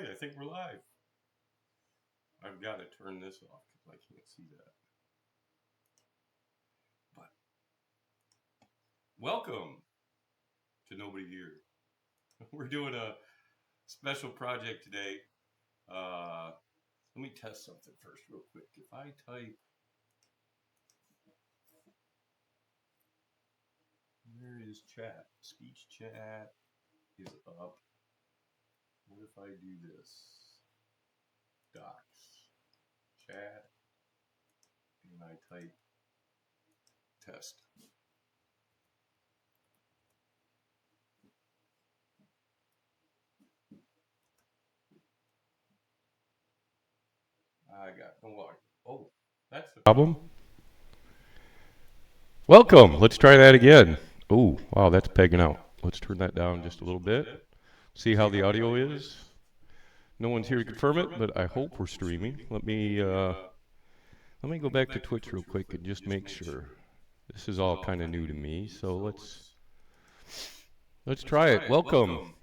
right, I think we're live. I've got to turn this off because I can't see that. But welcome to Nobody Here. We're doing a special project today. Let me test something first real quick. If I type, where is chat? Speech chat is up. What if I do this? Docs, chat, and I type test. I got no audio. Oh, that's the problem. Welcome. Let's try that again. Oh, wow, that's pegging out. Let's turn that down just a little bit. See how the audio is. No one's here to confirm it, but I hope we're streaming. Let me go back to Twitch real quick and just make sure. This is all kind of new to me, so let's try it. Welcome.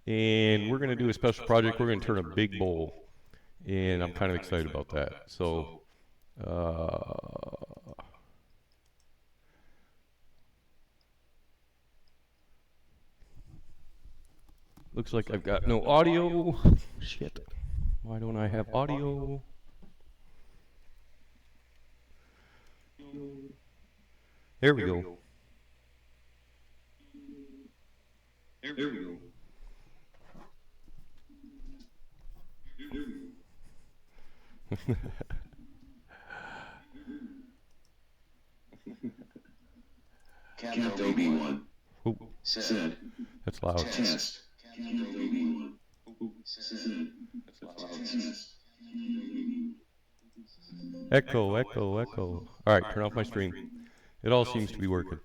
And we're going to do a special project. We're going to turn a big bowl, and I'm kind of excited about that. So, looks like I've got no audio. Shit. Why don't I have audio? There we go. There we go. Captain Obi-Wan said, that's loud. Test. Captain Obi-Wan said, That's loud. Echo. All right, turn off my stream. It all seems to be working.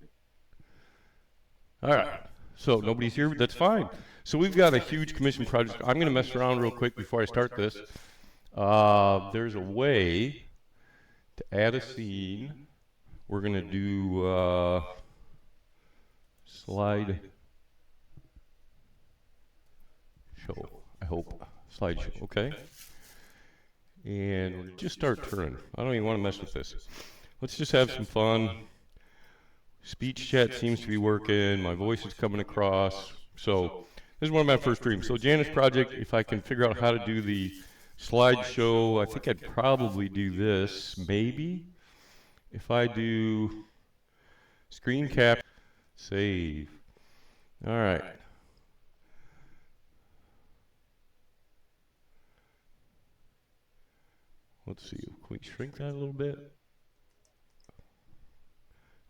All right, so nobody's here, but that's fine. So we've got a huge commission project. I'm going to mess around real quick before I start this. There's a way to add a scene. We're going to do slide show, I hope. Slideshow, okay? And we'll just start turning. I don't even want to mess with this. Let's just have some fun. Speech chat seems to be working. My voice is coming across. So this is one of my first dreams. So Janish project, if I can figure out how to do the slideshow, I think I'd probably do this, maybe. If I do screen cap, save. All right. Let's see. Can we shrink that a little bit?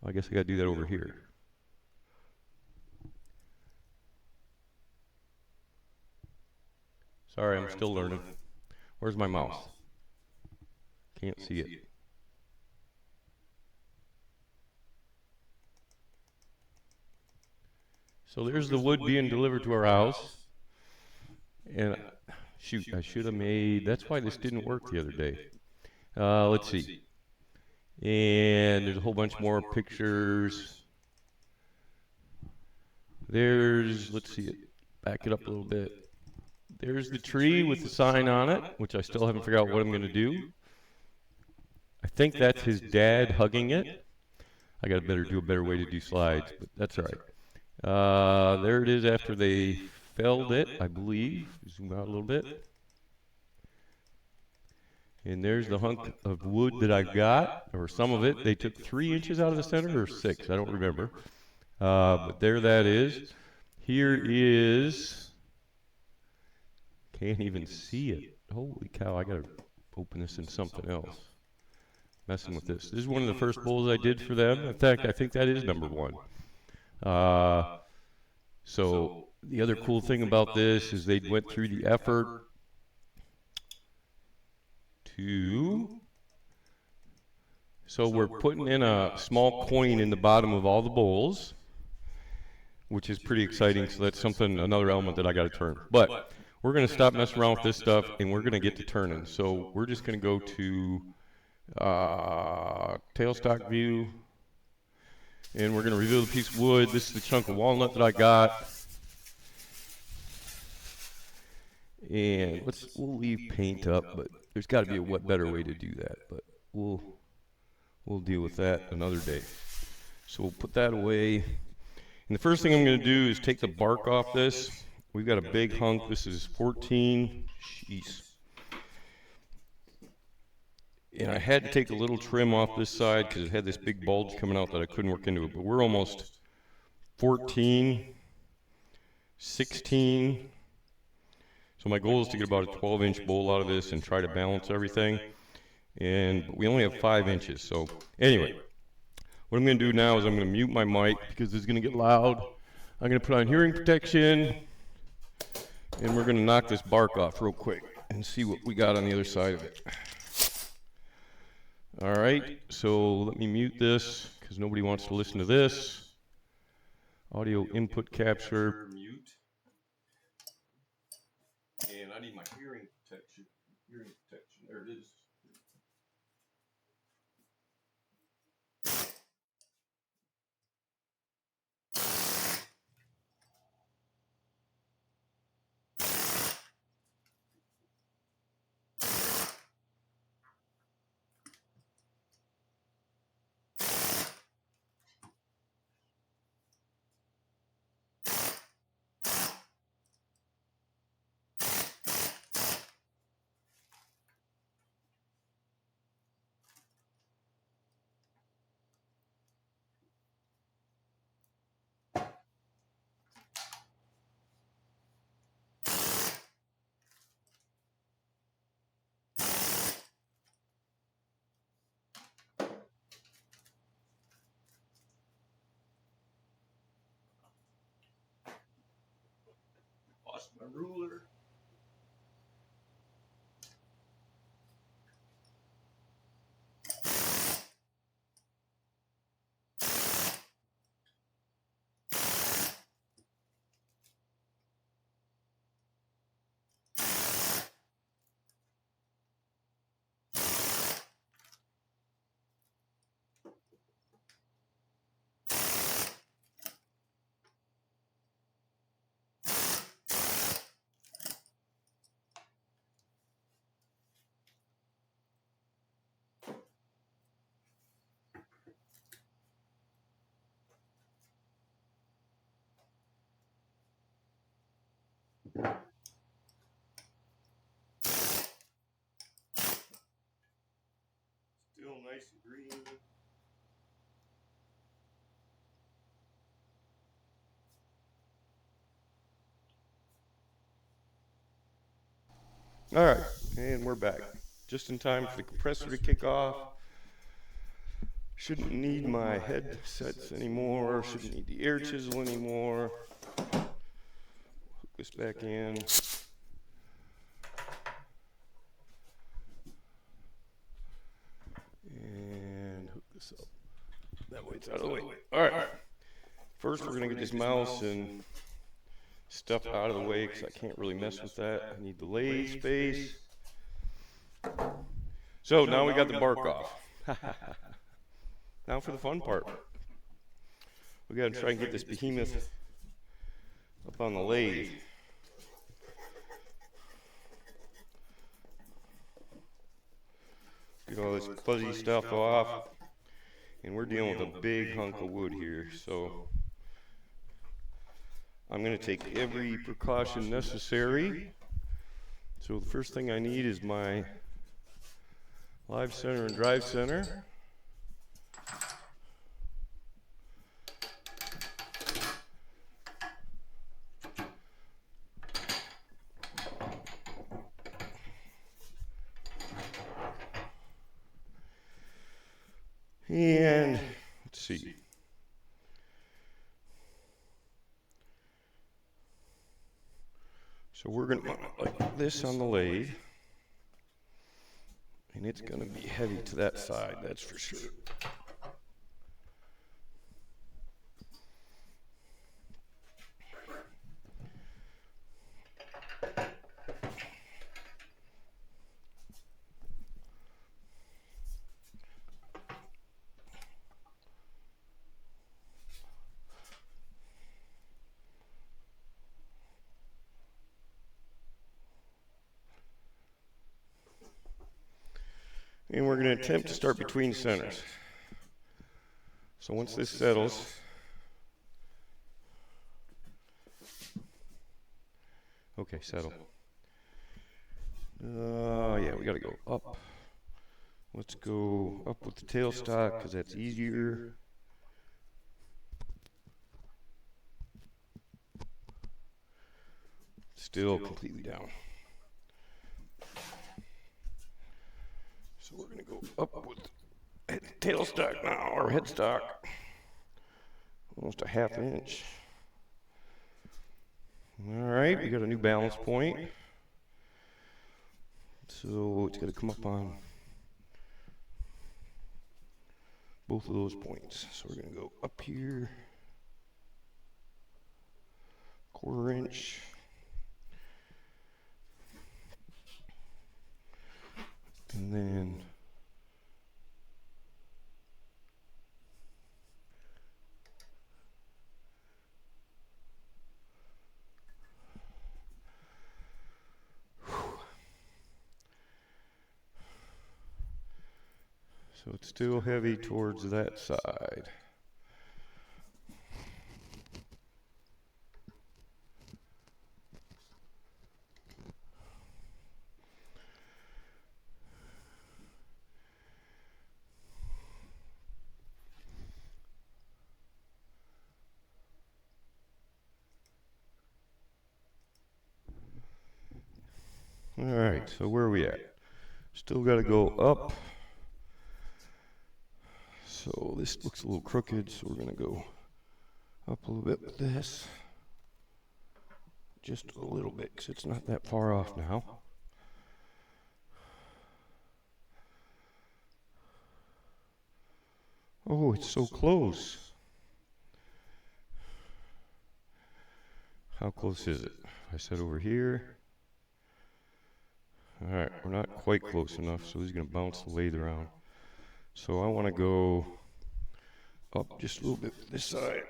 I guess I got to do that over here. Sorry, I'm still learning. Where's my mouse? Can't see it. So there's the wood being delivered to our house. And shoot, I should have made, that's why this didn't work the other day. Let's see. And there's a whole bunch more pictures. There's, let's see it, back it up a little bit. There's the tree with the sign on it, which I still haven't figured out what I'm going to do. I think that's his dad hugging it. I got to do a better way to do slides, but that's all right. There it is after they felled it, I believe. Zoom out a little bit. And there's the hunk of wood that I got, or some of it. They took 3 inches out of the center, or 6, I don't remember. But there that is. Here is, can't even see it. Holy cow, I gotta open this in something else. Messing with this. This is one of the first bowls I did for them. In fact, I think that is number 1. So the other cool thing about this is they went through the effort so we're putting in a small coin in the bottom of all the bowls, which is pretty exciting. So that's another element that I got to turn. But we're going to stop messing around with this stuff, and we're going to get to turning. So we're just going to go to tailstock view, and we're going to reveal the piece of wood. This is the chunk of walnut that I got. And we'll leave paint up, but there's got to be a better way to do that. But we'll deal with that another day. So we'll put that away. And the first thing I'm going to do is take the bark off this. We've got a big hunk. This is 14. Jeez. And I had to take a little trim off this side because it had this big bulge coming out that I couldn't work into it. But we're almost 14, 16. So my goal is to get about a 12-inch bowl out of this and try to balance everything. And we only have 5 inches. So anyway, what I'm going to do now is I'm going to mute my mic because it's going to get loud. I'm going to put on hearing protection. And we're going to knock this bark off real quick and see what we got on the other side of it. All right, so let me mute this because nobody wants to listen to this. Audio input capture, mute. And I need my hearing protection. There it is. Lost my ruler. Still nice and green. All right, and we're back. Just in time for the compressor to kick off. Shouldn't need my headsets anymore. Shouldn't need the air chisel anymore. Hook this back in. And hook this up. That way it's out of the way. All right. First, we're going to get this mouse and stuff out of the way because I can't really mess with that. I need the lathe space. So now we got the bark off. Now for the fun part. We got to try and get this behemoth up on the lathe. Get all this fuzzy stuff off. And we're dealing with a big hunk of wood here. So I'm going to take every precaution necessary. So the first thing I need is my live center and drive center. And let's see. So we're going to mount it like this on the lathe. And it's going to be heavy to that side, that's for sure. And we're going to attempt to start between the centers. So once this settles, okay, settle. Yeah, we got to go up. Let's go up with the tailstock because that's easier. Still completely down. So we're going to go up with tailstock now, or headstock. Almost a ½ inch. All right, we got a new balance point. So it's got to come up on both of those points. So we're going to go up here, 1/4 inch. And then so it's still heavy towards that side. All right, so where are we at? Still got to go up. So this looks a little crooked, so we're going to go up a little bit with this. Just a little bit, because it's not that far off now. Oh, it's so close. How close is it? I said over here. All right, we're not quite close enough, so he's going to bounce the lathe around. So I want to go up just a little bit this side.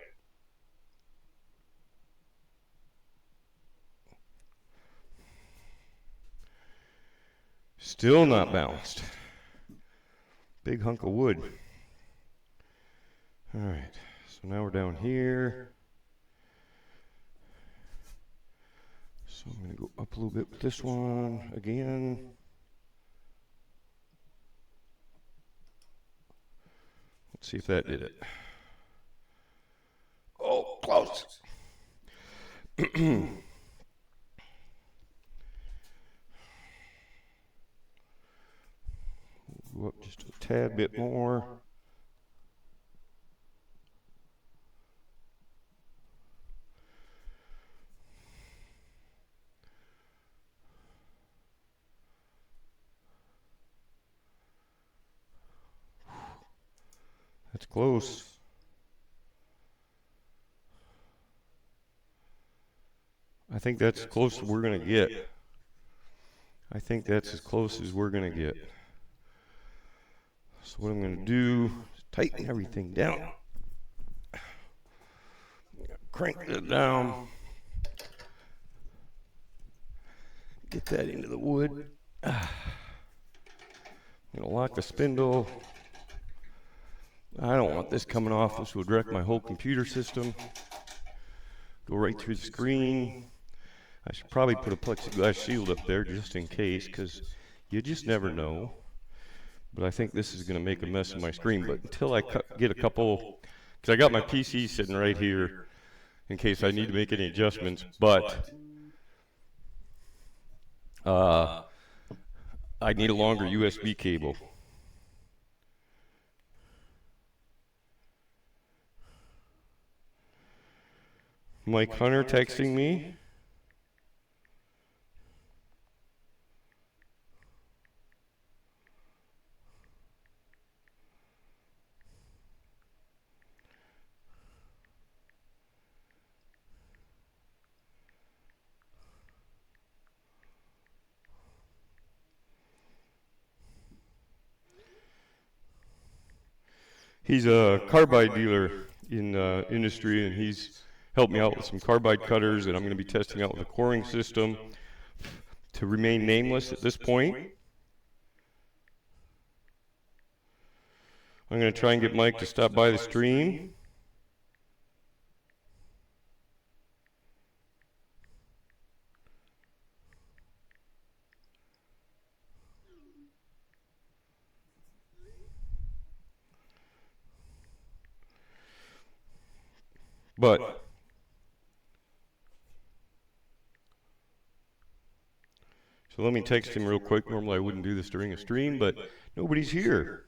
Still not balanced. Big hunk of wood. All right, so now we're down here. So I'm going to go up a little bit with this one again. Let's see if that did it. Oh, close. Go up just a tad bit more. That's close. I think that's as close as we're going to get. I think that's as close as we're going to get. So what I'm going to do is tighten everything down. Crank it down. Get that into the wood. I'm going to lock the spindle. I don't want this coming off. This would wreck my whole computer system. Go right through the screen. I should probably put a plexiglass shield up there just in case, because you just never know. But I think this is going to make a mess of my screen. But until I get a couple, because I got my PC sitting right here in case I need to make any adjustments. But I need a longer USB cable. Mike Hunter texting me. He's a carbide dealer in industry, and he's helped me out with some carbide cutters, and I'm going to be testing out with a coring system to remain nameless at this point. I'm going to try and get Mike to stop by the stream. But so let me text him real quick. Normally I wouldn't do this during a stream, but nobody's here.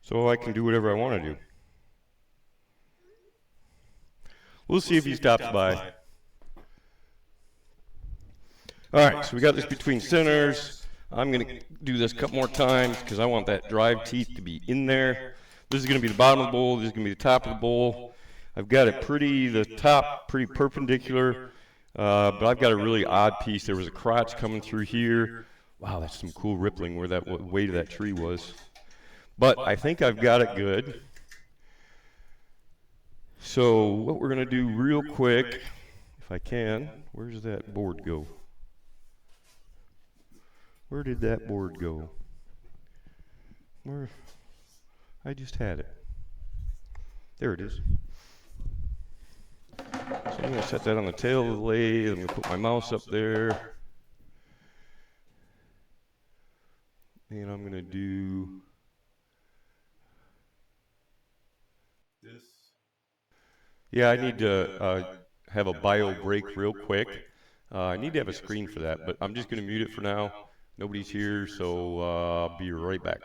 So I can do whatever I want to do. We'll see if he stops by. Alright, so we got this between centers. I'm going to do this a couple more times because I want that drive teeth to be in there. This is going to be the bottom of the bowl. This is going to be the top of the bowl. I've got it the top pretty perpendicular, but I've got a really odd piece. There was a crotch coming through here. Wow, that's some cool rippling where that weight of that tree was. But I think I've got it good. So what we're going to do real quick, if I can, where's that board go? Where did that board go? Where? I just had it. There it is. So I'm going to set that on the tail of the lathe. I'm going to put my mouse up there. And I'm going to do this. Yeah, I need to have a bio break real quick. I need to have a screen for that, but I'm just going to mute it for now. Nobody's here, so I'll be right back.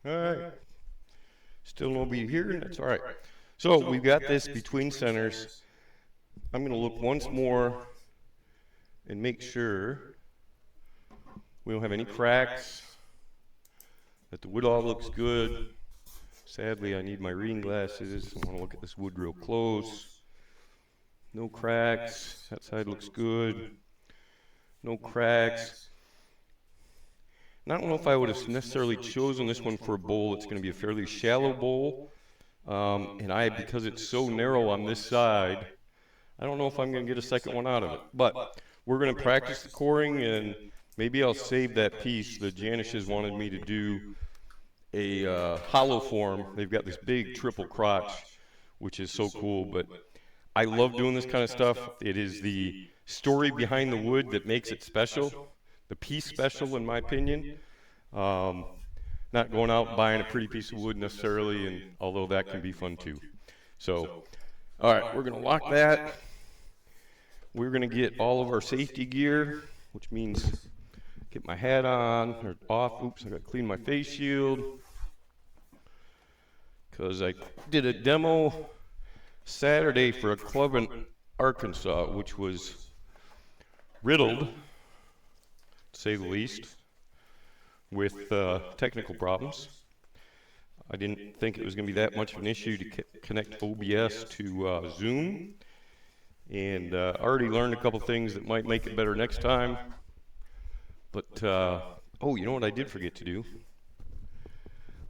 All right. Still nobody here, and that's all right. So we've got this between centers. I'm going to look once more and make sure we don't have any cracks, that the wood all looks good. Sadly, I need my reading glasses. I want to look at this wood real close. No cracks. That side looks good. no cracks. And I don't know if I would have necessarily chosen this one for a bowl. It's going to be a fairly shallow bowl. And because it's so narrow on this side, I don't know if I'm going to get a second one out of it. But we're going to practice the coring, and maybe I'll save that piece. The Janishes wanted me to do a hollow form. They've got this big triple crotch, which is so cool. But I love doing this kind of stuff. It is the story behind the wood that makes it special, the piece special, in my opinion. Um, Not going out and buying a pretty piece of wood necessarily, and although that can be fun too. So, all right, we're going to lock that. We're going to get all of our safety gear, which means get my hat on or off. Oops, I got to clean my face shield because I did a demo Saturday for a club in Arkansas, which was riddled, to say the least, with technical problems. I didn't think it was going to be that much of an issue to connect OBS to Zoom, and already learned a couple things that might make it better next time. But, oh, you know what I did forget to do?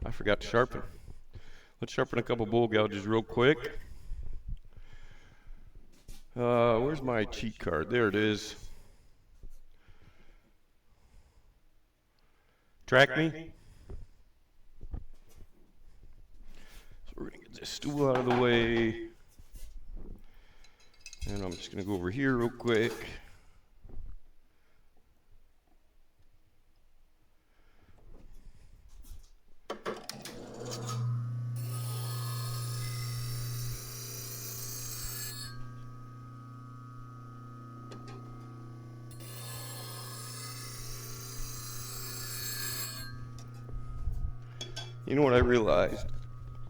I forgot to sharpen. Let's sharpen a couple bull gouges real quick. Where's my cheat card? There it is. Track me. So we're going to get this stool out of the way. And I'm just going to go over here real quick. You know what I realized?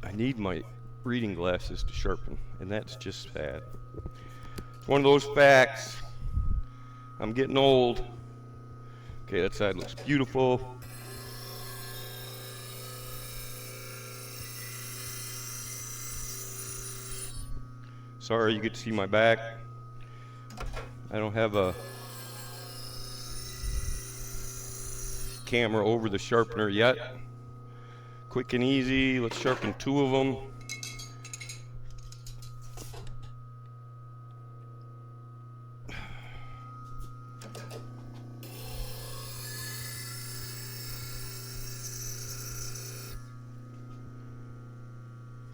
I need my reading glasses to sharpen, and that's just sad. It's one of those facts. I'm getting old. Okay, that side looks beautiful. Sorry, you get to see my back. I don't have a camera over the sharpener yet. Quick and easy. Let's sharpen two of them.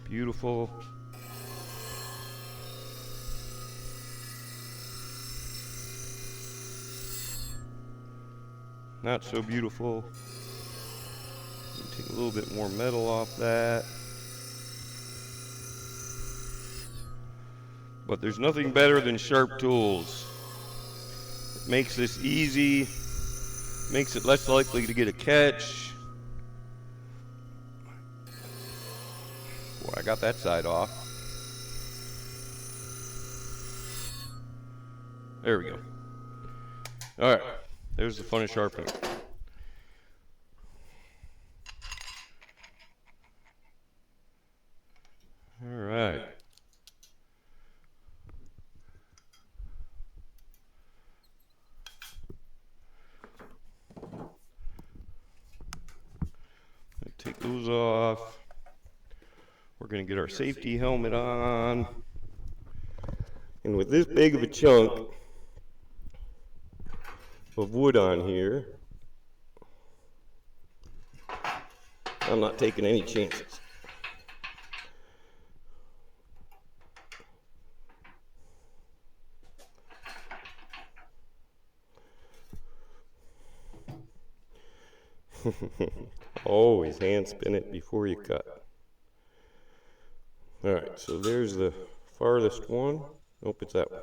Beautiful. Not so beautiful. Take a little bit more metal off that. But there's nothing better than sharp tools. It makes this easy, makes it less likely to get a catch. Boy, I got that side off. There we go. All right, there's the fun of sharpening. All right. Take those off. We're going to get our safety helmet on. And with this big of a chunk of wood on here, I'm not taking any chances. Always hand spin it before you cut. Alright, so there's the farthest one. Nope, it's that one.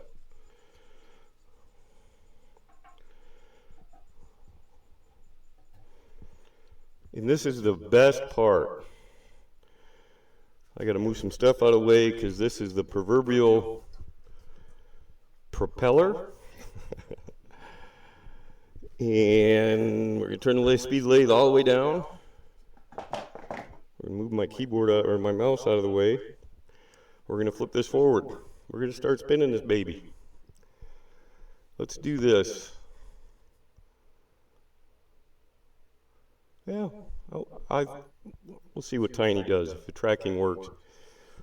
And this is the best part. I gotta move some stuff out of the way because this is the proverbial propeller. And we're going to turn the speed lathe all the way down. We're going to move my keyboard out, or my mouse out of the way. We're going to flip this forward. We're going to start spinning this baby. Let's do this. Yeah, we'll see what Tiny does, if the tracking works.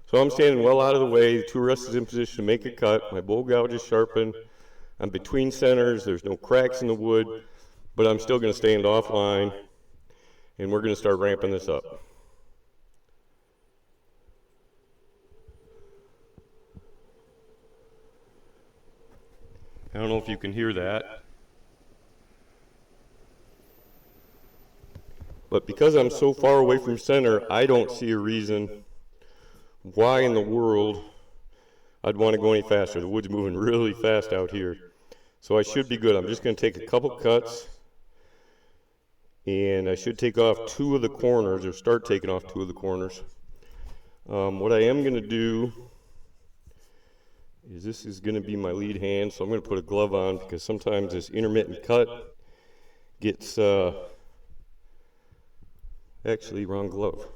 So I'm standing well out of the way. The tourist is in position to make a cut. My bow gouge is sharpened. I'm between centers. There's no cracks in the wood, but I'm still going to stand offline, and we're going to start ramping this up. I don't know if you can hear that, but because I'm so far away from center, I don't see a reason why in the world I'd want to go any faster. The wood's moving really fast out here. So I should be good. I'm just going to take a couple cuts, and I should take off 2 of the corners, or start taking off 2 of the corners. What I am going to do is, this is going to be my lead hand, so I'm going to put a glove on, because sometimes this intermittent cut gets, actually, wrong glove.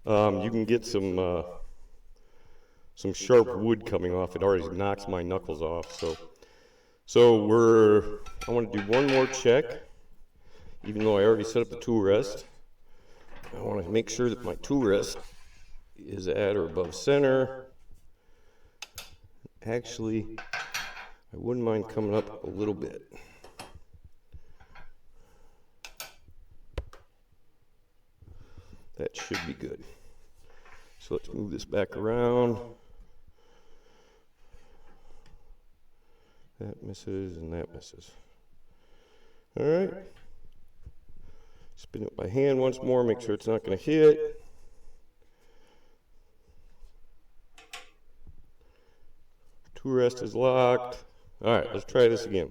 You can get some sharp wood coming off. It already knocks my knuckles off. So I want to do one more check, even though I already set up the tool rest. I want to make sure that my tool rest is at or above center. Actually, I wouldn't mind coming up a little bit. That should be good. So let's move this back around. That misses and that misses. All right. Spin it by hand once more, make sure it's not going to hit. Tool rest is locked. All right, let's try this again.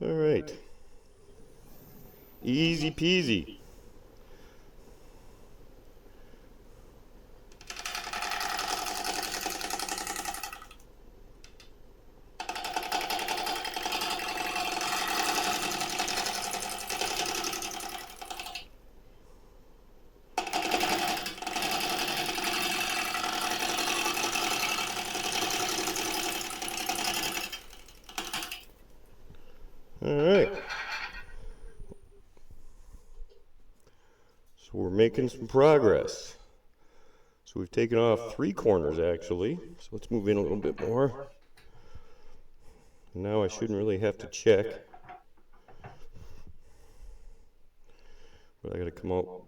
All right. Easy peasy. All right. So we're making some progress. So we've taken off 3 corners actually. So let's move in a little bit more. Now I shouldn't really have to check. But I got to come out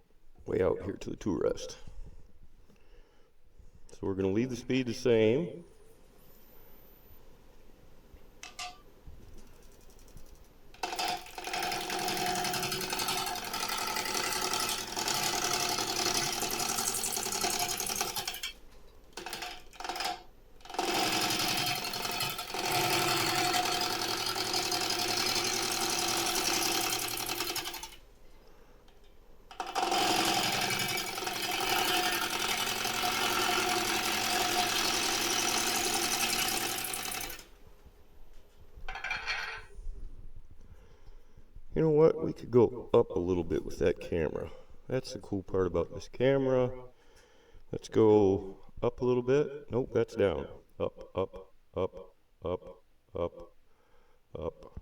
way out here to the tool rest. So we're going to leave the speed the same. You know what? We could go up a little bit with that camera. That's the cool part about this camera. Let's go up a little bit. Nope, that's down. Up, up, up, up, up, up.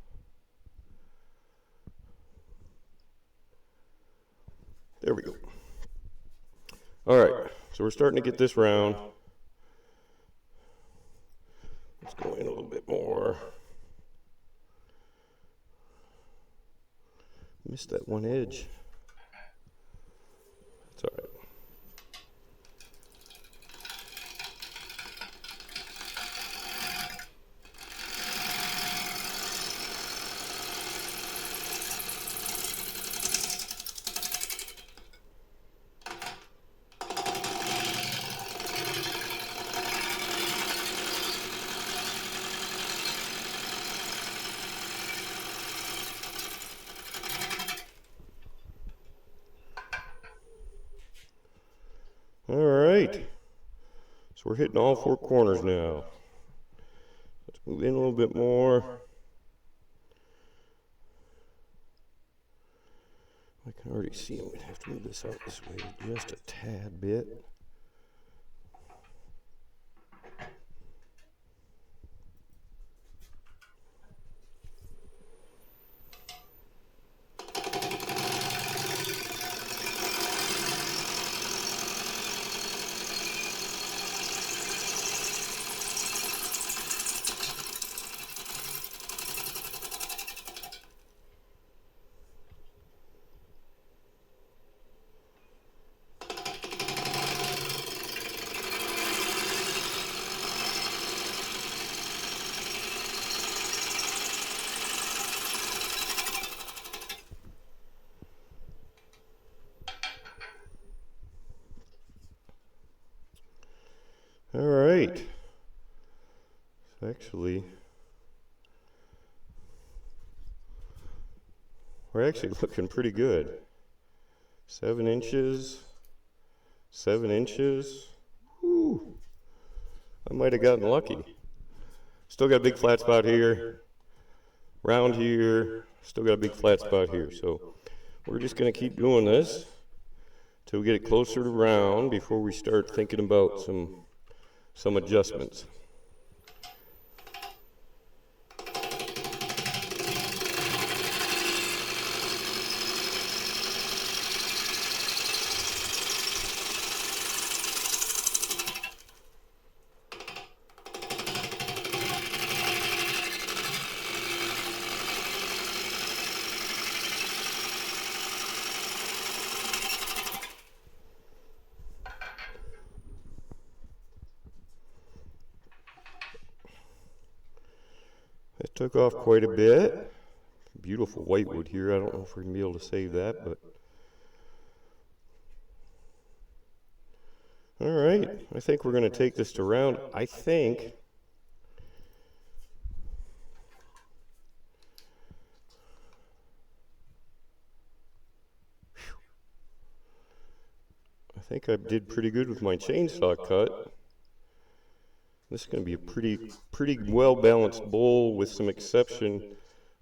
There we go. All right, so we're starting to get this round. Let's go in a little bit more. Missed that one edge. That's all right. All right, so we're hitting all 4 corners now. Let's move in a little bit more. I can already see I'm going to have to move this out this way just a tad bit. All right. So actually, we're actually looking pretty good. 7 inches, 7 inches. Whew. I might have gotten lucky. Still got a big flat spot here, round here, still got a big flat spot here. So we're just going to keep doing this till we get it closer to round before we start thinking about some adjustments. It took off quite a bit. Beautiful whitewood here. I don't know if we're going to be able to save that, but all right. I think we're going to take this to round. I think I did pretty good with my chainsaw cut. This is going to be a pretty well balanced bowl with some exception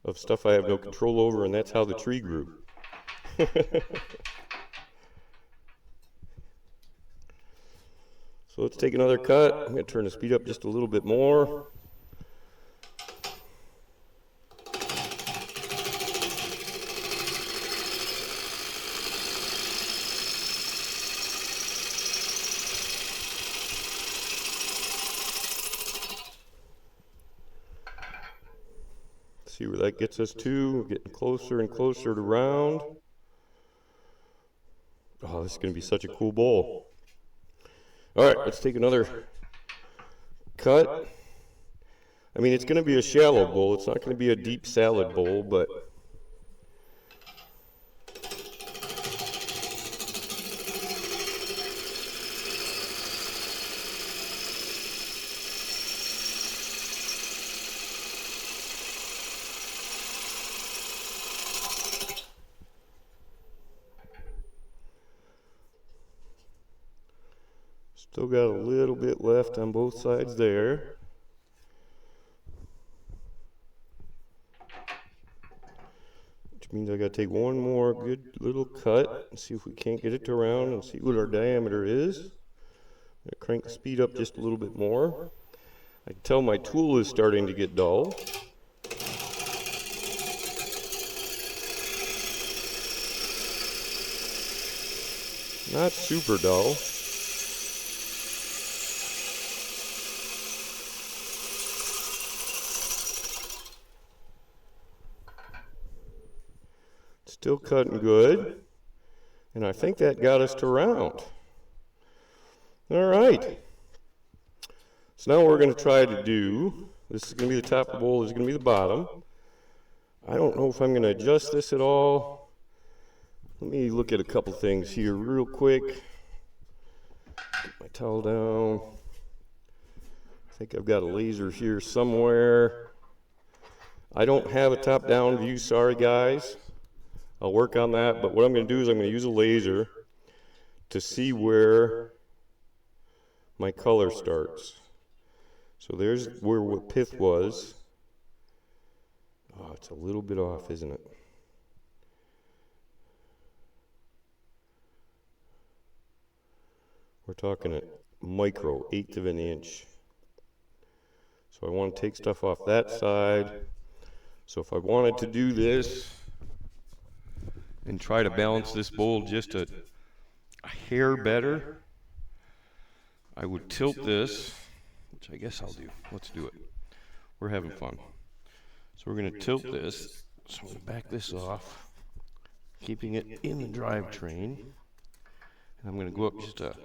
of stuff I have no control over, and that's how the tree grew. So let's take another cut. I'm going to turn the speed up just a little bit more. See where that gets us to. We're getting closer and closer to round. Oh, this is going to be such a cool bowl. All right, let's take another cut. I mean, it's going to be a shallow bowl. It's not going to be a deep salad bowl, but still got a little bit left on both sides there. Which means I got to take one more good little cut and see if we can't get it to round and see what our diameter is. I'm going to crank the speed up just a little bit more. I can tell my tool is starting to get dull. Not super dull. Still cutting good. And I think that got us to round. All right. So now what we're going to try to do, this is going to be the top of the bowl, this is going to be the bottom. I don't know if I'm going to adjust this at all. Let me look at a couple things here real quick. Get my towel down. I think I've got a laser here somewhere. I don't have a top-down view, sorry guys. I'll work on that, but what I'm going to do is I'm going to use a laser to see where my color starts. So there's where what pith was. Oh, it's a little bit off, isn't it? We're talking a micro, 1/8 of an inch. So I want to take stuff off that side. So if I wanted to do this and try to balance this bowl just a hair better, I would tilt this, which I guess I'll do. Let's do it. We're having fun. So we're going to tilt this. So I'm going to back this off, keeping it in the drivetrain. And I'm going to go up just a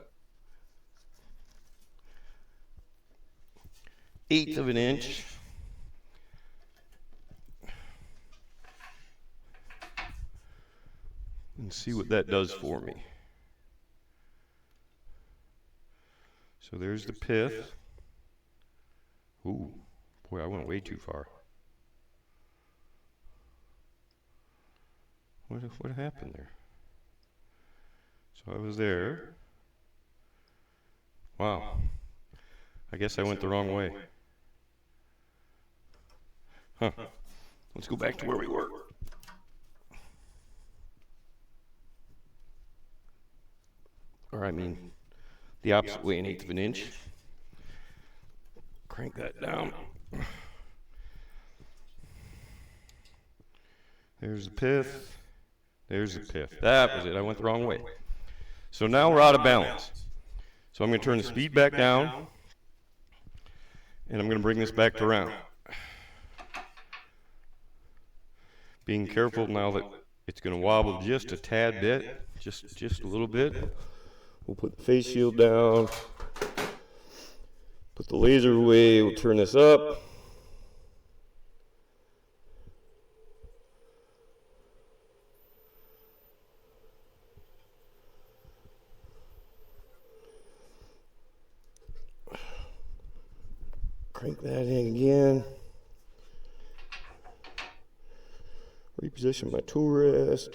1/8 of an inch. And see what that does for me. So there's the pith. Ooh, boy, I went way too far. What happened there? So I was there. Wow. I guess I went the wrong way. Huh. Let's go back to where we were. Or I mean, the opposite way, 1/8 of an inch. Crank that down. There's the pith. There's the pith. That was it. I went the wrong way. So now we're out of balance. So I'm going to turn the speed back down, and I'm going to bring this back to round. Being careful now that it's going to wobble just a tad bit, just a little bit. We'll put the face shield down, put the laser away, we'll turn this up. Crank that in again. Reposition my tool rest.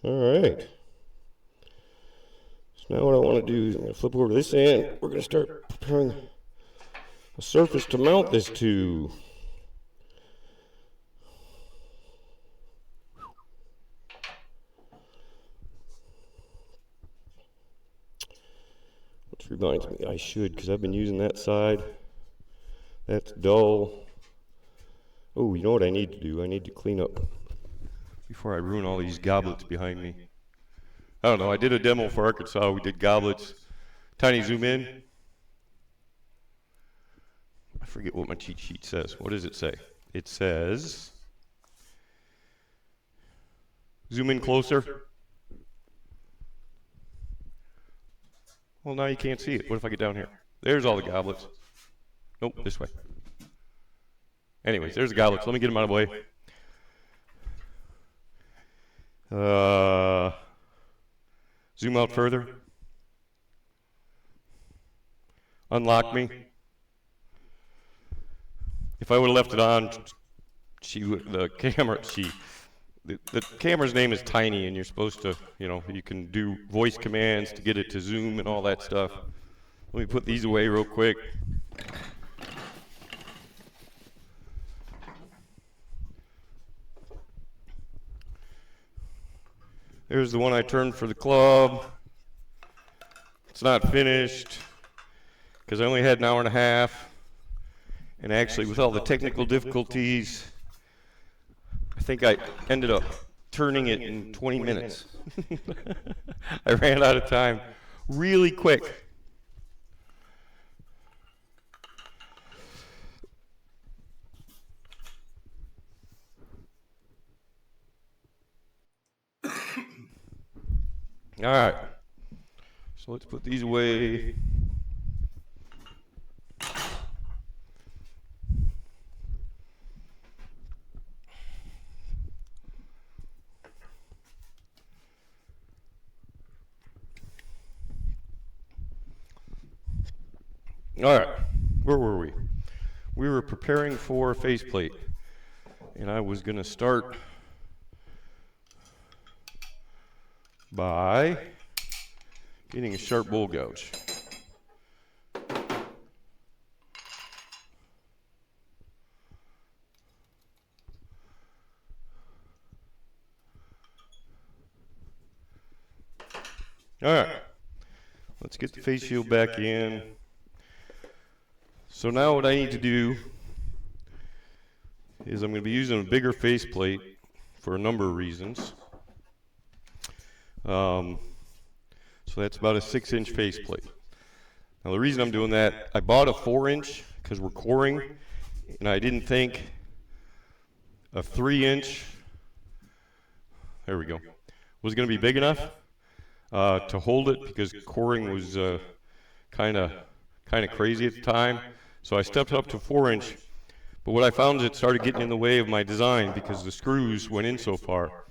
All right. So now what I want to do is I'm going to flip over to this end. We're going to start preparing a surface to mount this to. Which reminds me, I should, because I've been using that side. That's dull. Oh, you know what I need to do? I need to clean up before I ruin all these goblets behind me. I don't know, I did a demo for Arkansas, we did goblets. Tiny zoom in. I forget what my cheat sheet says. What does it say? It says, zoom in closer. Well, now you can't see it. What if I get down here? There's all the goblets. Nope, this way. Anyways, there's the goblets. Let me get them out of the way. Zoom out further. Unlock me. If I would have left it on, the camera's name is Tiny, and you're supposed to, you can do voice commands to get it to zoom and all that stuff. Let me put these away real quick. There's the one I turned for the club. It's not finished because I only had 1.5 hours. And actually, with all the technical difficulties, I think I ended up turning it in 20 minutes. I ran out of time really quick. All right, so let's put these away. All right, where were we? We were preparing for faceplate, and I was going to start by getting a sharp bowl gouge. All right, let's get the face shield back in. So now what I need to do is I'm going to be using a bigger faceplate for a number of reasons. So that's about a 6-inch faceplate. Now the reason I'm doing that, I bought a 4-inch because we're coring, and I didn't think a 3-inch, there we go, was going to be big enough to hold it, because coring was kind of crazy at the time. So I stepped up to 4-inch, but what I found is it started getting in the way of my design because the screws went in so far.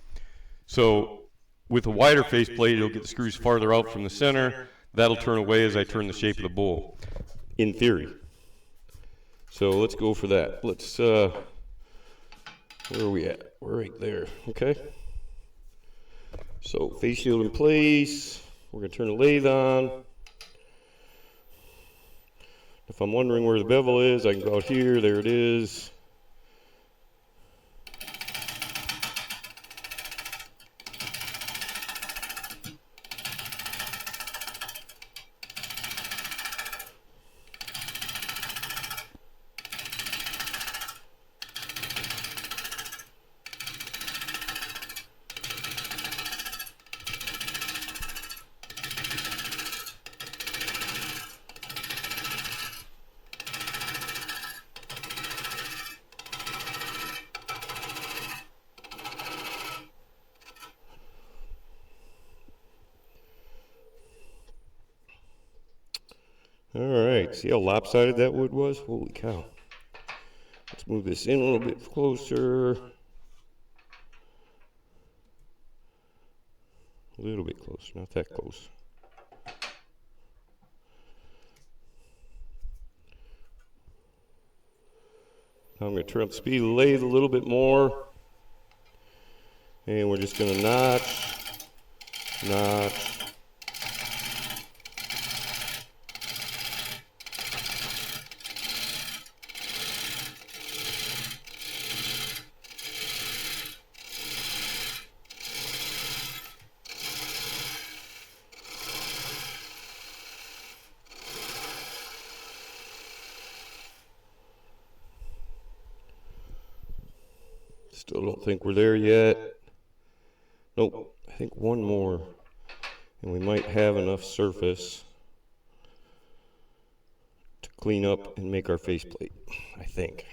So with a wider faceplate, it'll get the screws farther out from the center. That'll turn away as I turn the shape of the bowl, in theory. So let's go for that. Let's, where are we at? We're right there, okay? So face shield in place. We're gonna turn the lathe on. If I'm wondering where the bevel is, I can go out here, there it is. Alright, see how lopsided that wood was? Holy cow. Let's move this in a little bit closer. A little bit closer, not that close. Now I'm going to turn up the speed of the lathe a little bit more. And we're just going to notch, notch. Still don't think we're there yet. Nope, I think one more. And we might have enough surface to clean up and make our faceplate, I think.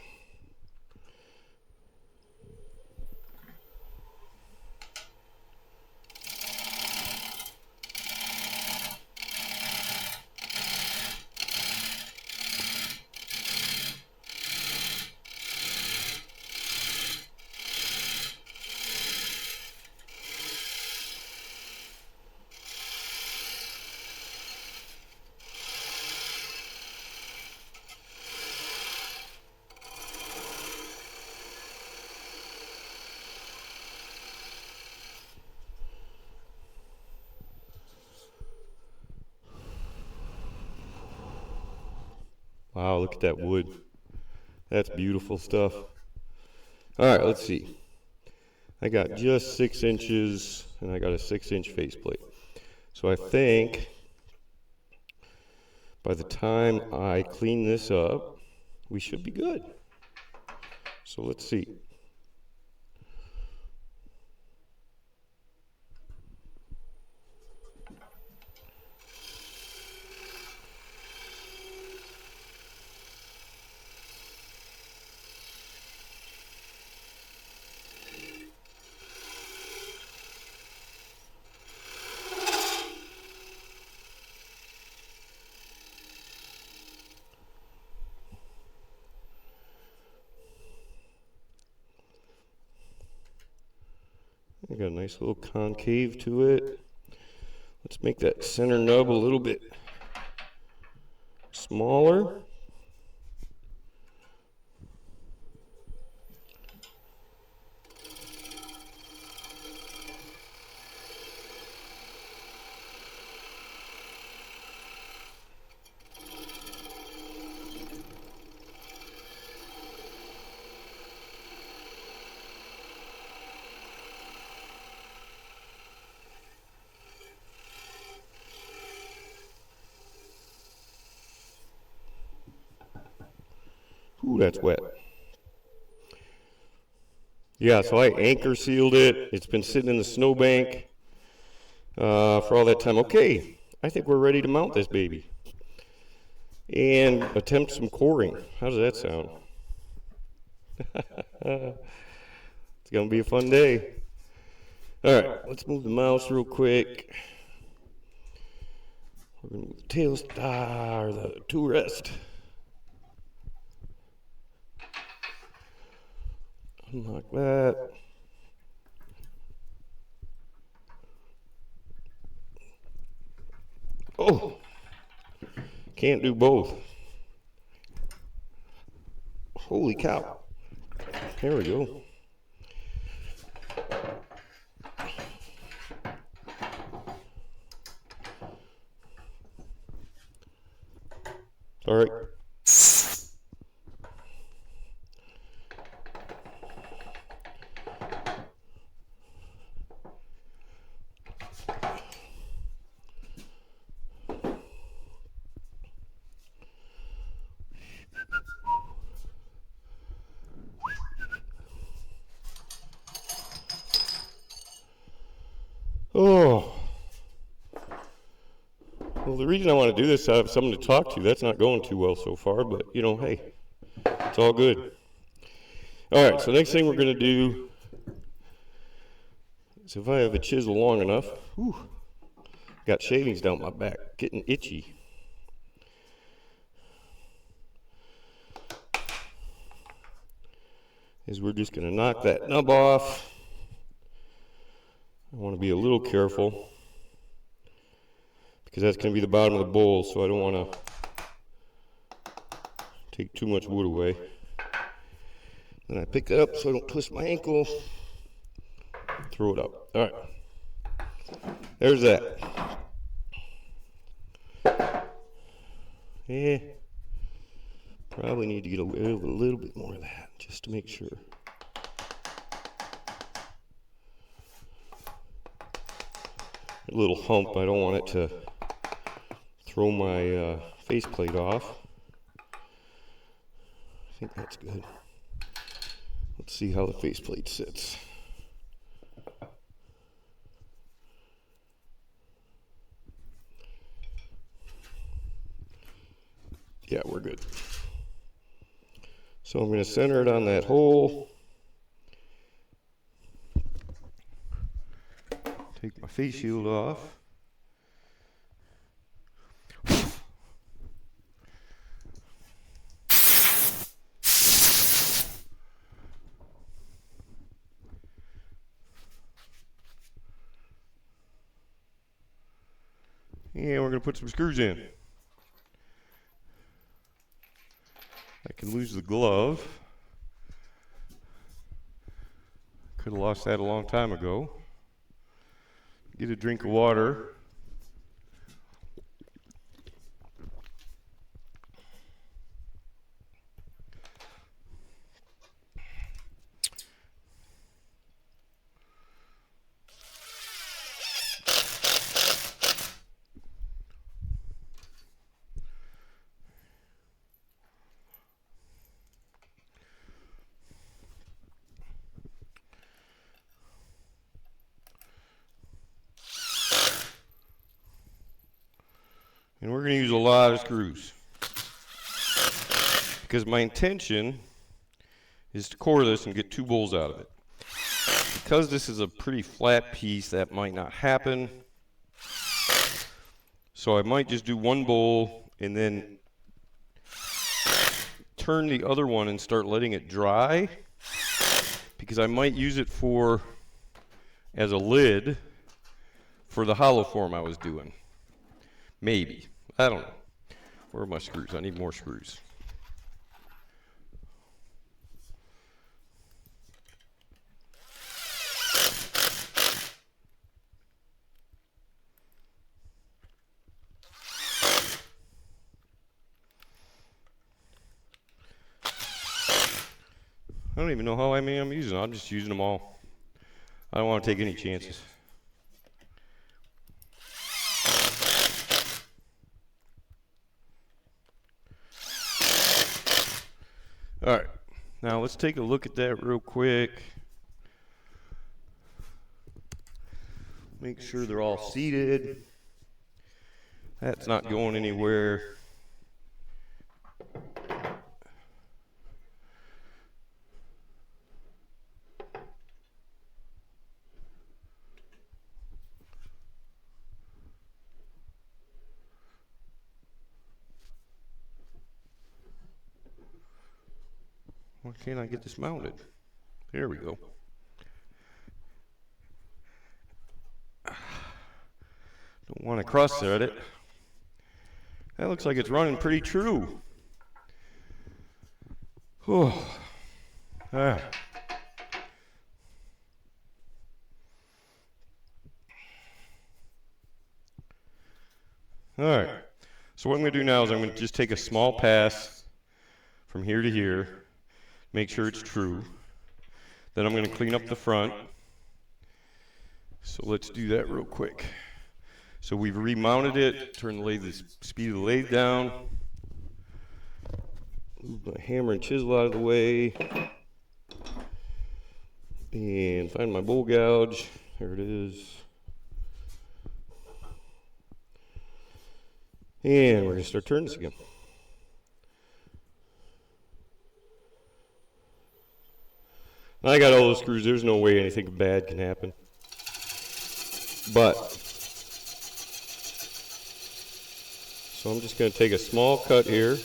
Wow, look at that wood. That's beautiful stuff. Alright, let's see. I got just 6 inches, and I got a 6-inch faceplate. So I think by the time I clean this up, we should be good. So let's see. I got a nice little concave to it. Let's make that center nub a little bit smaller. Ooh, that's wet. Yeah, so I anchor sealed it. It's been sitting in the snowbank for all that time. Okay, I think we're ready to mount this baby and attempt some coring. How does that sound? It's going to be a fun day. All right, let's move the mouse real quick. We're going to move the tail star, the to rest. Unlock that. Oh, can't do both. Holy cow. There we go. All right. Oh. Well, the reason I want to do this is I have someone to talk to. That's not going too well so far, but, you know, hey, it's all good. All right, so next thing we're going to do is if I have the chisel long enough, got shavings down my back, getting itchy. Is we're just going to knock that nub off. I want to be a little careful because that's going to be the bottom of the bowl, so I don't want to take too much wood away. Then I pick it up so I don't twist my ankle. Throw it up. All right. There's that. Yeah. Probably need to get a little bit more of that just to make sure. A little hump, I don't want it to throw my faceplate off. I think that's good. Let's see how the faceplate sits. Yeah, we're good. So I'm going to center it on that hole. Take my face shield off. And we're going to put some screws in. I can lose the glove. Could have lost that a long time ago. Get a drink of water. And we're going to use a lot of screws because my intention is to core this and get 2 bowls out of it. Because this is a pretty flat piece, that might not happen. So I might just do 1 bowl and then turn the other one and start letting it dry, because I might use it as a lid for the hollow form I was doing. Maybe. I don't know. Where are my screws? I need more screws. I don't even know how many I'm using. I'm just using them all. I don't want to take any chances. All right, now let's take a look at that real quick. Make sure they're all seated. That's not going anywhere. Why can't I get this mounted? There we go. Don't want to cross-thread it. That looks like it's running pretty true. Whew. Ah. All right. So what I'm going to do now is I'm going to just take a small pass from here to here, make sure it's true. Then I'm going to clean up the front. So let's do that real quick. So we've remounted it, turn the speed of the lathe down, move my hammer and chisel out of the way, and find my bowl gouge. There it is. And we're going to start turning this again. I got all those screws. There's no way anything bad can happen. But, so I'm just going to take a small cut here,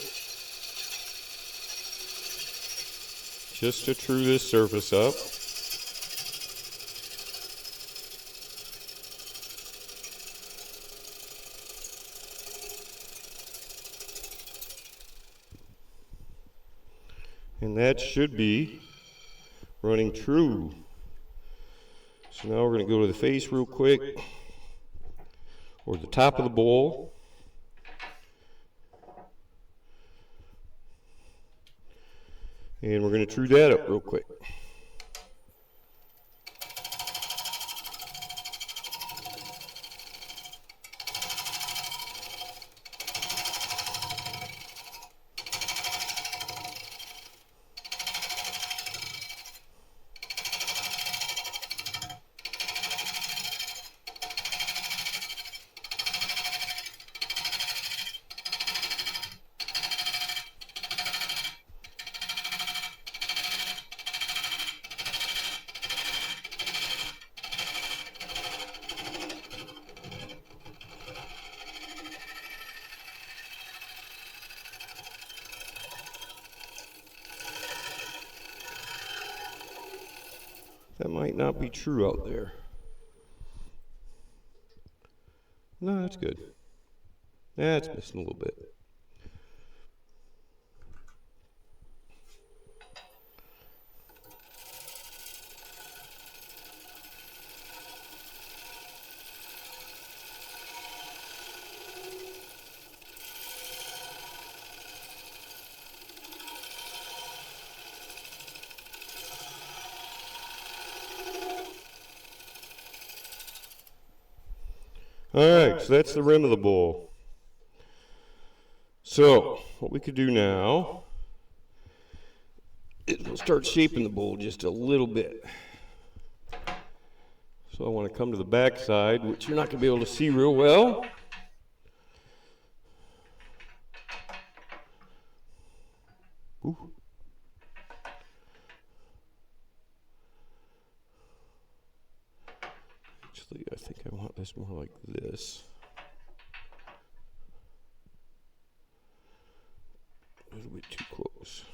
just to true this surface up. And that should be running true. So now we're going to go to the face real quick, or the top of the bowl. And we're going to true that up real quick. That might not be true out there. No, that's good. That's missing a little bit. Alright, so that's the rim of the bowl. So, what we could do now is we'll start shaping the bowl just a little bit. So I want to come to the back side, which you're not going to be able to see real well. Ooh. Actually, I think I want this more like this. A little bit too close.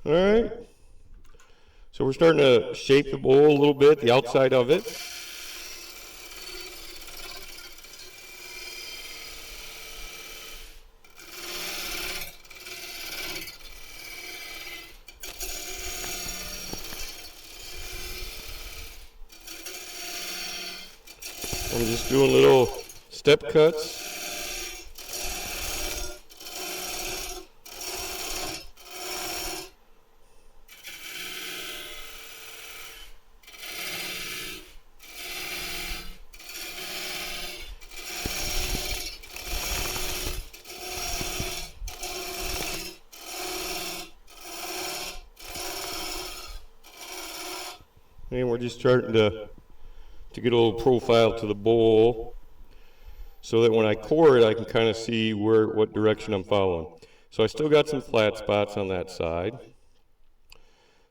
All right. So we're starting to shape the bowl a little bit, the outside of it. I'm just doing little step cuts. And we're just starting to get a little profile to the bowl so that when I core it, I can kind of see what direction I'm following. So I still got some flat spots on that side.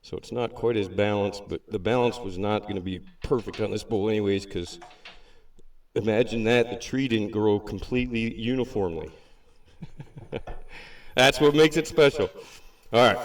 So it's not quite as balanced, but the balance was not going to be perfect on this bowl anyways, because imagine that the tree didn't grow completely uniformly. That's what makes it special. All right.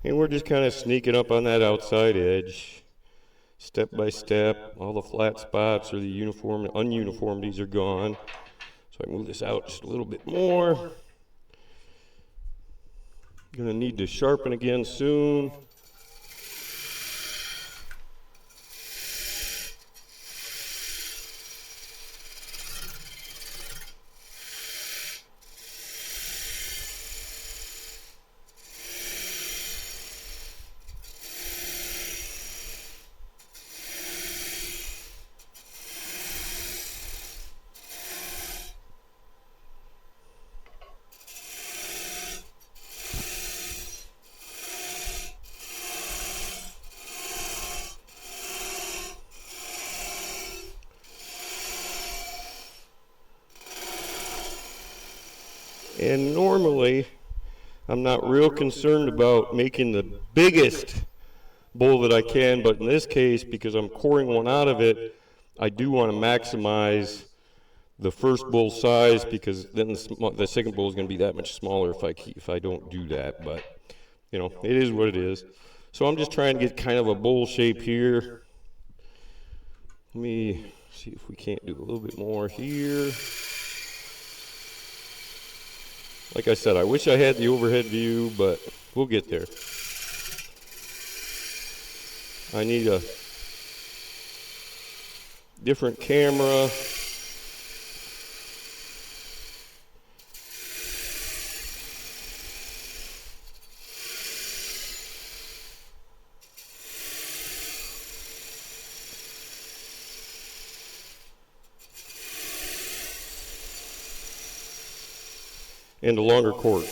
And we're just kind of sneaking up on that outside edge, step by step. All the flat spots or the ununiformities are gone. So I move this out just a little bit more. Gonna need to sharpen again soon. And normally, I'm not real concerned about making the biggest bowl that I can, but in this case, because I'm coring one out of it, I do want to maximize the first bowl size, because then the second bowl is going to be that much smaller if I don't do that. But you know, it is what it is. So I'm just trying to get kind of a bowl shape here. Let me see if we can't do a little bit more here. Like I said, I wish I had the overhead view, but we'll get there. I need a different camera. And a longer cord.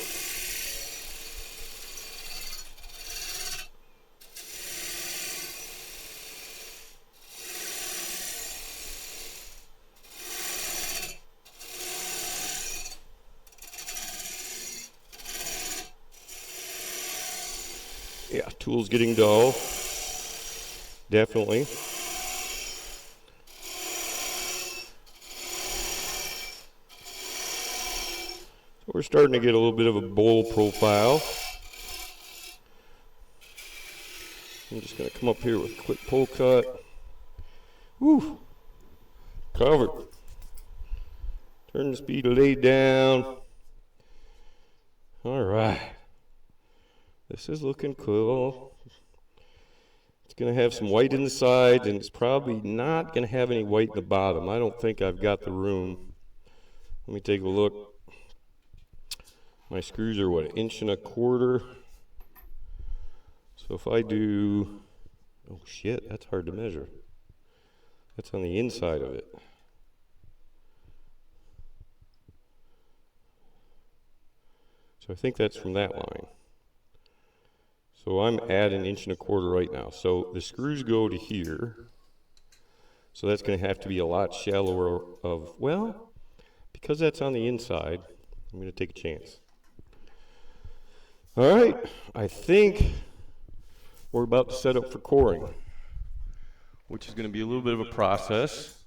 Yeah, tool's getting dull. Definitely. So we're starting to get a little bit of a bowl profile. I'm just going to come up here with a quick pull cut. Woo! Covered. Turn the speed of lay down. All right. This is looking cool. It's going to have some white in the sides, and it's probably not going to have any white in the bottom. I don't think I've got the room. Let me take a look. My screws are, what, 1.25 inches? So if I do, oh shit, that's hard to measure. That's on the inside of it. So I think that's from that line. So I'm at 1.25 inches right now. So the screws go to here. So that's going to have to be a lot shallower well, because that's on the inside, I'm going to take a chance. All right, I think we're about to set up for coring, which is going to be a little bit of a process.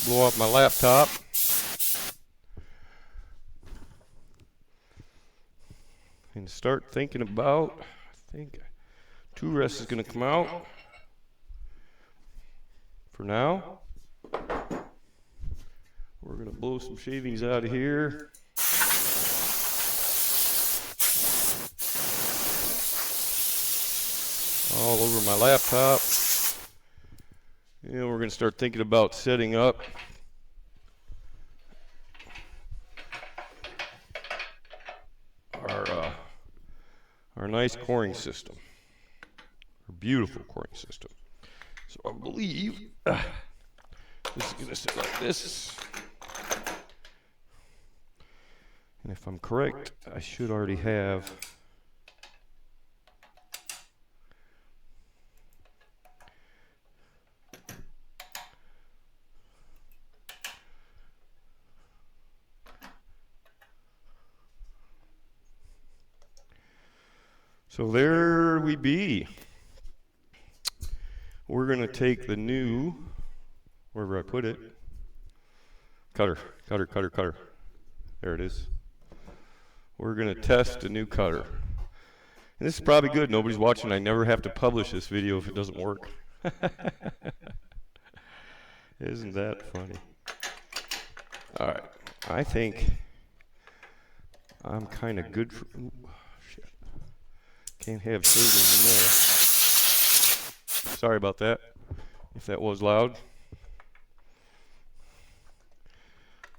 Blow up my laptop. And start thinking about, I think 2-rest is going to come out for now. We're going to blow some shavings out of here. All over my laptop. And we're going to start thinking about setting up our nice coring system, our beautiful coring system. So I believe this is going to sit like this. And if I'm correct, I should already have so there we be. We're going to take the new, wherever I put it, cutter. There it is. We're going to test the new cutter. And this is probably good. Nobody's watching. I never have to publish this video if it doesn't work. Isn't that funny? All right. I think I'm kind of good for... Ooh, shit. Can't have shavings in there. Sorry about that, if that was loud.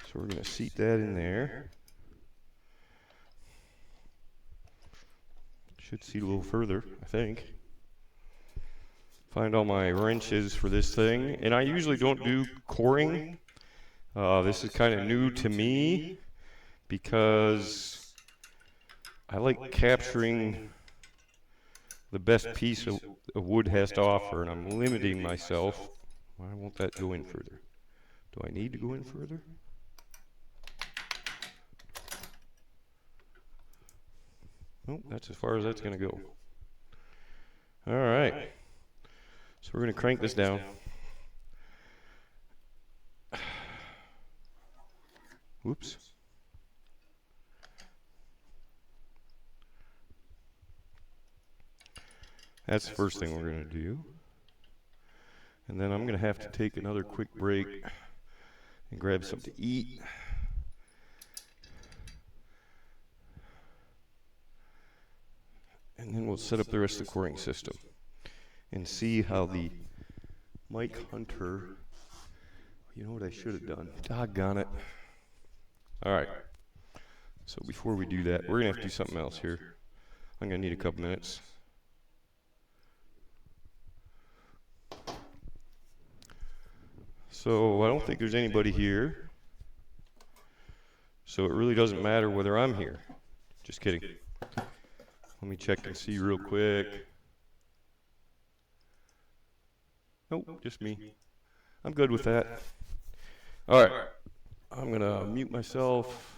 So we're going to seat that in there. Should seat a little further, I think. Find all my wrenches for this thing. And I usually don't do coring. This is kind of new to me because I like capturing the best piece of wood has to offer, and I'm limiting myself. Why won't that go in further? Do I need to go in further? Nope, that's as far as that's going to go. All right. So we're going to crank this down. Whoops. That's the first thing we're going to do. And then I'm going to have to take another quick break and grab something to eat. And then we'll set up the rest of the coring system and see how the Mike Hunter, you know what I should have done? Doggone it. All right. So before we do that, we're going to have to do something else here. I'm going to need a couple minutes. So I don't think there's anybody here. So it really doesn't matter whether I'm here. Just kidding. Let me check and see real quick. Nope, just me. I'm good with that. All right. I'm going to mute myself.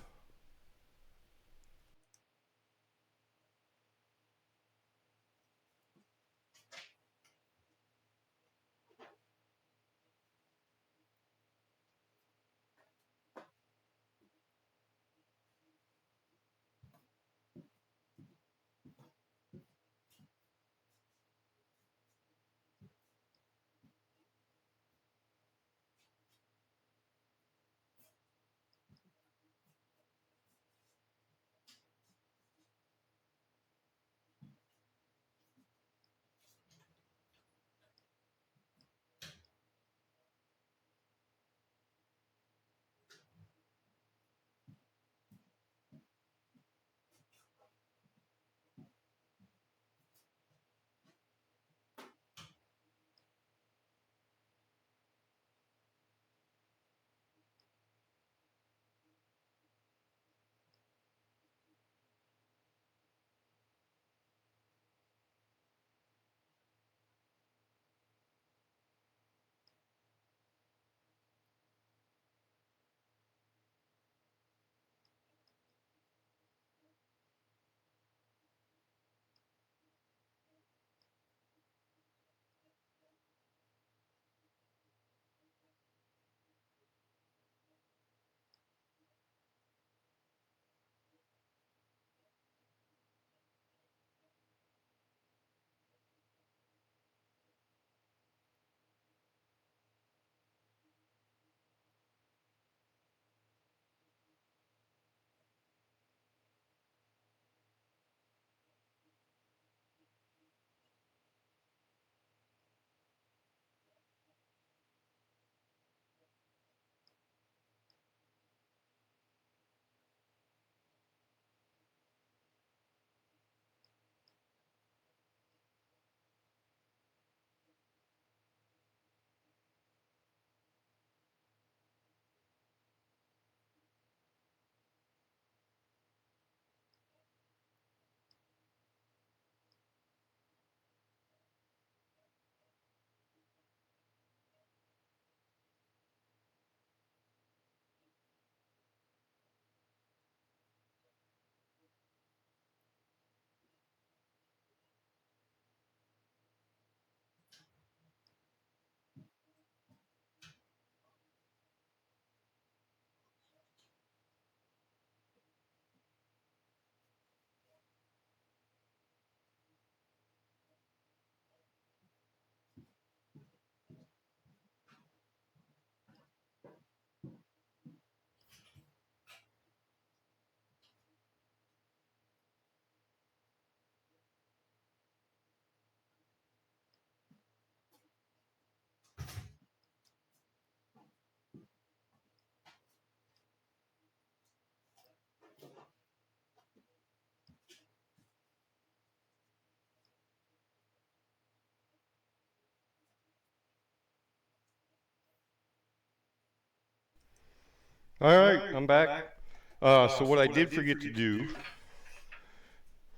All right, I'm back. So what I did forget to do,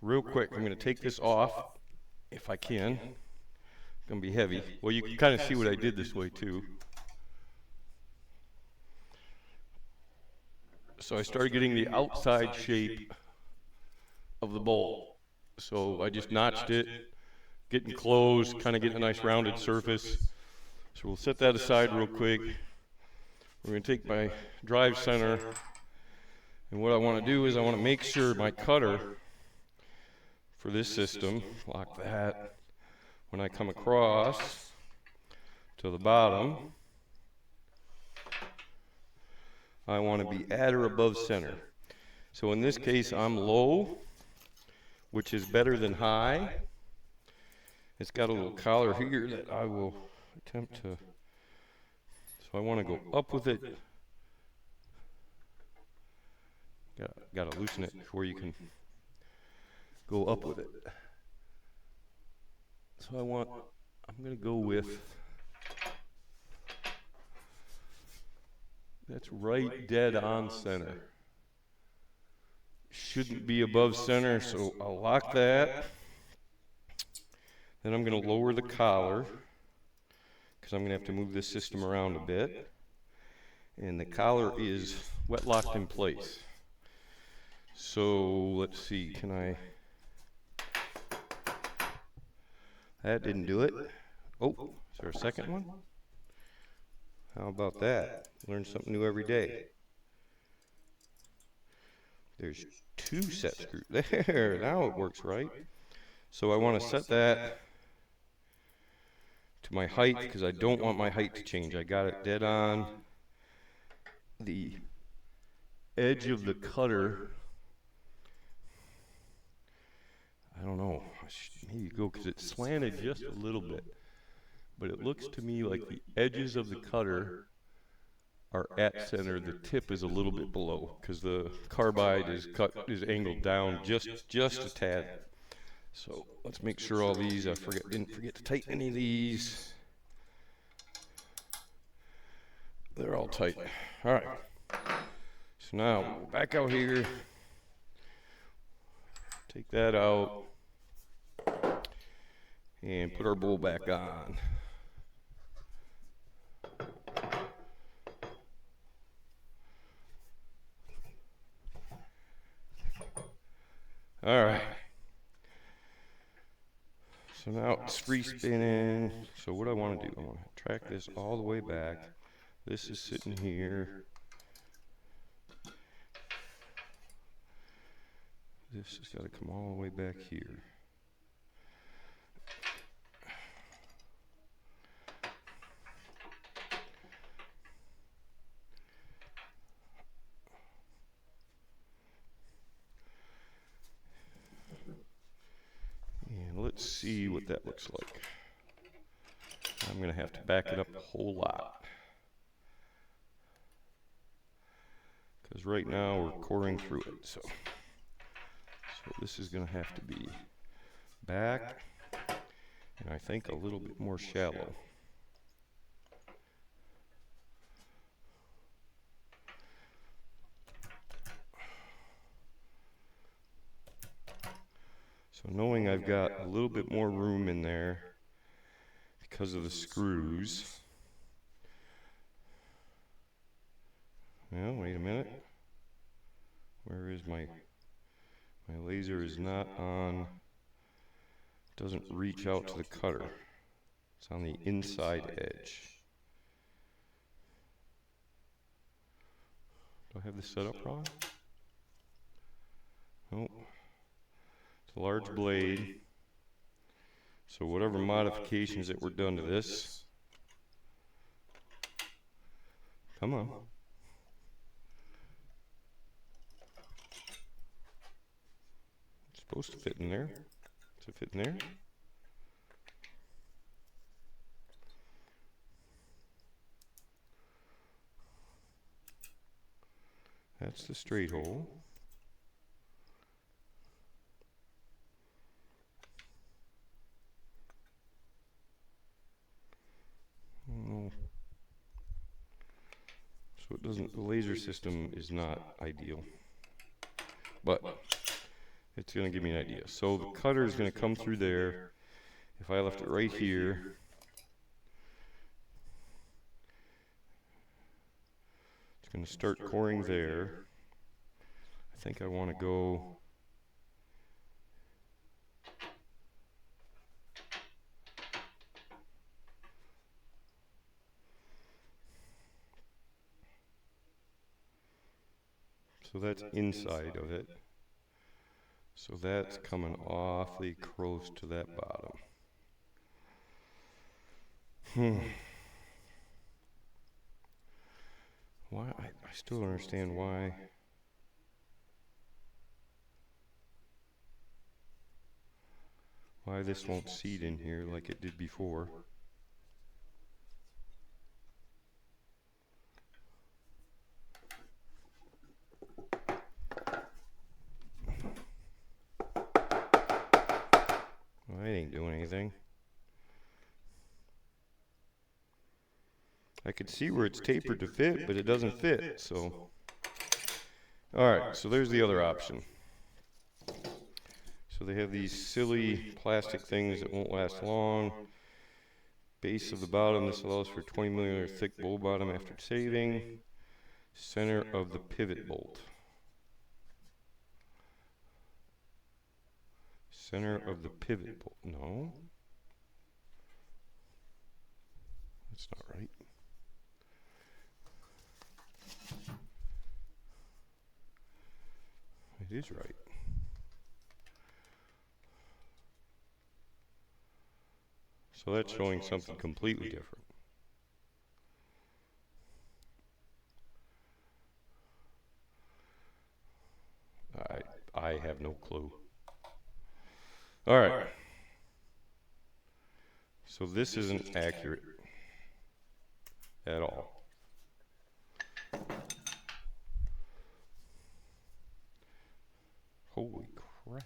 real quick, I'm going to take this off if I can. It's going to be heavy. Well, you can kind of see what I did this way too. So I started getting the outside shape of the bowl. So I just notched it, getting close, kind of getting a nice rounded surface. So we'll set that aside real quick. We're going to take my drive center, and what I want to do is I want to make sure my cutter for this system, lock that, when I come across to the bottom, I want to be at or above center. So in this case, I'm low, which is better than high. It's got a little collar here that I will attempt to, so I want to go up with it. Got to loosen it before you can go up with it. So I'm going to go with, that's right dead on center. Shouldn't be above center, so I'll lock that. Then I'm going to lower the collar, because I'm going to have to move this system around a bit. And the collar is wet locked in place. So let's see, can I, that didn't do it. Oh, is there a second one? How about that? Learn something new every day. There's 2 set screws. There, now it works right. So I want to set that to my height, because I don't want my height to change. I got it dead on the edge of the cutter. I don't know, I should maybe go, because it's slanted just a little bit, but it looks to me like the edges of the cutter are at center. The tip is a little bit below, because the carbide is angled down just a tad. So let's make sure all these, didn't forget to tighten any of these. They're all tight. All right. So now we'll back out here. Take that out. And put our bowl back on. All right. So now it's free spinning. So what I want to do, I want to track this all the way back. This is sitting here. This has got to come all the way back here. And let's see what that looks like. I'm going to have to back it up a whole lot, because right now we're coring through it. So this is going to have to be back, and I think a little bit more shallow. So knowing I've got a little bit more room in there because of the screws. Well, wait a minute. Where is my laser is not on, doesn't reach out to the cutter. It's on the inside edge. Do I have this set up wrong? Nope. It's a large blade. So whatever modifications that were done to this, come on. It's supposed to fit in there. Does it fit in there? That's the straight hole. Oh. So So it doesn't, the laser system is not ideal, but it's going to give me an idea. So the cutter is going to come through there. If I left it right here, it's going to start coring there. I think I want to go so that's inside of it. So that's coming awfully close to that bottom. Why? I still don't understand why. Why this won't seat in here like it did before. Well, it ain't doing anything. I could see where it's tapered to fit, but it doesn't fit, so. Alright, so there's the other option. So they have these silly plastic things that won't last long. Base of the bottom, this allows for 20mm thick bowl bottom after saving. Center of the pivot bolt. Center of the pivot bolt. No. That's not right. It is right. So that's showing something completely different. I have no clue. Alright. So this isn't accurate at all. Holy crap.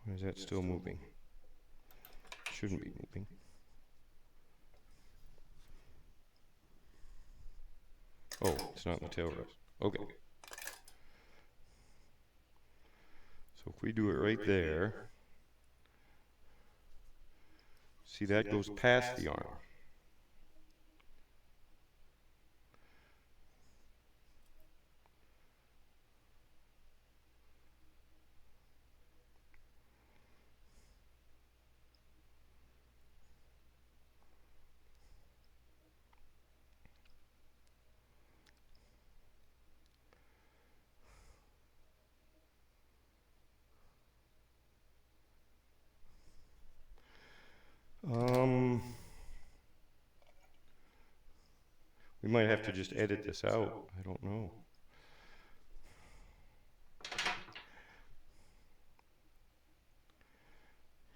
Why is that still moving? Shouldn't be moving. Oh, it's not in the tail rest. Okay. So if we do it right there, see that goes past the arm. We might have to just edit this out. I don't know.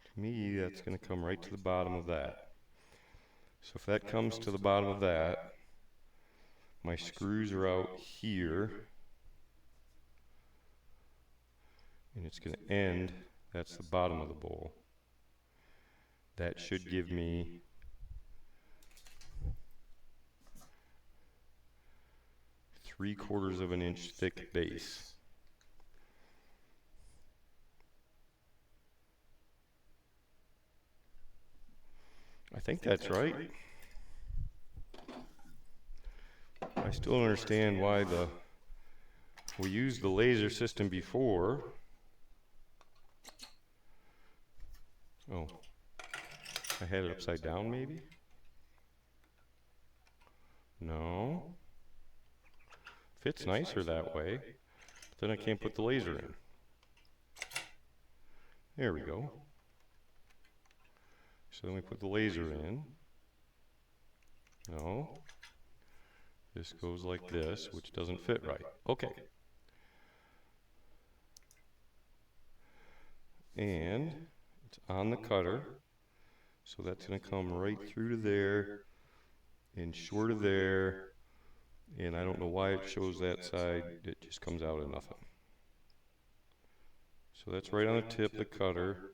To me, that's going to come right to the bottom of that. So if that comes to the bottom of that, my screws are out here. And it's going to end, that's the bottom of the bowl. That should give me ¾ inch thick base. I think that's right. I still don't understand why we used the laser system before. Oh, I had it upside down maybe? No. Fits nicer that way, but then I can't put the laser in. There we go. So then we put the laser in. No. This goes like this, which doesn't fit right. Okay. And it's on the cutter. So that's going to come right through to there and short of there. And I don't know why it shows that side. It just comes out of nothing. So that's right on the tip of the cutter.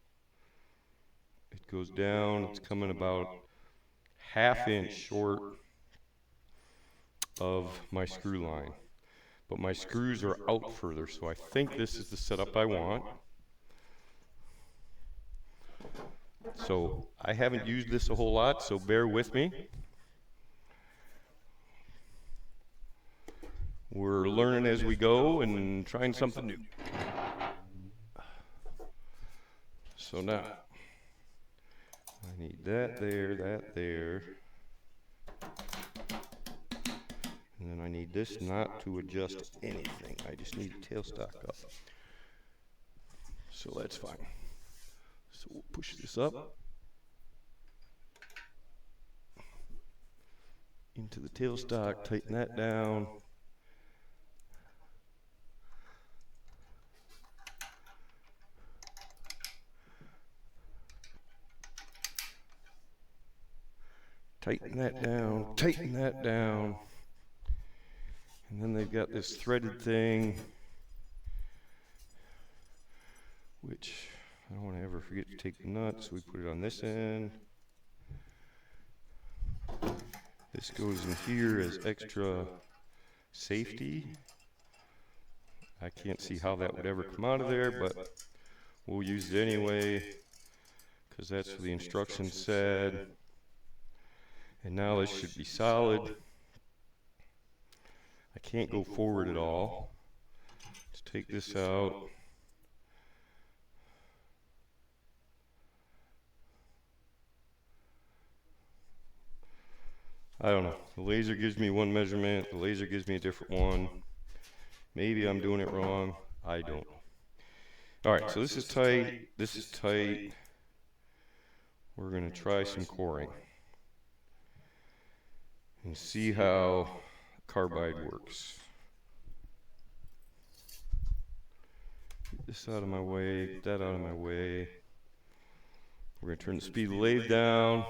It goes down. It's coming about ½ inch short of my screw line. But my screws are out further, so I think this is the setup I want. So I haven't used this a whole lot, so bear with me. We're learning as we go and trying something new. So now, I need that there. And then I need this not to adjust anything. I just need the tailstock up. So that's fine. So we'll push this up into the tailstock, tighten that down. Tighten that down, tighten that down. And then they've got this threaded thing, which I don't want to ever forget to take the nuts. We put it on this end. This goes in here as extra safety. I can't see how that would ever come out of there, but we'll use it anyway because that's what the instructions said. And now this should be solid. I can't go forward at all. Let's take this out. I don't know. The laser gives me one measurement. The laser gives me a different one. Maybe I'm doing it wrong. I don't know. Alright, so this is tight. This is tight. We're going to try some coring and see how carbide works. Get this out of my way, get that out of my way. We're going to turn the speed of the lathe down.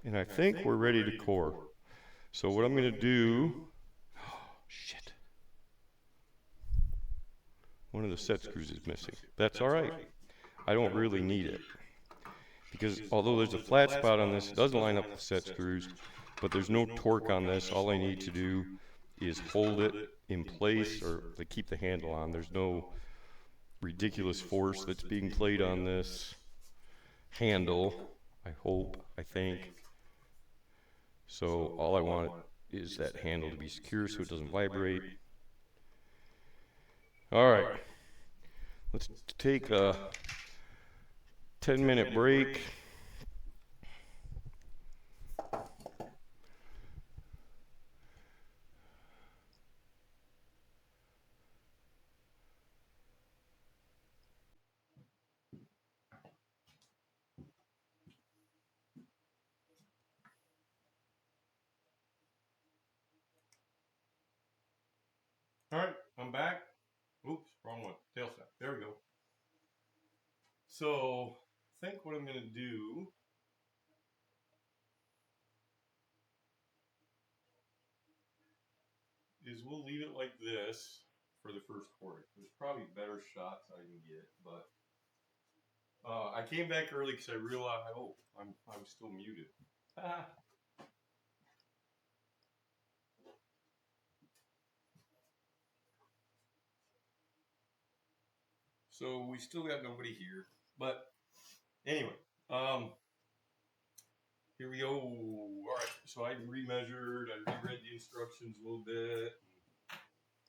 And I think we're ready to core. So what I'm going to do, shit. One of the set screws is missing. That's all right. I don't really need it. Because although there's a flat spot on this, it doesn't line up with set screws, but there's no torque on this. All I need to do is hold it in place or to keep the handle on. There's no ridiculous force that's being played on this handle, I hope, I think. So all I want is that handle to be secure so it doesn't vibrate. All right, let's take a 10-minute break. All right, I'm back. Oops, wrong one. Tail set. There we go. So, I think what I'm going to do is we'll leave it like this for the first quarter. There's probably better shots I can get, but I came back early because I realized, oh, I'm still muted. So we still got nobody here, but anyway, here we go. All right, so I remeasured, I reread the instructions a little bit.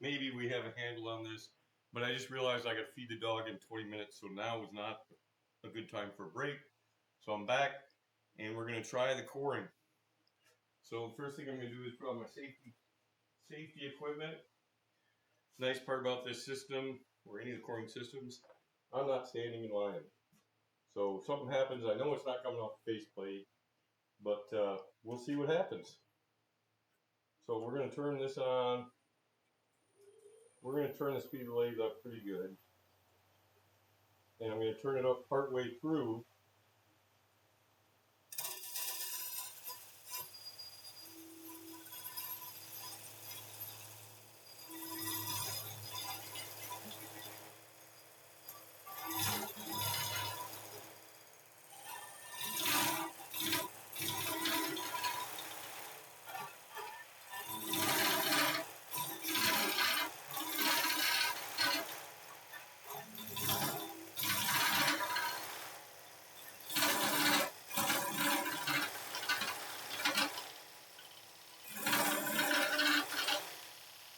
Maybe we have a handle on this, but I just realized I got to feed the dog in 20 minutes, so now is not a good time for a break. So I'm back, and we're going to try the coring. So first thing I'm going to do is put on my safety equipment. Nice part about this system, or any of the coring systems, I'm not standing in line. So if something happens, I know it's not coming off the faceplate, but we'll see what happens. So we're going to turn this on. We're going to turn the speed of the lathe up pretty good. And I'm going to turn it up partway through.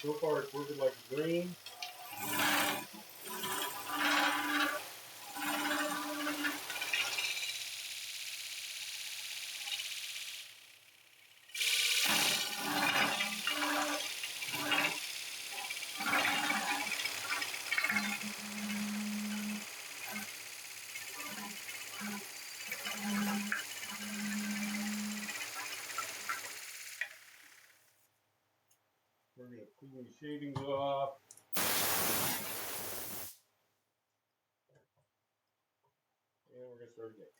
So far it's working like a dream. We're going to clean the shavings off. And we're going to start again.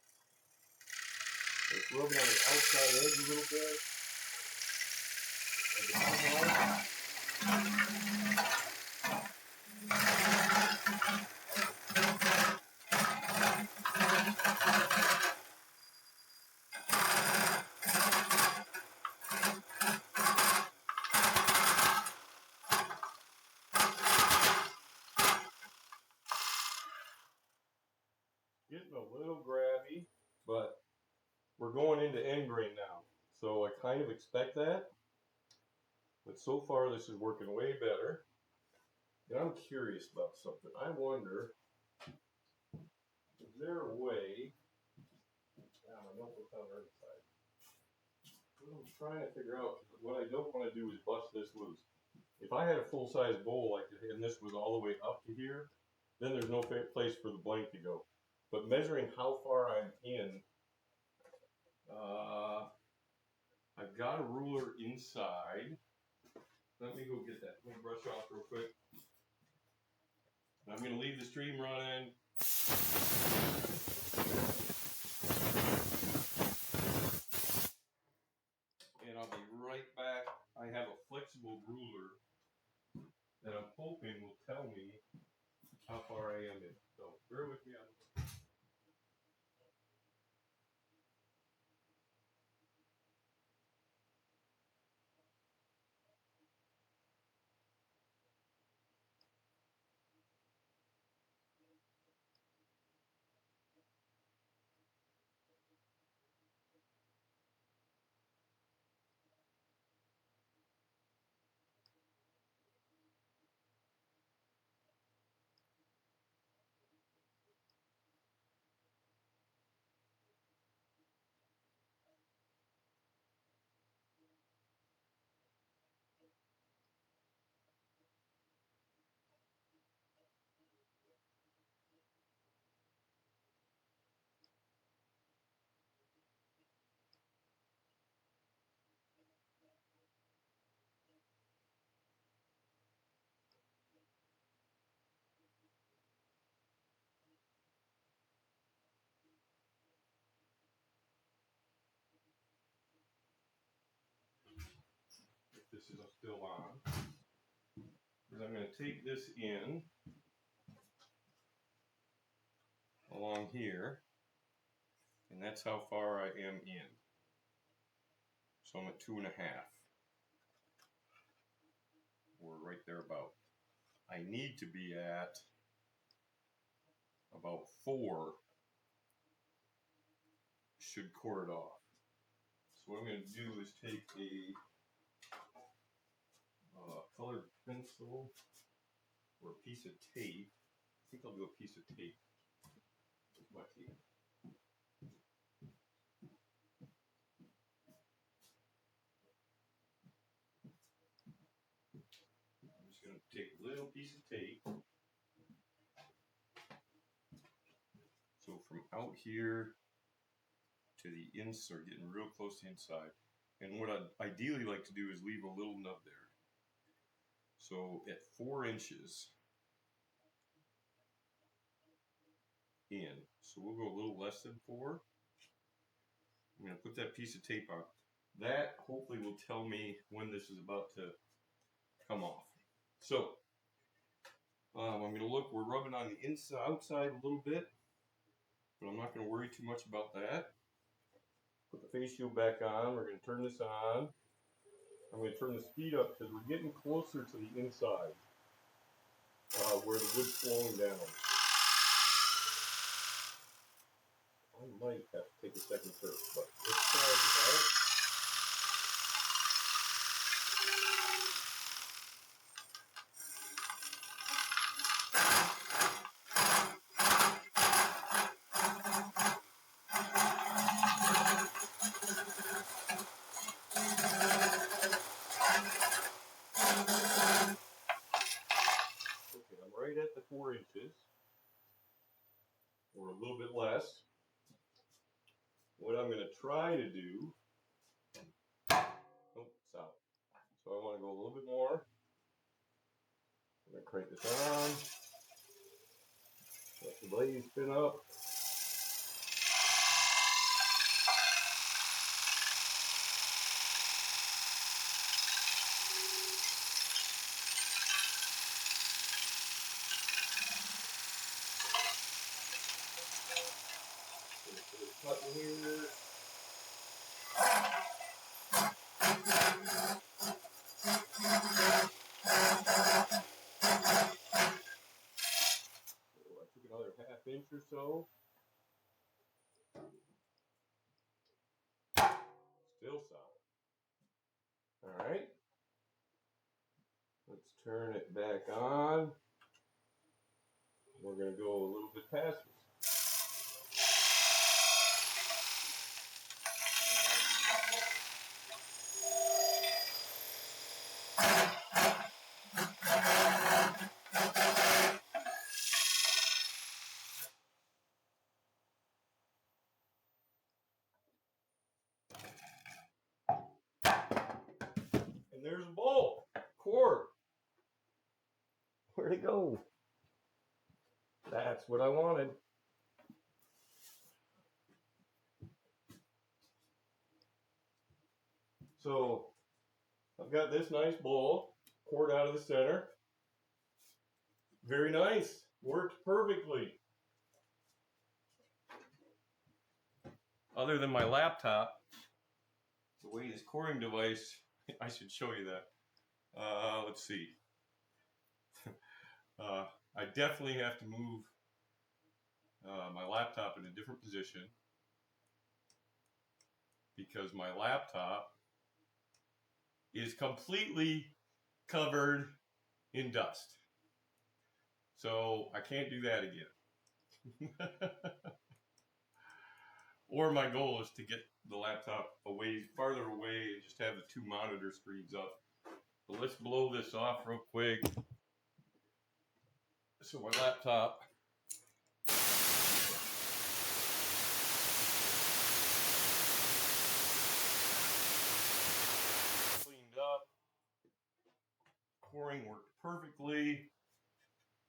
It's rubbing on the outside edge a little bit. Getting a little grabby, but we're going into end grain now. So I kind of expect that. But so far this is working way better. And I'm curious about something. I wonder, is there a way, my notebook's on the other side. What I'm trying to figure out, what I don't want to do is bust this loose. If I had a full-size bowl like this, and this was all the way up to here, then there's no place for the blank to go. But measuring how far I'm in, I've got a ruler inside. Let me go get that. Let me brush off real quick. I'm going to leave the stream running. And I'll be right back. I have a flexible ruler that I'm hoping will tell me how far I am in. So bear with me. If this is still on. Because I'm going to take this in along here. And that's how far I am in. So I'm at 2.5. Or right there about. I need to be at about 4. Should core it off. So what I'm going to do is take a colored pencil or a piece of tape. I think I'll do a piece of tape with my tape. take a little piece of tape. So from out here to the insert, getting real close to the inside. And what I'd ideally like to do is leave a little nub there. So at 4 inches in, so we'll go a little less than 4. I'm going to put that piece of tape on. That hopefully will tell me when this is about to come off. So I'm going to look, we're rubbing on the inside, outside a little bit, but I'm not going to worry too much about that. Put the face shield back on, we're going to turn this on. I'm going to turn the speed up because we're getting closer to the inside where the wood's slowing down. I might have to take a second turn, but let's try it out. Okay, I'm right at the 4 inches, or a little bit less. What I'm going to try to do, oh, it's out. So I want to go a little bit more. I'm going to crank this on, let the blade spin up. Cut in here. So I took another ½ inch or so. Still solid. Alright. Let's turn it back on. We're going to go a little bit past this. And there's a bolt. Cord. Where'd it go? That's what I wanted. So I've got this nice bowl, cord out of the center. Very nice. Worked perfectly. Other than my laptop, the way this cording device, I should show you that. Let's see. I definitely have to move my laptop in a different position because my laptop is completely covered in dust. So I can't do that again. Or my goal is to get the laptop away, farther away, and just have the 2 monitor screens up. But let's blow this off real quick. So my laptop cleaned up. Coring worked perfectly.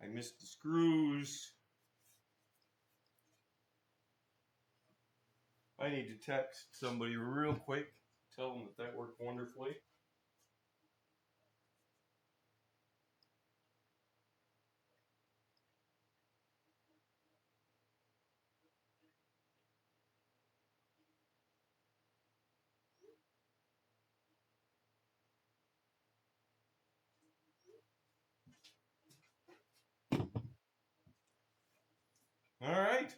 I missed the screws. I need to text somebody real quick, tell them that worked wonderfully. All right.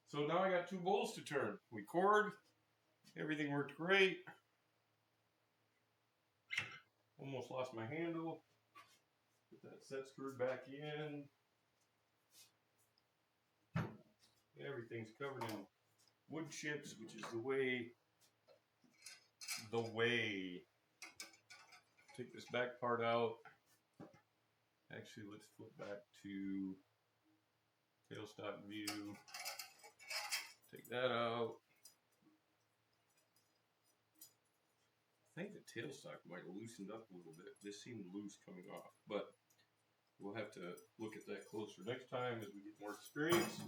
So now I got 2 bowls to turn. We cored. Everything worked great. Almost lost my handle. Get that set screwed back in. Everything's covered in wood chips, which is the way. Take this back part out. Actually, let's flip back to tailstock view. Take that out. I think the tailstock might have loosened up a little bit. This seemed loose coming off, but we'll have to look at that closer next time as we get more experience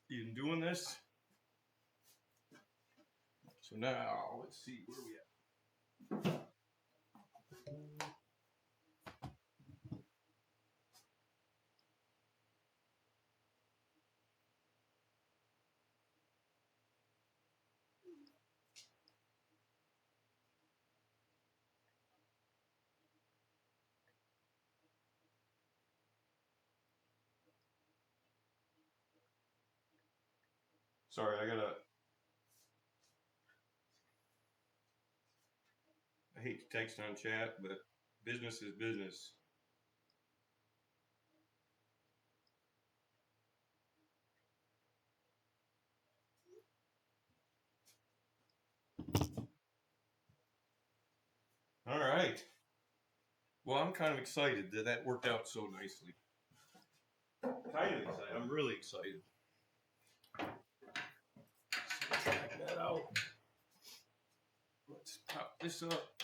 in doing this. So now, let's see, where are we at? Sorry, I hate to text on chat, but business is business. All right. Well, I'm kind of excited that that worked out so nicely. Kind of excited. I'm really excited. So check that out. Let's pop this up.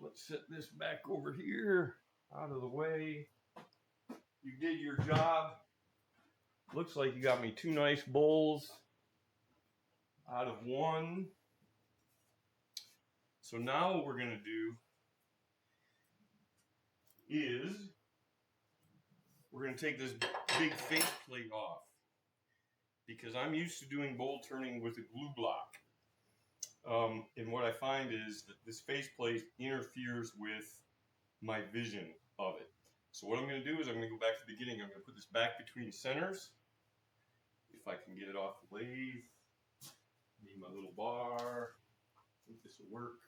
Let's set this back over here, out of the way. You did your job. Looks like you got me 2 nice bowls out of 1. So now what we're going to do is we're going to take this big face plate off, because I'm used to doing bowl turning with a glue block. And what I find is that this face plate interferes with my vision of it. So what I'm going to do is I'm going to go back to the beginning. I'm going to put this back between centers. If I can get it off the lathe. Need my little bar. I think this will work.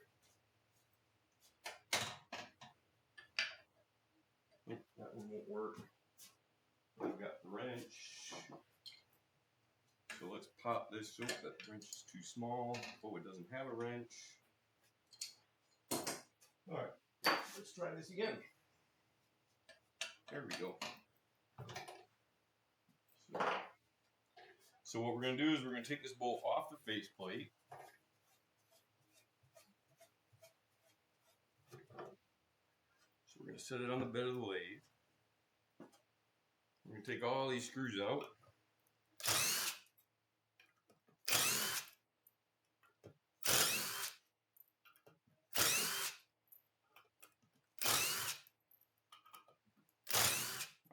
Nope, that one won't work. I've got the wrench. So let's pop this. Oh, that wrench is too small. Oh, it doesn't have a wrench. All right, let's try this again. There we go. So what we're going to do is we're going to take this bowl off the face plate. So we're going to set it on the bed of the lathe. We're going to take all these screws out.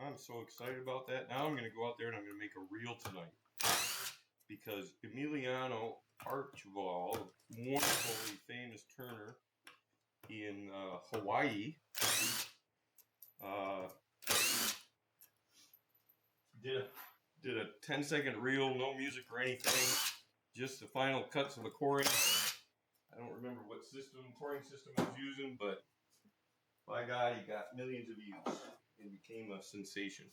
I'm so excited about that. Now I'm going to go out there and I'm going to make a reel tonight. Because Emiliano Archibald, wonderfully famous turner in Hawaii, did a 10-second reel, no music or anything, just the final cuts of the coring. I don't remember what coring system I was using, but by God, he got millions of views and became a sensation.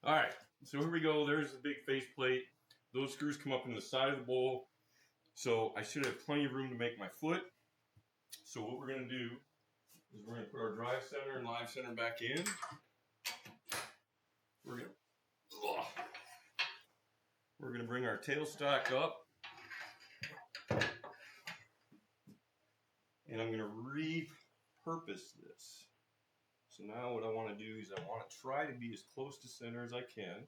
All right, so here we go. There's the big face plate. Those screws come up in the side of the bowl, so I should have plenty of room to make my foot. So what we're going to do is we're going to put our drive center and live center back in. We're going to bring our tailstock up. And I'm going to repurpose this. So now what I want to do is I want to try to be as close to center as I can.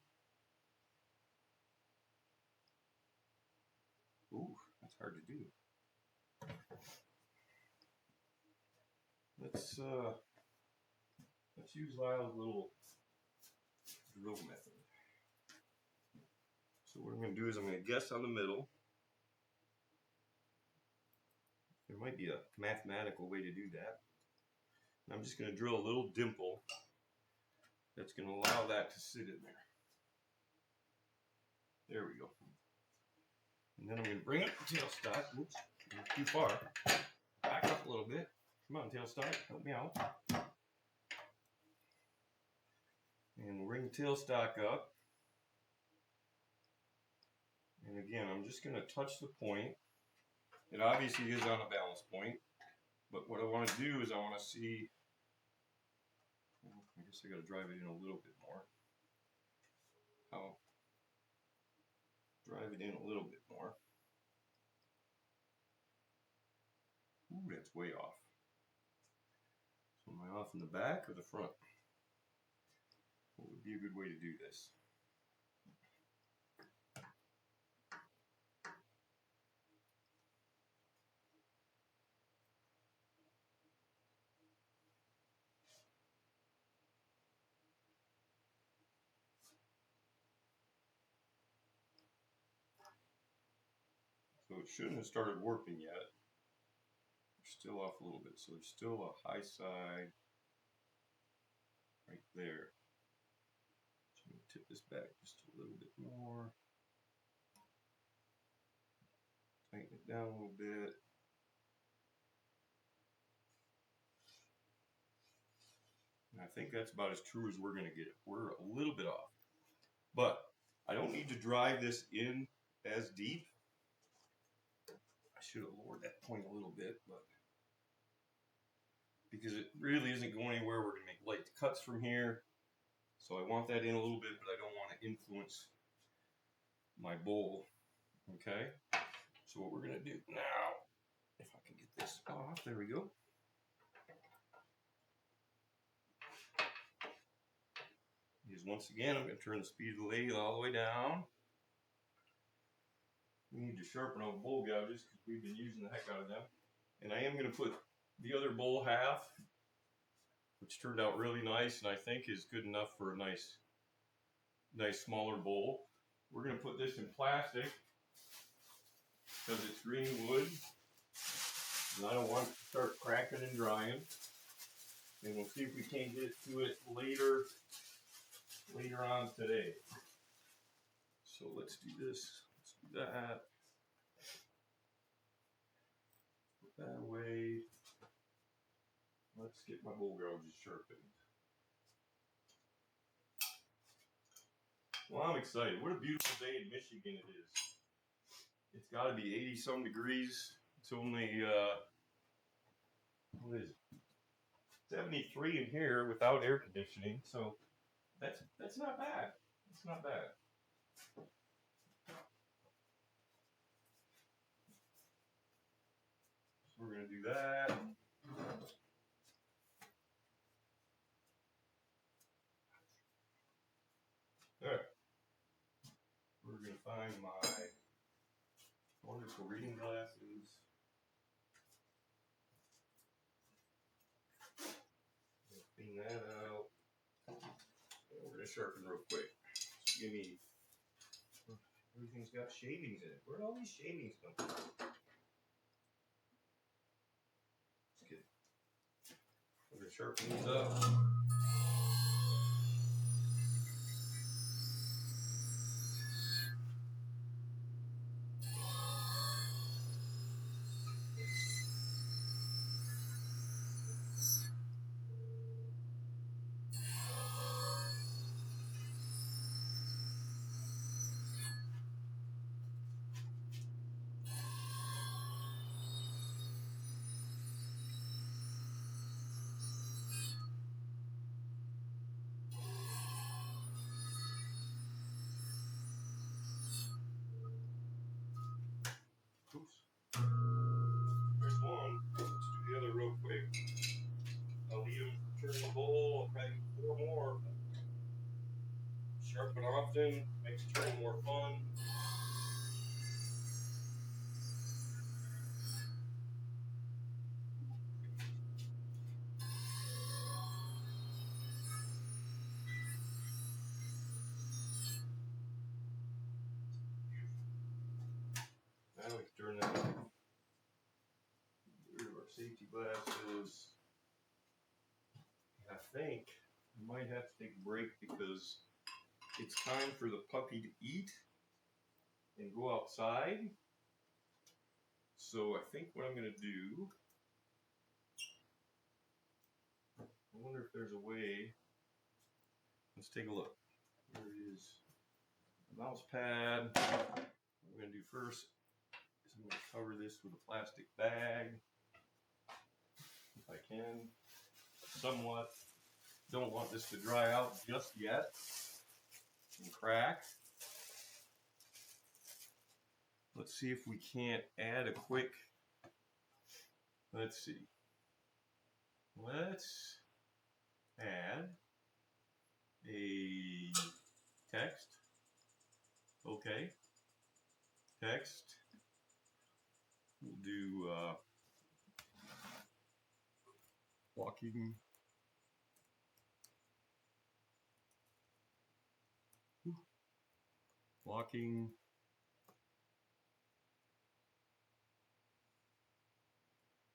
Ooh, that's hard to do. Let's use Lyle's little drill method. So what I'm going to do is I'm going to guess on the middle. There might be a mathematical way to do that. And I'm just going to drill a little dimple that's going to allow that to sit in there. There we go. And then I'm going to bring up the tailstock. Oops, too far. Back up a little bit. Come on, tailstock, help me out. And we'll bring the tailstock up. And again, I'm just going to touch the point. It obviously is on a balance point, but what I want to do is I want to see, well, I guess I got to drive it in a little bit more. I'll drive it in a little bit more. Ooh, that's way off. So am I off in the back or the front? What would be a good way to do this? So it shouldn't have started warping yet. We're still off a little bit, so there's still a high side right there. So I'm going to tip this back just a little bit more. Tighten it down a little bit. And I think that's about as true as we're going to get it. We're a little bit off. But I don't need to drive this in as deep. I should have lowered that point a little bit, but because it really isn't going anywhere, we're going to make light cuts from here. So I want that in a little bit, but I don't want to influence my bowl. Okay? So what we're going to do now, if I can get this off, there we go. Is once again, I'm going to turn the speed of the lathe all the way down. We need to sharpen our bowl gouges because we've been using the heck out of them. And I am going to put the other bowl half, which turned out really nice and I think is good enough for a nice smaller bowl. We're going to put this in plastic because it's green wood and I don't want it to start cracking and drying. And we'll see if we can't get to it later on today. So let's do this. Let's do that. Put that away. Let's get my bowl gouges sharpened. Well, I'm excited. What a beautiful day in Michigan it is. It's got to be 80 some degrees. It's only, what is it? 73 in here without air conditioning. So that's not bad. It's not bad. So we're going to do that. All right. We're going to find my wonderful reading glasses. Clean that out. And we're going to sharpen real quick. So give me, everything's got shavings in it. Where'd all these shavings come from? Just kidding. We're going to sharpen these up. Oops. There's one. Let's do the other real quick. I'll leave them turn the bowl. I'll probably do 4 more. Sharpen often makes turning more fun. Now we can turn that off. Get rid of our safety glasses. And I think I might have to take a break because it's time for the puppy to eat and go outside. So I think what I'm going to do, I wonder if there's a way. Let's take a look. There it is. The mouse pad. What we're going to do first is I'm going to cover this with a plastic bag, if I can, somewhat. Don't want this to dry out just yet and crack. Let's see if we can't add a quick, let's see. Let's add a text. Okay. Text. We'll do walking. Walking.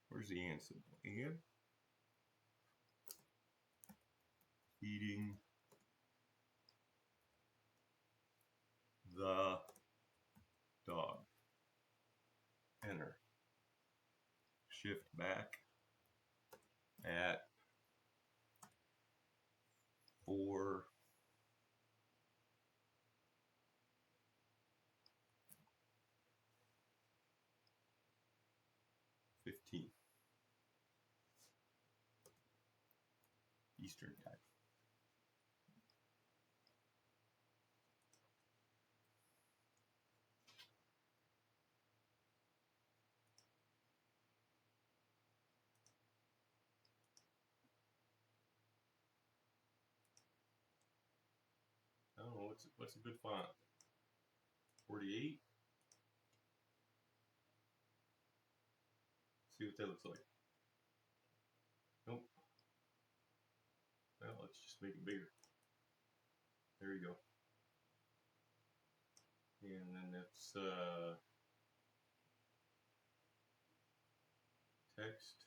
Where's the and symbol? And feeding the dog. Enter. Shift back at 4:15 Eastern Time. I don't know what's a good font. 48. See what that looks like. Nope. Well, let's just make it bigger. There you go. And then that's text,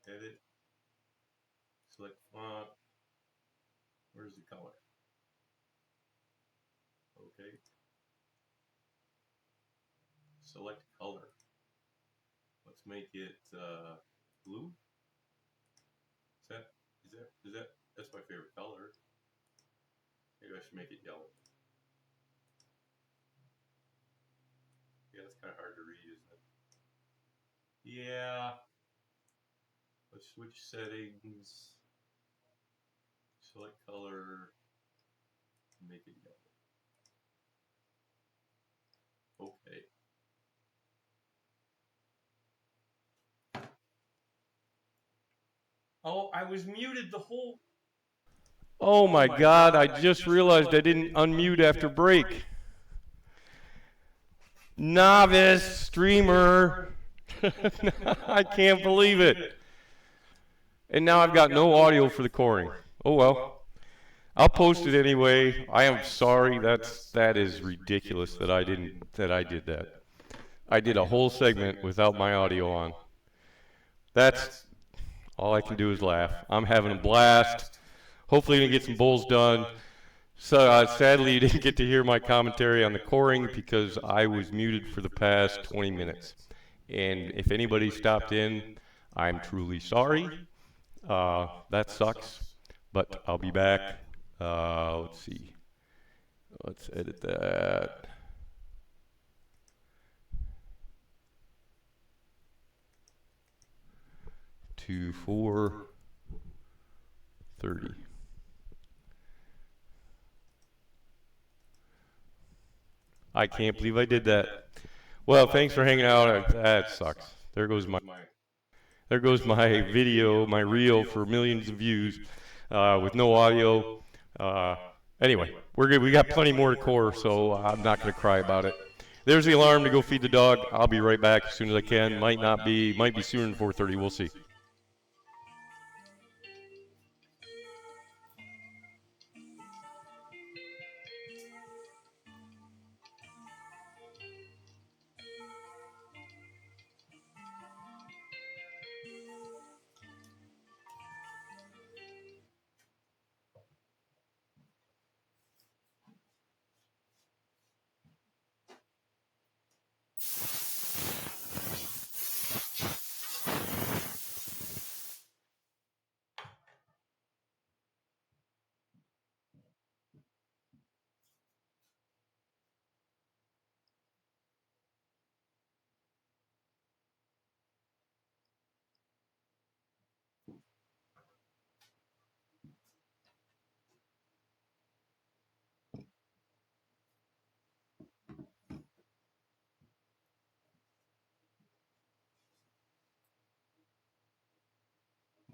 edit, select font. Where's the color? Okay. Select color. Let's make it blue. That's my favorite color. Maybe I should make it yellow. Yeah, that's kind of hard to read, isn't it? Yeah. Let's switch settings. Select color. Make it yellow. Okay. Oh, I was muted the whole... Oh my God, I just realized I didn't unmute after break. Novice streamer. I can't believe it. And now I've got no audio for the coring. Oh well. I'll post it anyway. I am sorry. That is ridiculous that I did that. I did a whole segment without my audio on. That's all I can do is laugh. I'm having a blast. Hopefully gonna get some bowls done. So sadly you didn't get to hear my commentary on the coring because I was muted for the past 20 minutes. And if anybody stopped in, I'm truly sorry. That sucks, but I'll be back. Let's see. Let's edit that. To 4:30. I can't believe I did that. Well, thanks for hanging out. That sucks. There goes my video, my reel for millions of views, with no audio. Anyway, we're good. We got plenty more to core, so I'm not going to cry about it. There's the alarm to go feed the dog. I'll be right back as soon as I can. Might be sooner than 4:30. We'll see.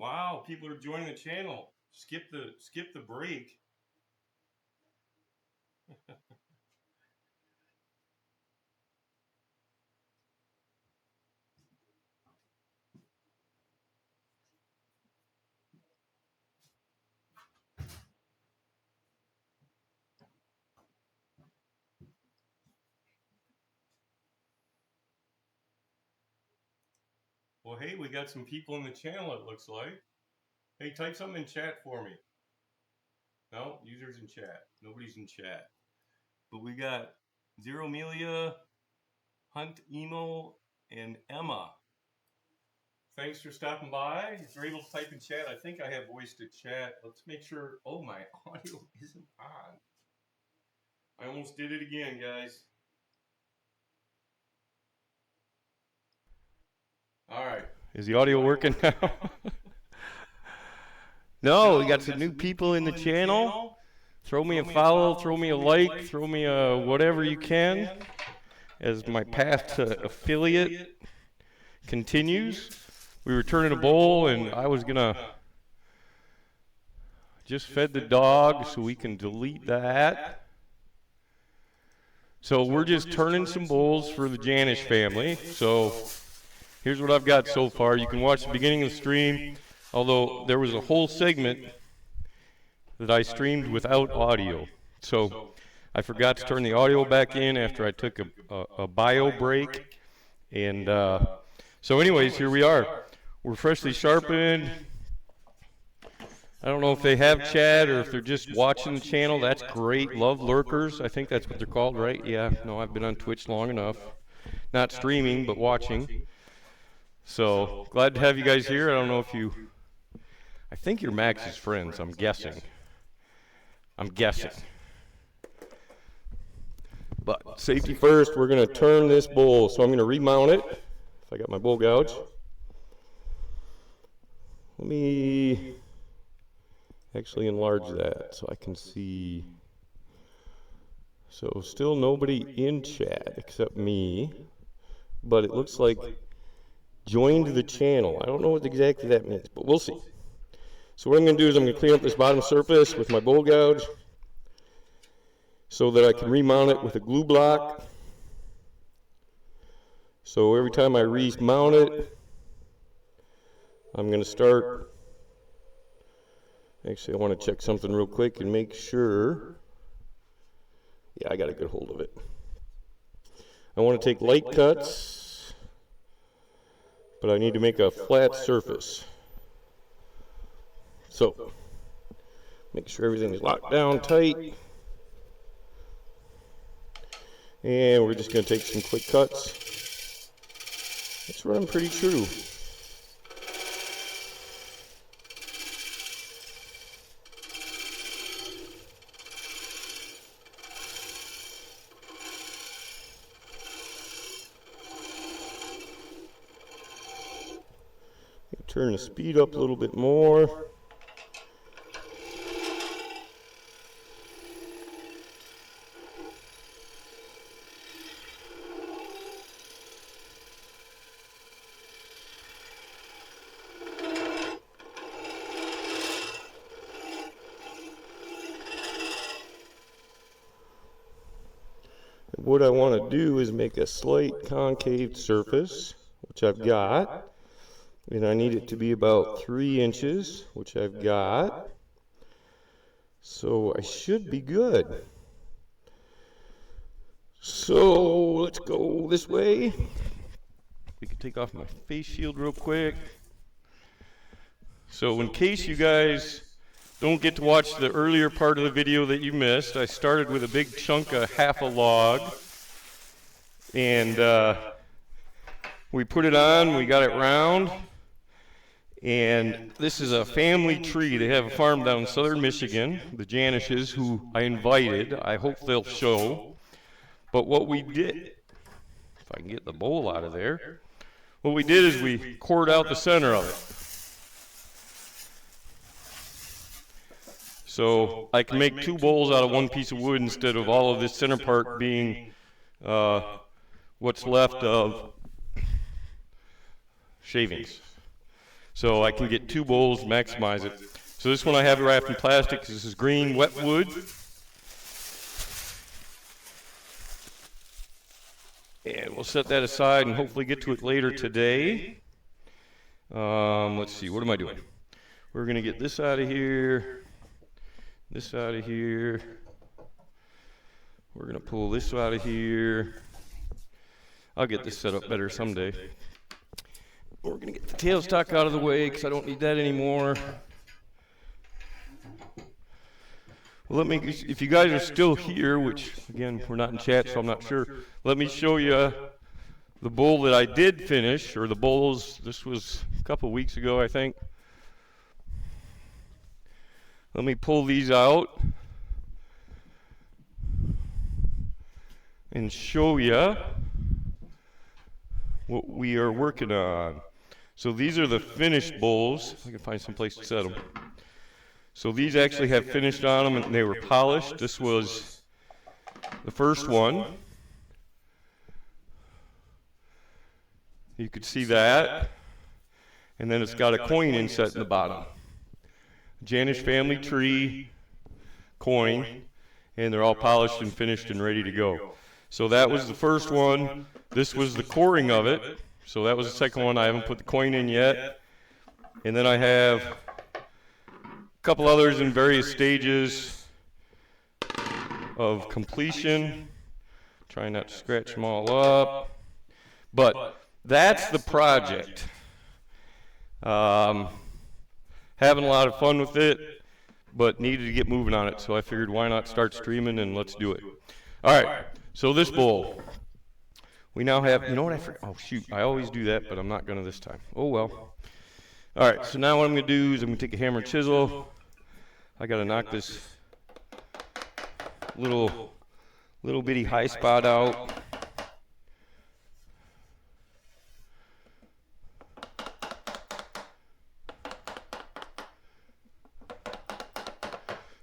Wow, people are joining the channel. Skip the break. Well, hey, we got some people in the channel, it looks like. Hey, type something in chat for me. No, users in chat. Nobody's in chat. But we got Zero Amelia, Hunt Emo, and Emma. Thanks for stopping by. If you're able to type in chat, I think I have voice to chat. Let's make sure. Oh, my audio isn't on. I almost did it again, guys. All right. Is the audio working now? No, we got some new people in the channel. Throw me a follow, throw me a like, throw me a whatever you can as my path to affiliate continues. We were turning a bowl and I was gonna just fed the dog so we can delete that. So we're just turning some bowls for the Janish family. So here's what I've got so far. You can watch the beginning of the stream, although there was a whole segment that I streamed without audio. So I forgot to turn the audio back in after I took a bio break. And so anyways, here we are. We're freshly sharpened. I don't know if they have chat or if they're just watching the channel. That's great. Love lurkers. I think that's what they're called, right? Yeah. No, I've been on Twitch long enough. Not streaming, but watching. So glad to have you guys here. I don't know if you... I think you're Max's friends, I'm guessing. But safety first, we're going to turn this bowl. So I'm going to remount it. If I got my bowl gouge. Let me actually enlarge that so I can see. So still nobody in chat except me. But it looks like joined the channel. I don't know what exactly that means, but we'll see. So what I'm going to do is I'm going to clean up this bottom surface with my bowl gouge so that I can remount it with a glue block. So every time I remount it, I'm going to start. Actually, I want to check something real quick and make sure. Yeah, I got a good hold of it. I want to take light cuts, but I need to make a flat surface. So, make sure everything is locked down tight. And we're just going to take some quick cuts. It's running pretty true. Turn the speed up a little bit more. What I want to do is make a slight concave surface, which I've got. And I need it to be about 3 inches, which I've got. So I should be good. So let's go this way. We can take off my face shield real quick. So in case you guys don't get to watch the earlier part of the video that you missed, I started with a big chunk of half a log. And we put it on, we got it round. And this is a family tree. They have a farm down in southern Michigan, the Janishes, who I invited. I hope they'll show. But what we did, if I can get the bowl out of there, what we did is we cored out the center of it. So I can make 2 bowls out of 1 piece of wood instead of all of this center part being what's left of shavings. so I can get 2 bowls, maximize it. So this one I have wrapped in plastic because this is green wet wood. And we'll set that aside and hopefully get to it later today. Let's see, what am I doing? We're going to get this out of here, this out of here. We're going to pull this out of here. I'll get this set up better someday. We're going to get the tailstock out of the way because I don't need that anymore. Well, let me, if you guys are still here, which again, we're not in chat, so I'm not sure. Let me show you the bowl that I did finish, or the bowls. This was a couple weeks ago, I think. Let me pull these out and show you what we are working on. So these are the finished bowls. I can find some place to set them. So these actually have finished on them and they were polished. This was the first one. You could see that. And then it's got a coin inset in the bottom. Janish Family tree coin. And they're all polished and finished and ready to go. So that was the first one. This was the coring of it. So that was the second one. I haven't put the coin in yet. And then I have couple others in various stages of completion. Trying not to scratch them all up. But that's the project. Having a lot of fun with it, but needed to get moving on it. So I figured why not start streaming and let's do it. All right, so this bowl. We now have, you know what I forgot? Oh shoot, I always do that, but I'm not gonna this time. Oh well. All right, so now what I'm gonna do is I'm gonna take a hammer and chisel. I gotta knock this little bitty high spot out.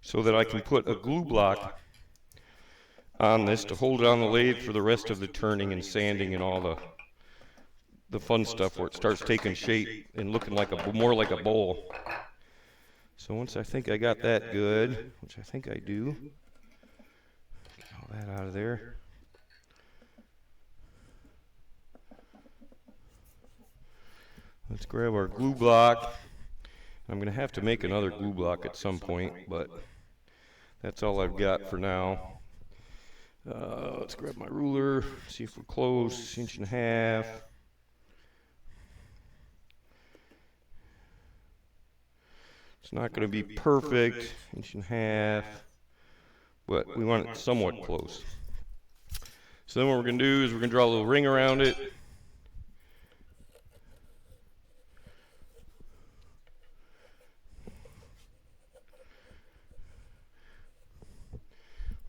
So that I can put a glue block on this to hold it on the lathe for the rest of the turning and sanding and all the fun stuff where it starts taking shape and looking like more like a bowl. So once I think I got that good, which I think I do, get all that out of there. Let's grab our glue block. I'm going to have to make another glue block at some point, but that's all I've got for now. Let's grab my ruler, see if we're close, 1.5 inches. It's not going to be perfect, 1.5 inches, but we want it somewhat close. So then what we're going to do is we're going to draw a little ring around it.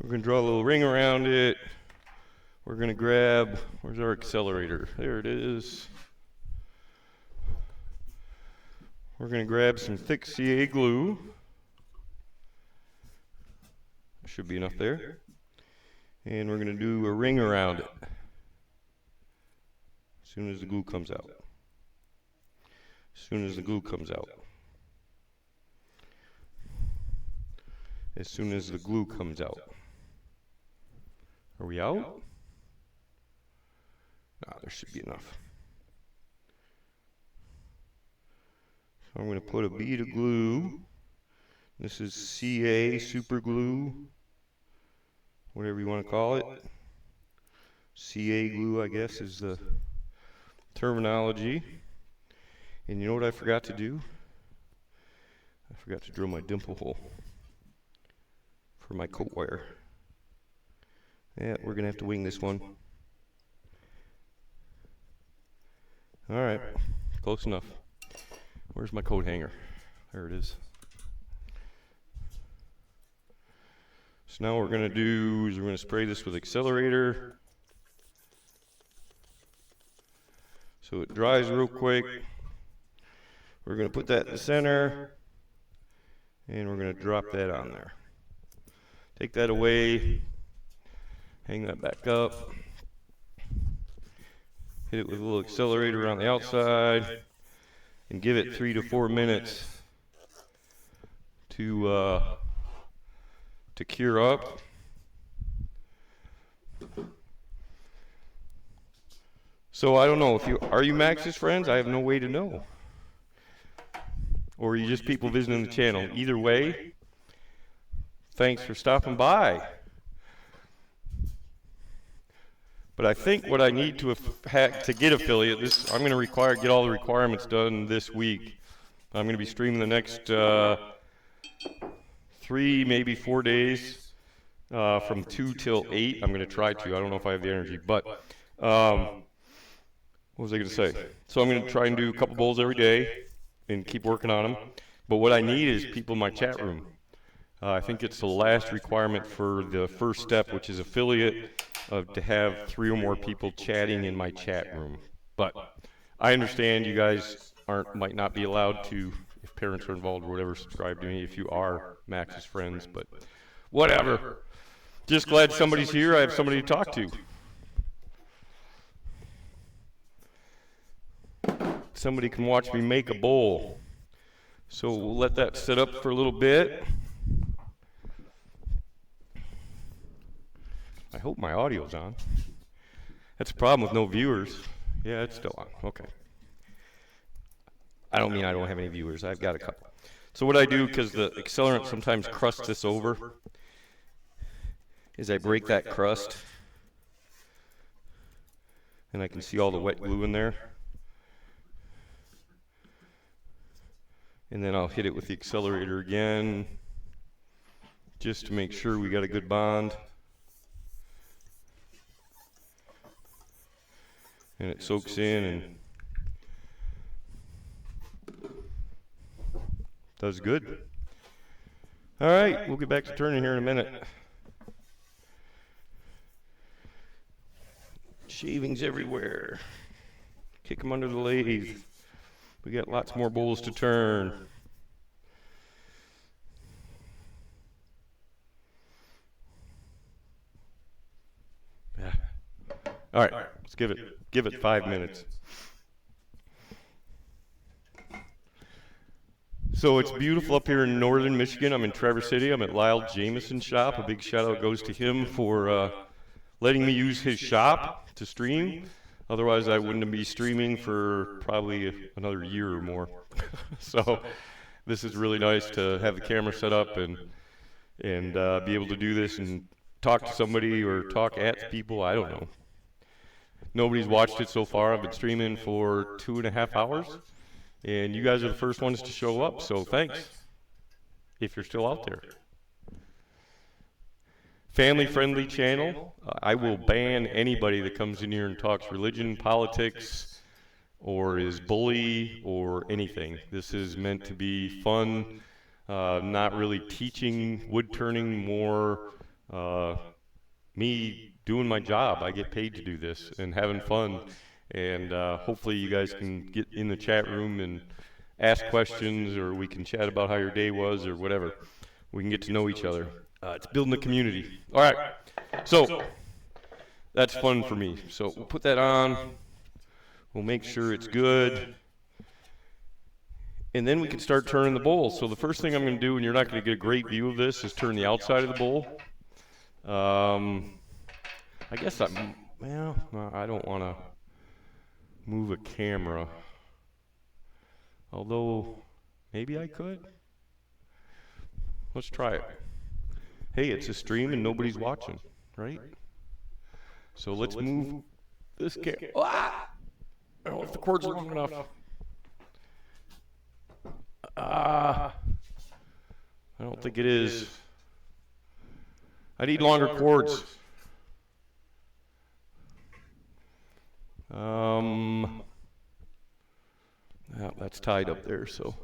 We're going to draw a little ring around it. We're going to grab, where's our accelerator? There it is. We're going to grab some thick CA glue. Should be enough there. And we're going to do a ring around it as soon as the glue comes out. As soon as the glue comes out. As soon as the glue comes out. Are we out? Ah, there should be enough. So I'm going to put a bead of glue. This is CA super glue, whatever you want to call it. CA glue, I guess, is the terminology. And you know what I forgot to do? I forgot to drill my dimple hole for my coat wire. Yeah, we're going to have to wing this one. Alright, close enough. Where's my coat hanger? There it is. So now what we're going to do is we're going to spray this with accelerator. So it dries real quick. We're going to put that in the center. And we're going to drop that on there. Take that away. Hang that back up. Hit it with a little accelerator on the outside. and give it 3 to 4 minutes to cure up. So I don't know if are you Max's friends? I have no way to know. Or are you just people visiting the channel? Either way, thanks for stopping by. But I think what I need to get affiliate, I'm going to get all the requirements done this week. I'm going to be streaming the next 3, maybe 4 days, from 2 till 8. I'm going to try to. I don't know if I have the energy, but what was I going to say? So I'm going to try and do a couple bowls every day and keep working on them. But what I need is people in my chat room. I think it's the last requirement for the first step, which is affiliate, to have 3 or more people chatting in my chat room. But I understand you guys might not be allowed to, if parents are involved or whatever, subscribe to me if you are Max's friends, but whatever. Just glad somebody's here. I have somebody to talk to. Somebody can watch me make a bowl. So we'll let that sit up for a little bit. I hope my audio's on. That's a problem with no viewers. Yeah, it's still on. Okay. I don't mean I don't have any viewers. I've got a couple. So what I do, because the accelerant sometimes crusts this over, is I break that crust, and I can see all the wet glue in there. And then I'll hit it with the accelerator again, just to make sure we got a good bond. And it soaks in and does good. All right, we'll get back to turning here in a minute. Shavings everywhere. Kick them under the lathe. We got lots more bowls to turn. Yeah. All right, let's give it 5 minutes. So it's beautiful up here in northern Michigan. I'm in Traverse City. I'm at Lyle Jameson's shop. A big shout out goes to him for letting me use his shop to stream. Otherwise, I wouldn't be streaming for probably another year or more. So this is really nice to have the camera set up and be able to do this and talk to somebody or talk at people. I don't know. Nobody's watched it so far. I've been streaming for 2.5 hours, and you guys are the first ones to show up, so thanks, if you're still out there. Family-friendly channel. I will ban anybody that comes in here and talks religion, politics, or is bully, or anything. This is meant to be fun, not really teaching wood turning, more me doing my job. I get paid to do this and having fun, and hopefully you guys can get in the chat room and ask questions, or we can chat about how your day was or whatever. We can get to know each other. It's building a community. All right, so that's fun for me. So we'll put that on. We'll make sure it's good, and then we can start turning the bowl. So the first thing I'm going to do, and you're not going to get a great view of this, is turn the outside of the bowl. I guess I don't want to move a camera, although maybe I could. Let's try it. Hey, it's a stream and nobody's watching, right? So let's move this camera. I don't know if the cord's long enough. I don't think it is. I need longer cords. That's tied up there, so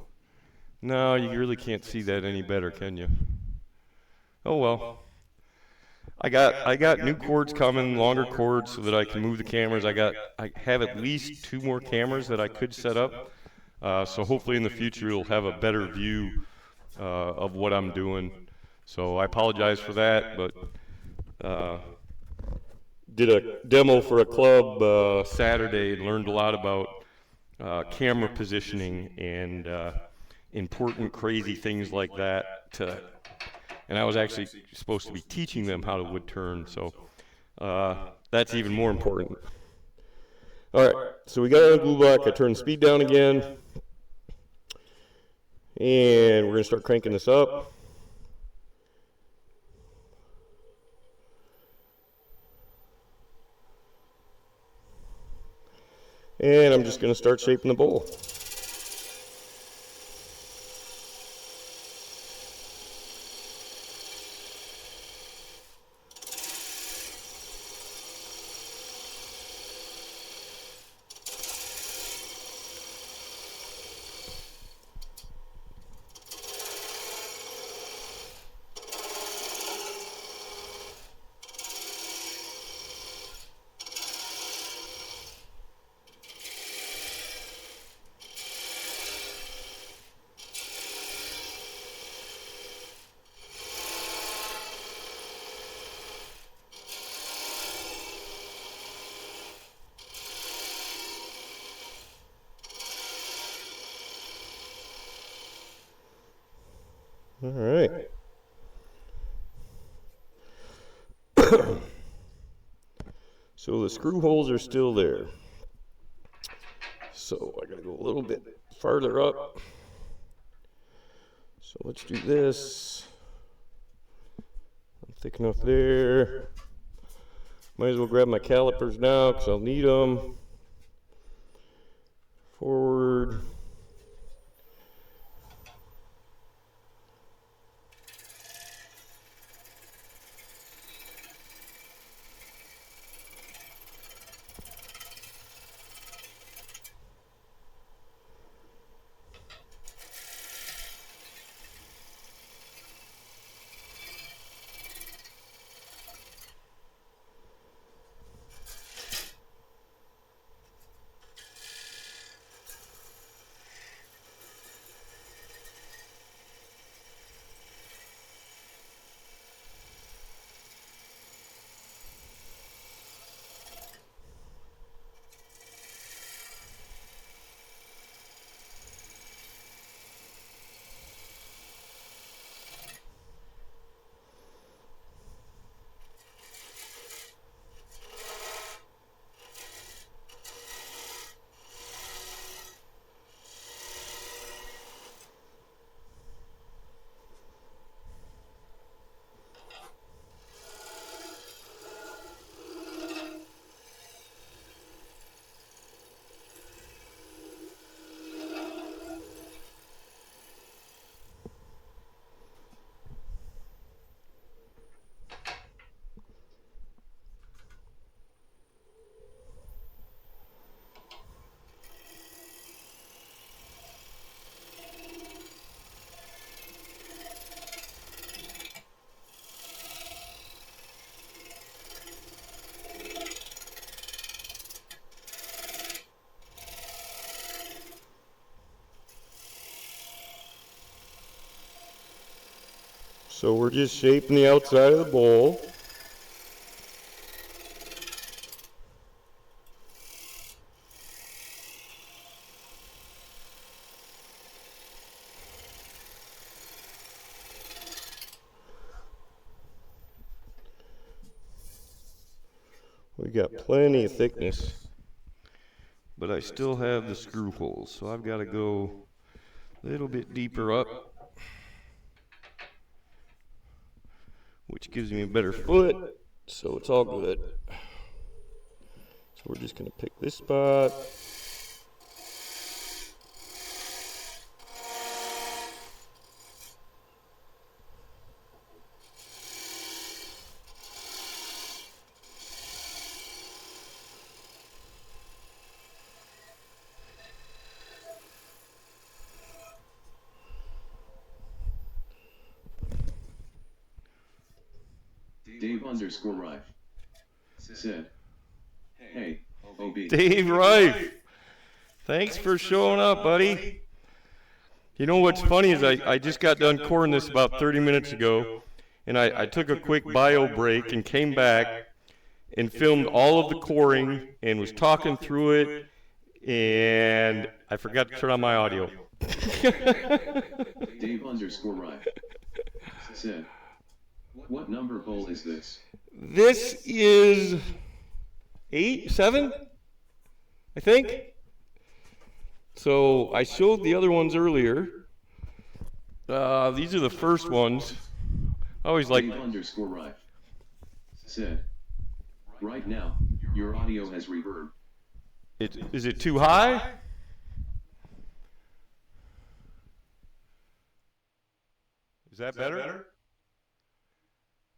no, you really can't see that any better, can you? Oh well. I got new cords coming, longer cords, so that I can move the cameras. I have at least 2 more cameras that I could set up, so hopefully in the future you'll have a better view of what I'm doing. So I apologize for that, but did a demo for a club Saturday and learned a lot about camera positioning and important crazy things like that. And I was actually supposed to be teaching them how to wood turn, so that's even more important. All right, so we got it on glue block. I turned the speed down again, and we're going to start cranking this up. And I'm just going to start shaping the bowl. All right. So the screw holes are still there. So I gotta go a little bit farther up. So let's do this. I'm thick enough there. Might as well grab my calipers now because I'll need them. Forward. So we're just shaping the outside of the bowl. We got plenty of thickness, but I still have the screw holes, so I've got to go a little bit deeper up, which gives me a better foot, so it's all good. So we're just going to pick this spot. Dave_Rife said, "Hey, OB." Dave Rife, thanks for showing up, buddy. You know what's funny is I just got done coring this about 30 minutes ago, and I took a quick bio break and came back and filmed all of the coring and was talking through it And I forgot to turn on my audio. Dave underscore Rife said, what number bowl is this? This is 8, 7, I think. So I showed the other ones earlier. These are the first ones. I always like. Dave underscore Rife said, right now, your audio has reverb. Is it too high? Is that better?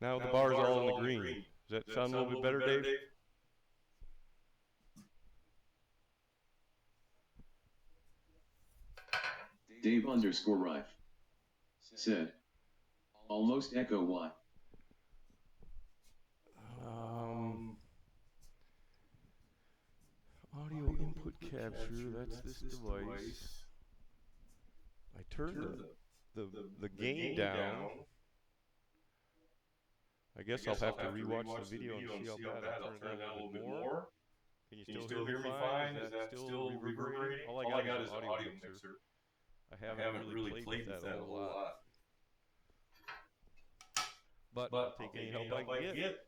Now the bar's all in the green. Does that sound a little bit better, Dave? Dave underscore Rife said, almost echo why? Audio input capture, that's this device. I turned the gain down. I guess I'll have to rewatch the video and see how bad I turn it down a little bit more. Can you still hear me fine? Is that still reverberating? All I got is an audio mixer. I haven't really played with that a whole lot. But I'll take any help I can get.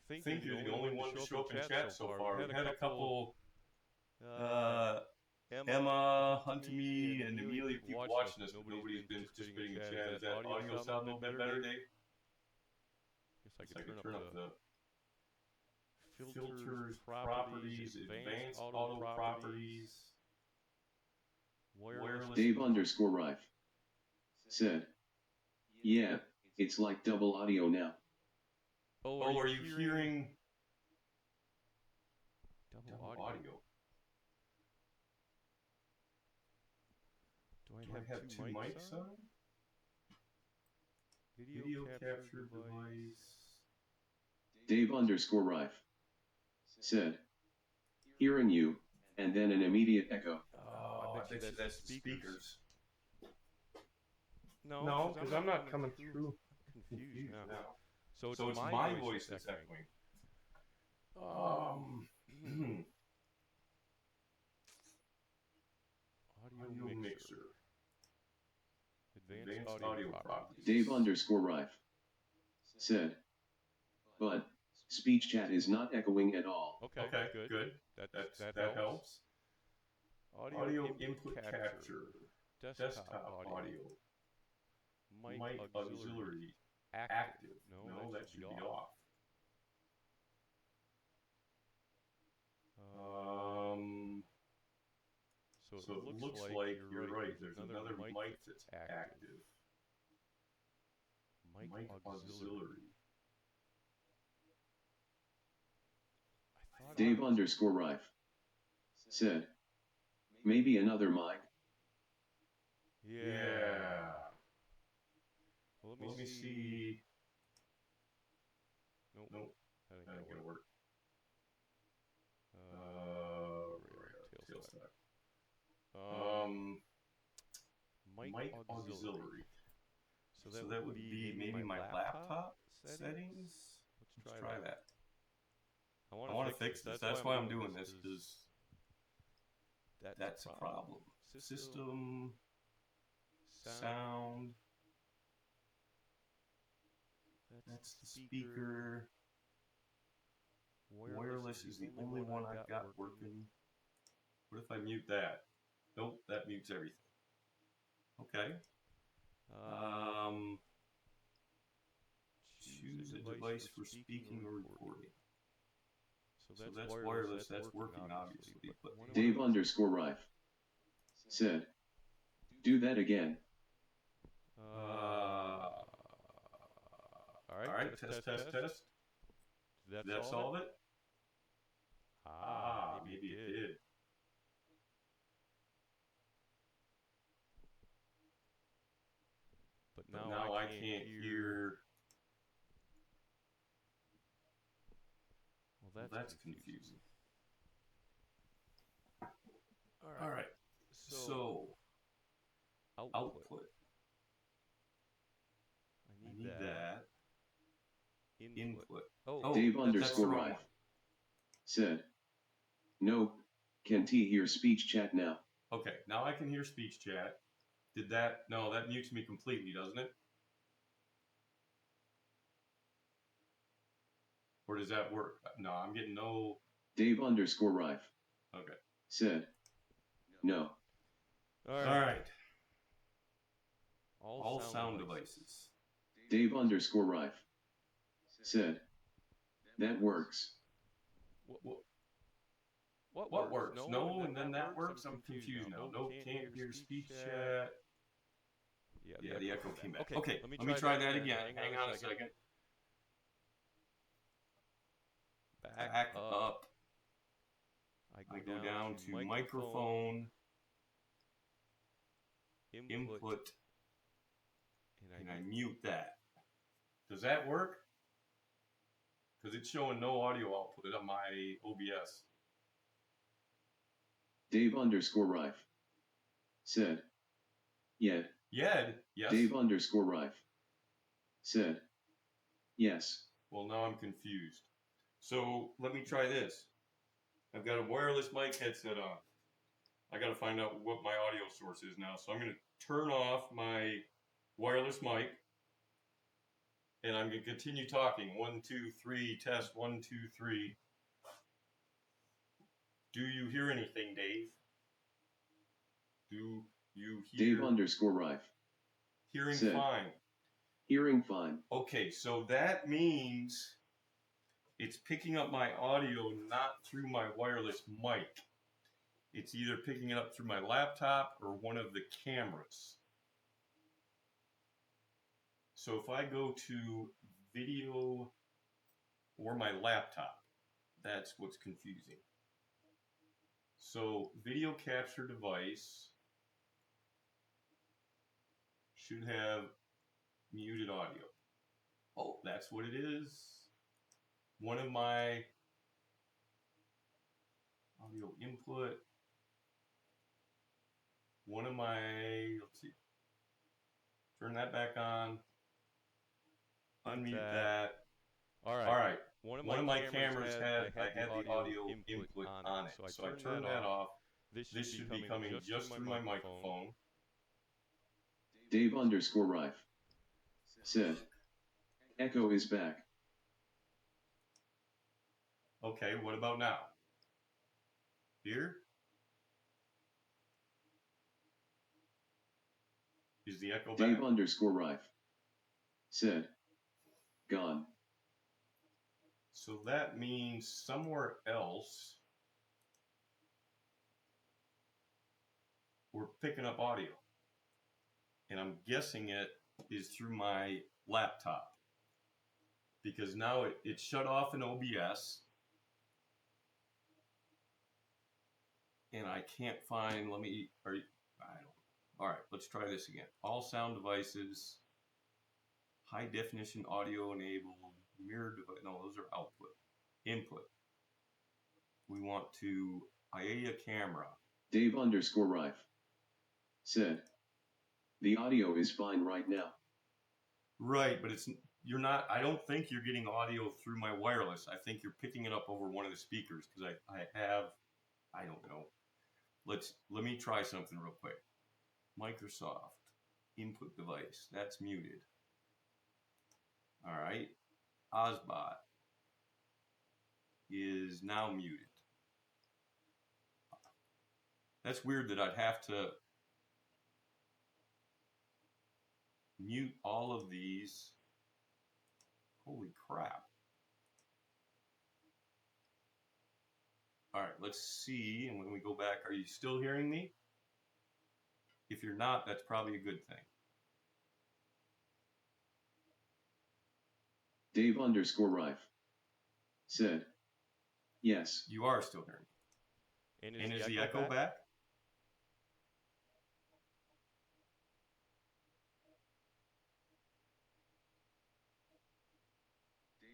I think you're the only one to show up in chat so far. We've had a couple. Emma, Hunty, and Amelia keep watching us, but nobody's been participating in chat. Is that audio sound a little bit better, Dave? Guess I could turn up the filters, properties, advanced auto properties, wireless. Dave underscore Rife said, yeah, it's like double audio now. Oh, are you hearing double audio? Do I have two mics on? Video capture device. Dave underscore Rife said, hearing you, and then an immediate echo. Oh, I bet you that's the speakers. No, because I'm not coming through. I'm confused now. So it's my voice that's echoing. Audio mixer. Advanced audio properties. Dave underscore Rife said, but speech chat is not echoing at all. Okay, good. That helps. Audio input capture. Desktop audio. Mic auxiliary. Active. No, that should be off. So it looks like you're right. There's another mic that's active. Mic auxiliary. Dave underscore Rife said, maybe another mic. Yeah. Well, let me see. Nope. That ain't gonna work. Tailstock. Mic auxiliary. So that would be maybe my laptop settings. Let's try that. I want to fix this. That's why I'm doing this, because that's a problem. System, sound. That's the speaker. Wireless is the only one I've got working. What if I mute that? Nope, that mutes everything. Okay. Choose a device for speaking or recording. So that's wireless, that's working obviously. But Dave underscore Rife said, do that again. Alright, test. Did that solve it? Maybe it did. But now I can't hear. Well, that's confusing. Alright. So output. I need that. Input. Dave underscore Rife said, No, can T hear speech chat now? Okay, now I can hear speech chat. Did that? No, that mutes me completely, doesn't it? Or does that work? No, I'm getting no. Dave_Rife Okay. said, no. All right. All sound devices. Dave_Rife said, that works. What works? No, and then that works? I'm confused now. No, can't hear speech chat. Yeah, the echo came back. Okay, let me try that again. Hang on a second. Back up. I go down to microphone, input, and I mute that. Does that work? Because it's showing no audio output on my OBS. Dave_Rife said, Yed. Yes. Dave_Rife said, yes. Well, now I'm confused. So let me try this. I've got a wireless mic headset on. I got to find out what my audio source is now. So I'm going to turn off my wireless mic, and I'm going to continue talking. 1, 2, 3, test. 1, 2, 3. Do you hear anything, Dave? Do you hear? Dave_Rife. Hearing said, fine. Hearing fine. Okay, so that means it's picking up my audio not through my wireless mic. It's either picking it up through my laptop or one of the cameras. So if I go to video or my laptop, that's what's confusing. So video capture device should have muted audio. Oh, that's what it is. One of my audio input, one of my, let's see, turn that back on, unmute that. All right. One of my cameras had the audio input on it. So I turned that off. This should be coming just through my microphone. Dave_Rife said, echo is back. Okay, what about now? Here? Is the echo back? Dave_Rife said, gone. So that means somewhere else we're picking up audio. And I'm guessing it is through my laptop. Because now it shut off in OBS. And I can't find, I don't. All right, let's try this again. All sound devices, high definition audio enabled, mirror device, no, those are output. Input. We want to IATA camera. Dave_Rife said, the audio is fine right now. Right, but you're not, I don't think you're getting audio through my wireless. I think you're picking it up over one of the speakers because I don't know. Let me try something real quick. Microsoft input device, that's muted. All right, Ozbot is now muted. That's weird that I'd have to mute all of these. Holy crap. All right, let's see. And when we go back, are you still hearing me? If you're not, that's probably a good thing. Dave_Rife said, yes. You are still hearing me. And is the echo back?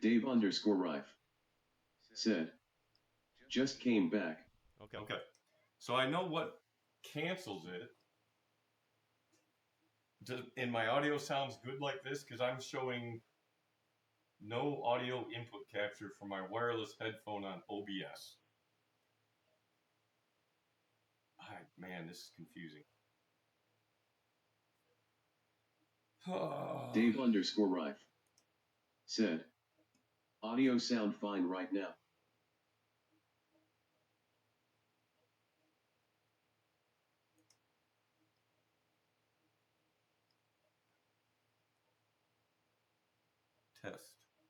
Dave_Rife said, just came back. Okay. So I know what cancels it. And my audio sounds good like this because I'm showing no audio input capture from my wireless headphone on OBS. Man, this is confusing. Dave_Rife said, audio sound fine right now. Test.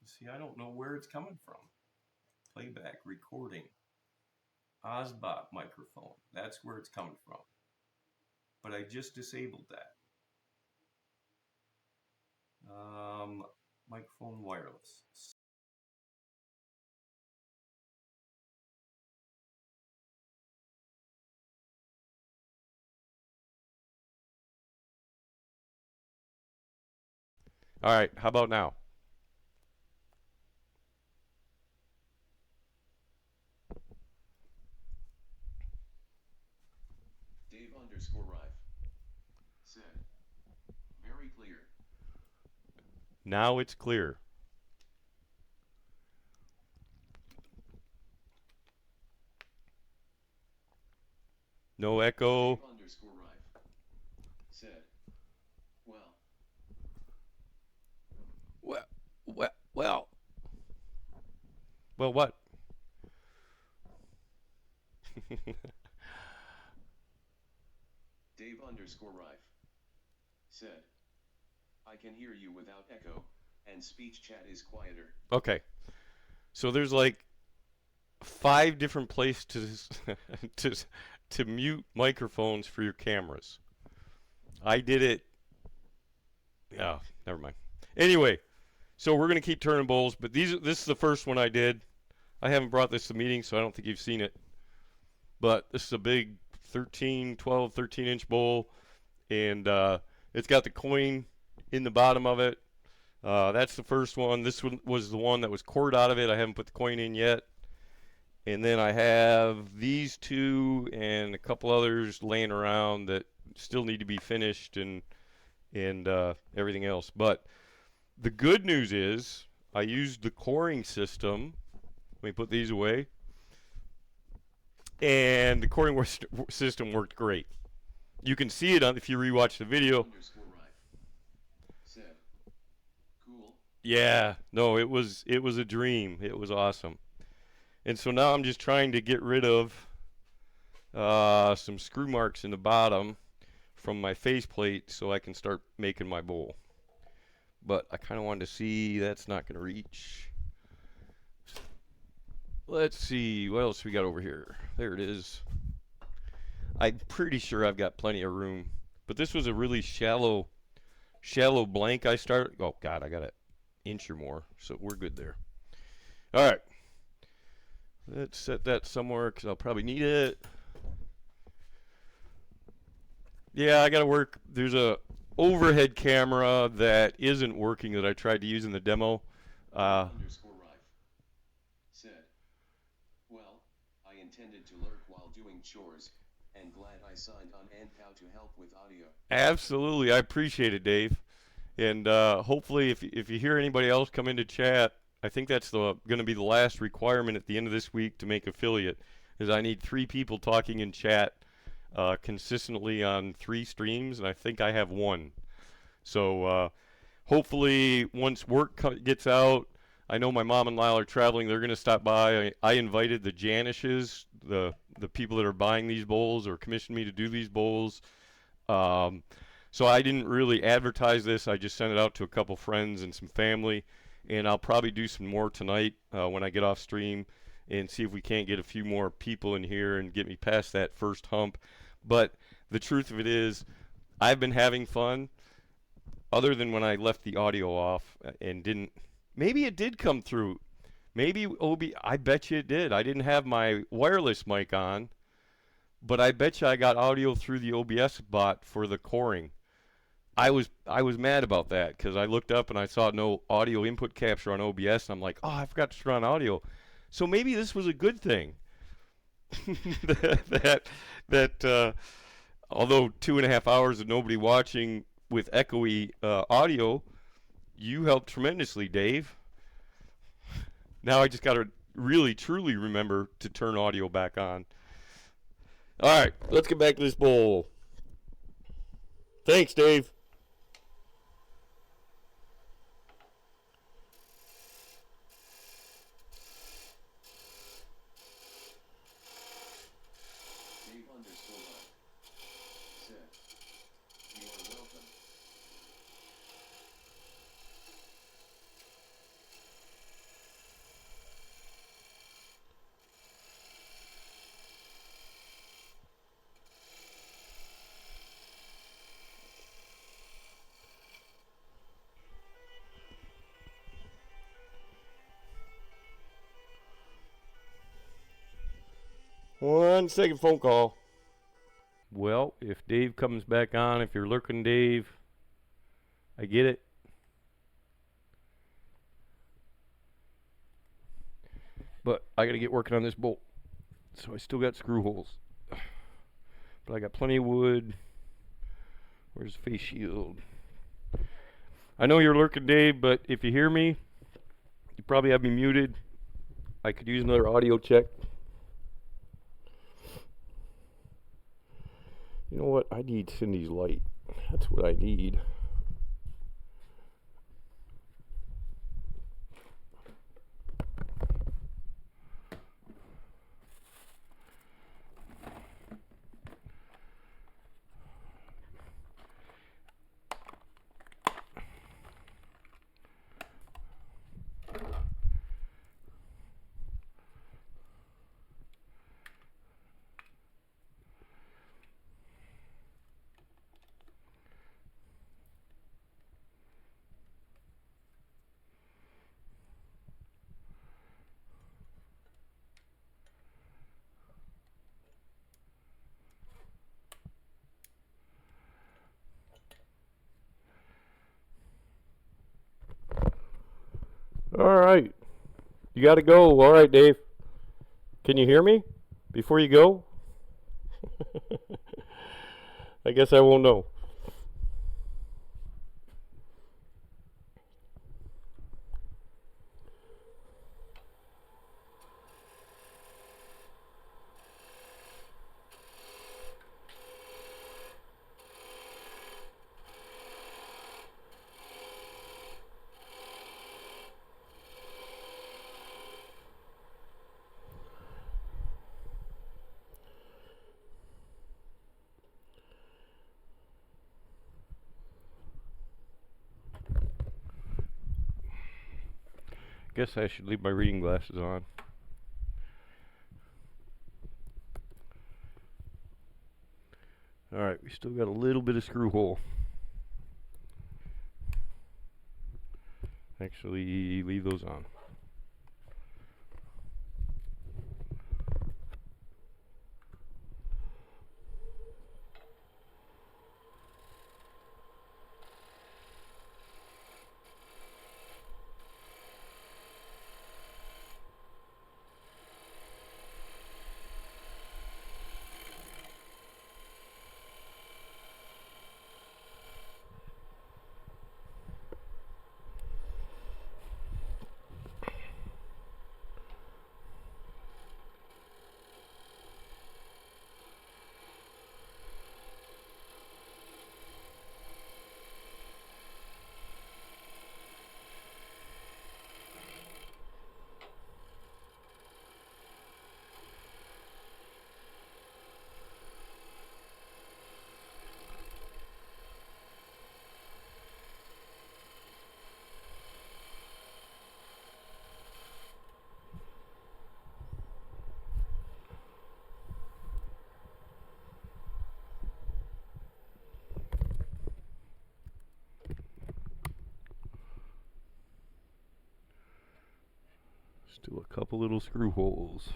See, I don't know where it's coming from. Playback, recording. Osbot microphone. That's where it's coming from. But I just disabled that. Microphone wireless. All right, how about now? Dave_Rife said, very clear. Now it's clear. No echo. Dave_Rife said, well. Well. Well, what? Dave_Rife said, I can hear you without echo, and speech chat is quieter. Okay. So there's like 5 different places to to mute microphones for your cameras. I did it. Yeah, never mind. Anyway, so we're gonna keep turning bowls, but this is the first one I did. I haven't brought this to the meeting, so I don't think you've seen it. But this is a big 12, 13-inch bowl, and it's got the coin in the bottom of it. That's the first one. This one was the one that was cored out of it. I haven't put the coin in yet. And then I have these two and a couple others laying around that still need to be finished and everything else. But the good news is I used the coring system. Let me put these away. And the coring system worked great. You can see it if you rewatch the video. Said, cool. Yeah, no, it was a dream. It was awesome. And so now I'm just trying to get rid of some screw marks in the bottom from my faceplate so I can start making my bowl. But I kind of wanted to see. That's not going to reach. Let's see what else we got over here. There it is. I'm pretty sure I've got plenty of room. But this was a really shallow blank I started. Oh God, I got an inch or more, so we're good there. All right. Let's set that somewhere because I'll probably need it. Yeah, I got to work. There's a overhead camera that isn't working that I tried to use in the demo. Rife said, well, I intended to lurk while doing chores, and glad I signed on NPow to help with audio. Absolutely, I appreciate it, Dave. And hopefully, if you hear anybody else come into chat, I think that's going to be the last requirement at the end of this week to make affiliate. Is I need 3 people talking in chat consistently on 3 streams, and I think I have 1. So hopefully, once work gets out, I know my mom and Lyle are traveling. They're going to stop by. I invited the Janishes, the people that are buying these bowls or commissioned me to do these bowls. So I didn't really advertise this. I just sent it out to a couple friends and some family, and I'll probably do some more tonight when I get off stream and see if we can't get a few more people in here and get me past that first hump. But the truth of it is, I've been having fun, other than when I left the audio off and didn't. Maybe it did come through. Maybe I bet you it did. I didn't have my wireless mic on, but I bet you I got audio through the OBS bot for the coring. I was mad about that because I looked up and I saw no audio input capture on OBS, and I'm like, oh, I forgot to turn on audio. So maybe this was a good thing. that although 2.5 hours of nobody watching with echoey audio, you helped tremendously, Dave. Now I just got to really truly remember to turn audio back on. All right, let's get back to this bowl. Thanks, Dave. Dave_life said, "You are welcome." One second phone call. Well, if Dave comes back on, if you're lurking, Dave, I get it. But I got to get working on this bolt. So I still got screw holes. But I got plenty of wood. Where's the face shield? I know you're lurking, Dave, but if you hear me, you probably have me muted. I could use another audio check. You know what? I need Cindy's light. That's what I need. All right. You got to go. All right, Dave. Can you hear me before you go? I guess I won't know. Guess I should leave my reading glasses on. All right, we still got a little bit of screw hole. Actually, leave those on. Still a couple little screw holes.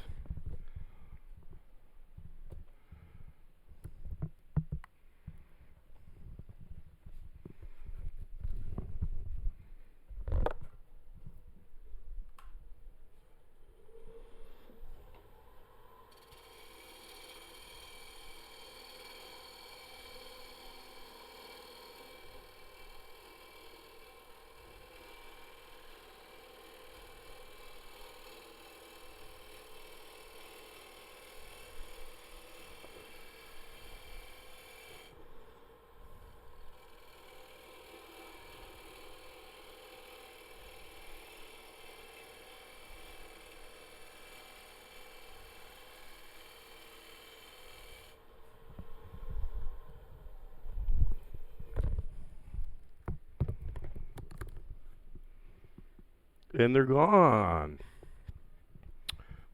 And they're gone.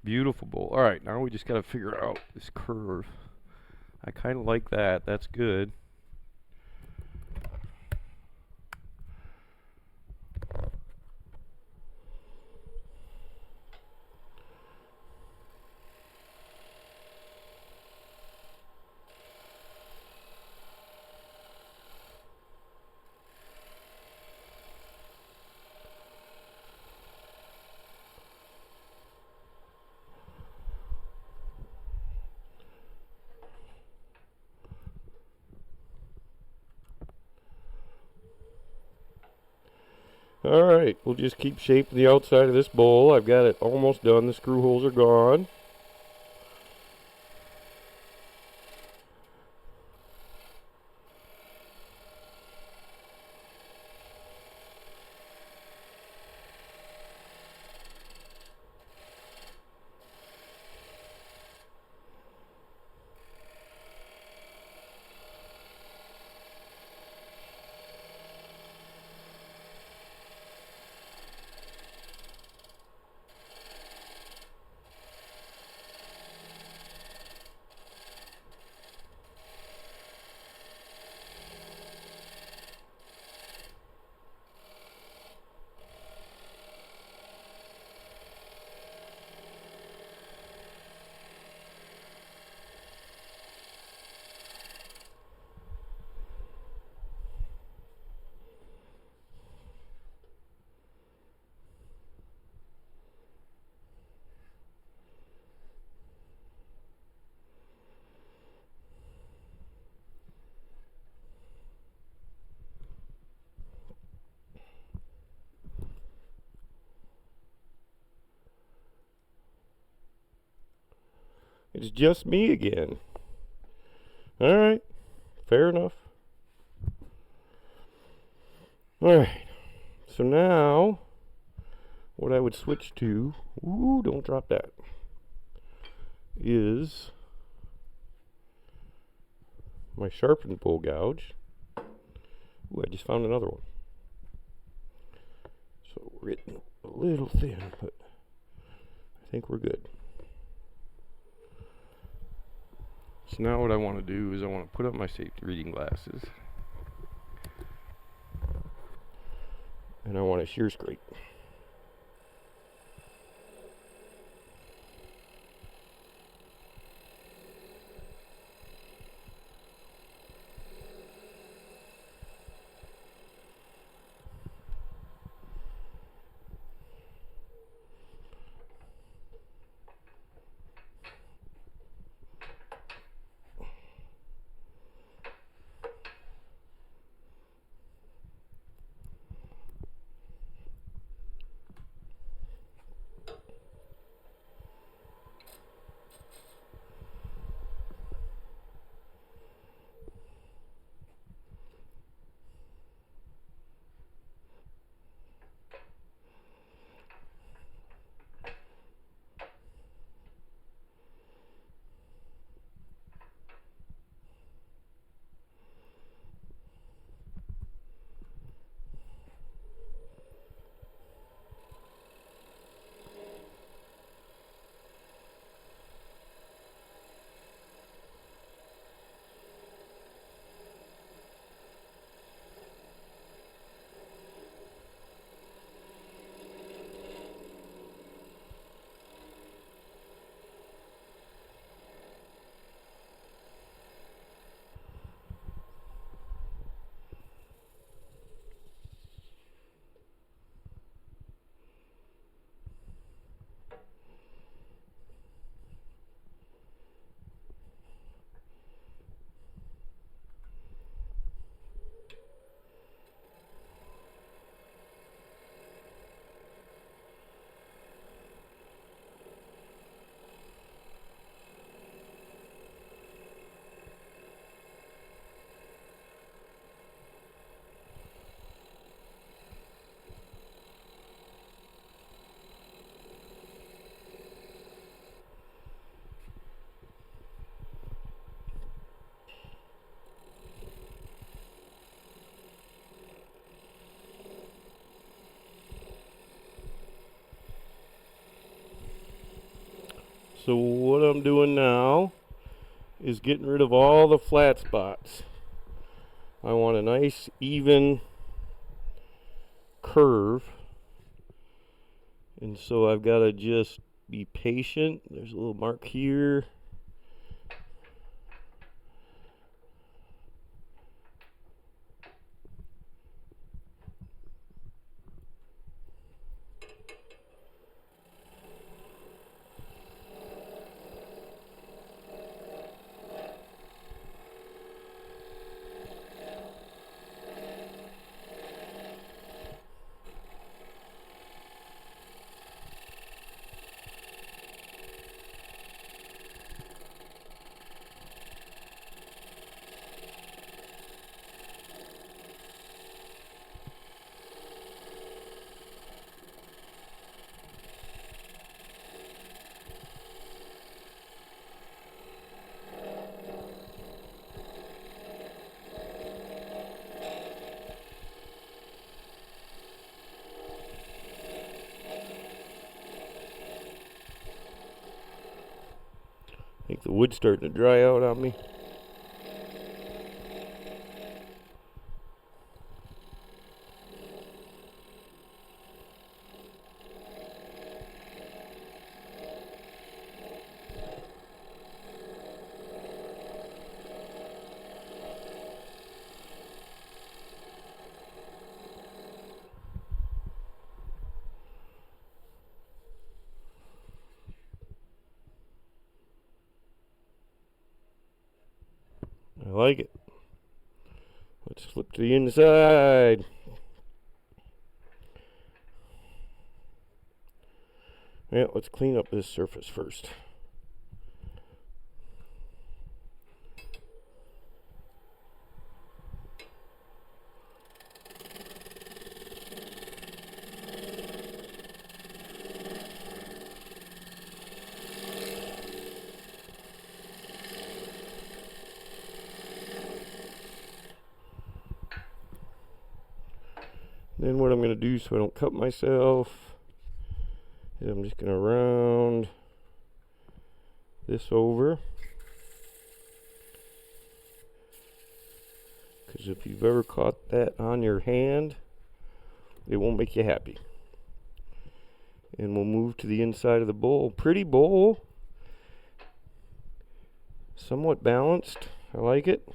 Beautiful bowl. All right, now we just got to figure out this curve. I kind of like that. That's good. Alright, we'll just keep shaping the outside of this bowl. I've got it almost done. The screw holes are gone. It's just me again. Alright, fair enough. Alright, so now what I would switch to, ooh, don't drop that, is my sharpened bowl gouge. Ooh, I just found another one. So we're getting a little thin, but I think we're good. So now what I want to do is I want to put up my safety reading glasses. And I want to shear scrape. So what I'm doing now is getting rid of all the flat spots. I want a nice even curve, and so I've got to just be patient. There's a little mark here. I think the wood's starting to dry out on me. I like it. Let's flip to the inside. Yeah, let's clean up this surface first. Then what I'm going to do so I don't cut myself is I'm just going to round this over. Because if you've ever caught that on your hand, it won't make you happy. And we'll move to the inside of the bowl. Pretty bowl. Somewhat balanced. I like it.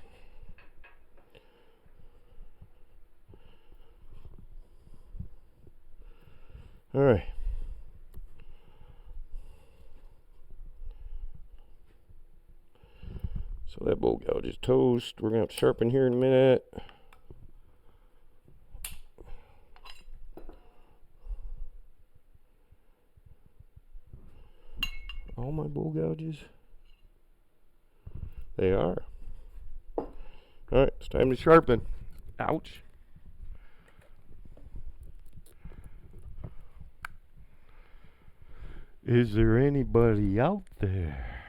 Alright. So that bowl gouge is toast. We're going to have to sharpen here in a minute. All my bowl gouges? They are. Alright, it's time to sharpen. Ouch. Is there anybody out there?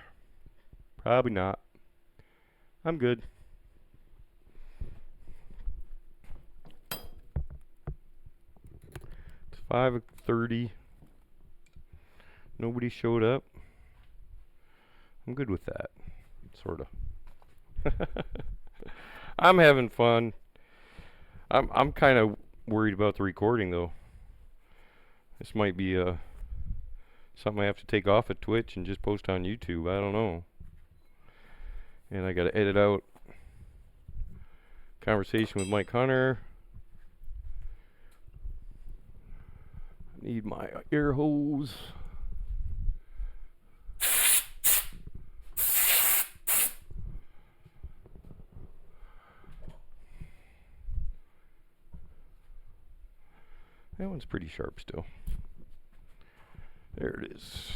Probably not. I'm good. It's 5:30. Nobody showed up. I'm good with that. Sort of. I'm having fun. I'm kind of worried about the recording though. This might be something I have to take off at Twitch and just post on YouTube. I don't know. And I got to edit out conversation with Mike Hunter. Need my air hose. That one's pretty sharp still. There it is.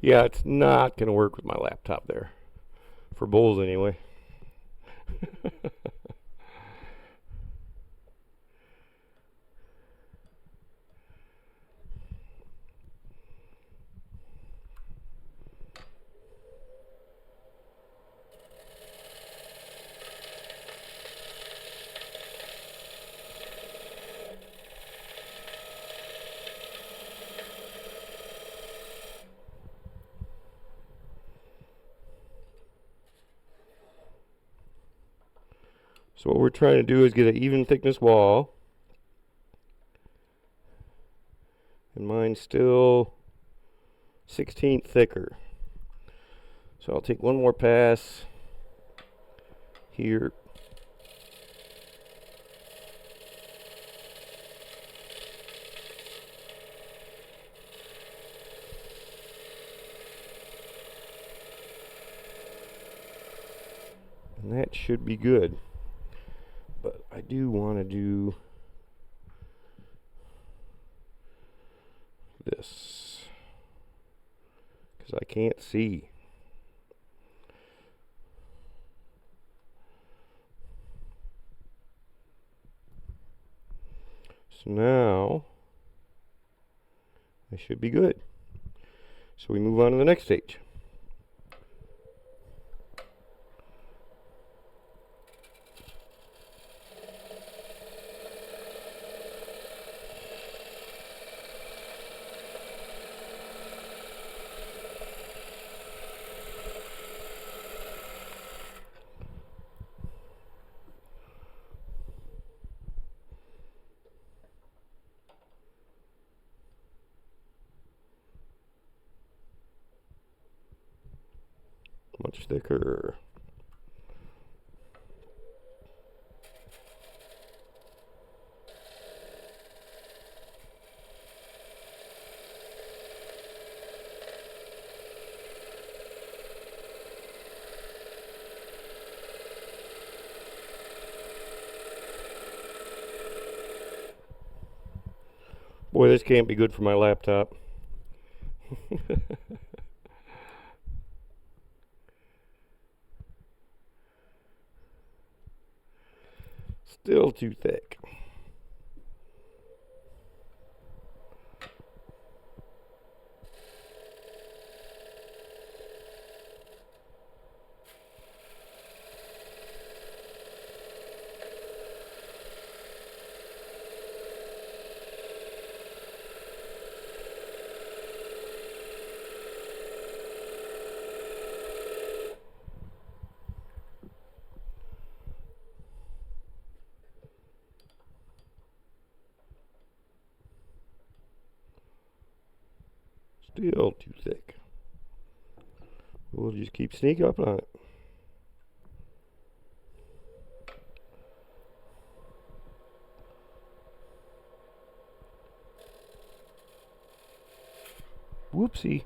Yeah, it's not going to work with my laptop there. For bowls, anyway. So what we're trying to do is get an even thickness wall. And mine's still 1/16 thicker. So I'll take one more pass here. And that should be good. But I do want to do this because I can't see. So now I should be good. So we move on to the next stage. Much thicker. Boy, this can't be good for my laptop. Still too thick. Still too thick. We'll just keep sneaking up on it. Whoopsie.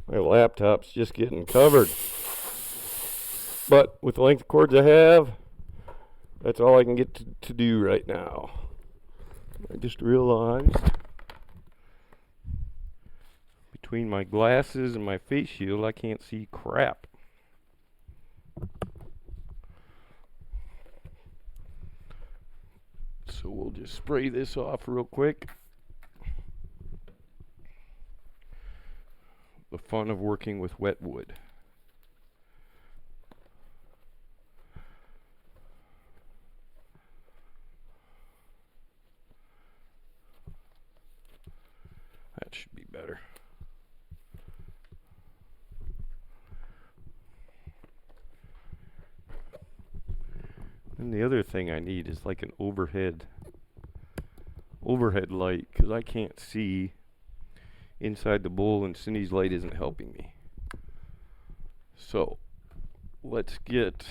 My laptop's just getting covered. But with the length of cords I have, that's all I can get to do right now. I just realized between my glasses and my face shield, I can't see crap. So we'll just spray this off real quick. The fun of working with wet wood. That should be better. And the other thing I need is like an overhead light, because I can't see inside the bowl and Cindy's light isn't helping me. So let's get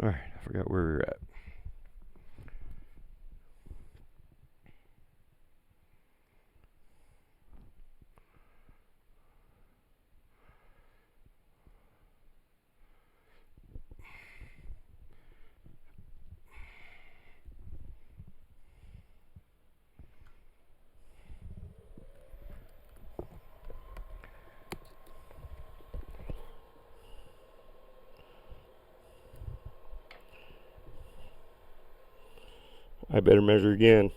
Alright, I forgot where we were at. I better measure again.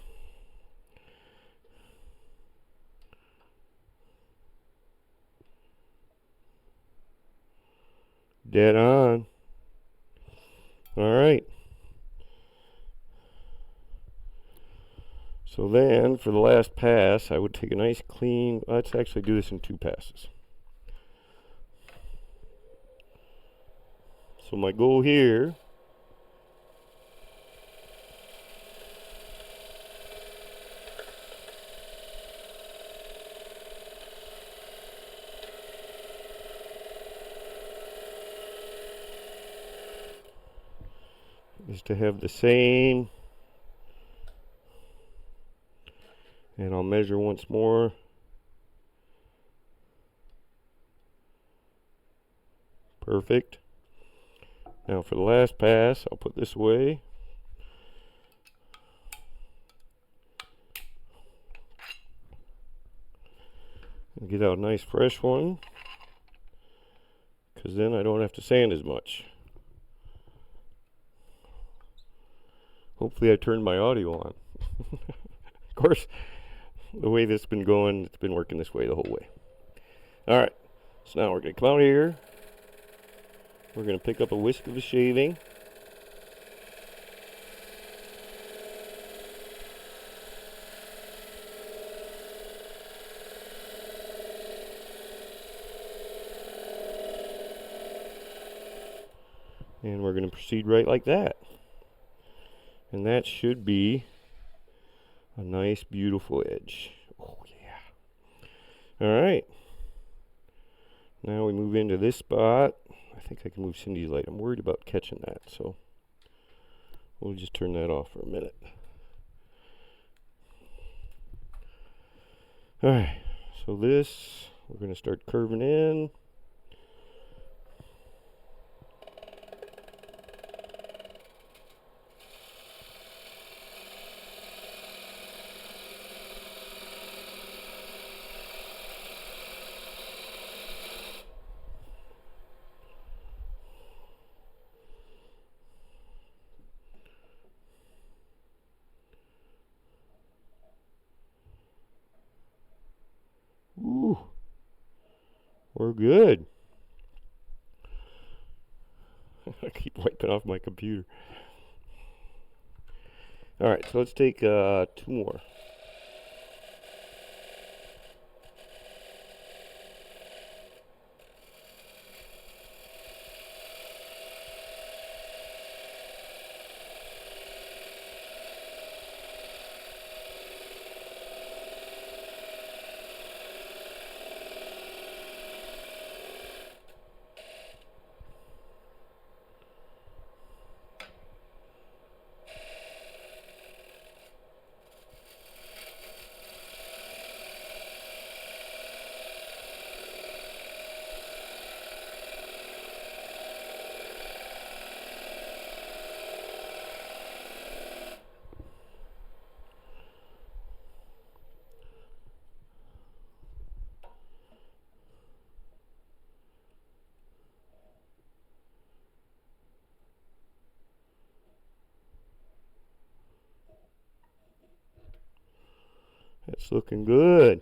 Dead on. Alright. So then, for the last pass, I would take a nice clean, let's actually do this in 2 passes. So my goal here is to have the same, and I'll measure once more. Perfect. Now for the last pass, I'll put this away. And get out a nice fresh one, because then I don't have to sand as much. Hopefully I turned my audio on. Of course, the way this has been going, it's been working this way the whole way. Alright, so now we're going to come out here. We're going to pick up a whisk of the shaving. And we're going to proceed right like that. And that should be a nice, beautiful edge. Oh, yeah. Alright. Now we move into this spot. I think I can move Cindy's light. I'm worried about catching that, so we'll just turn that off for a minute. Alright, so this, we're going to start curving in. Ooh, we're good. I keep wiping off my computer. Alright, so let's take 2 more. That's looking good.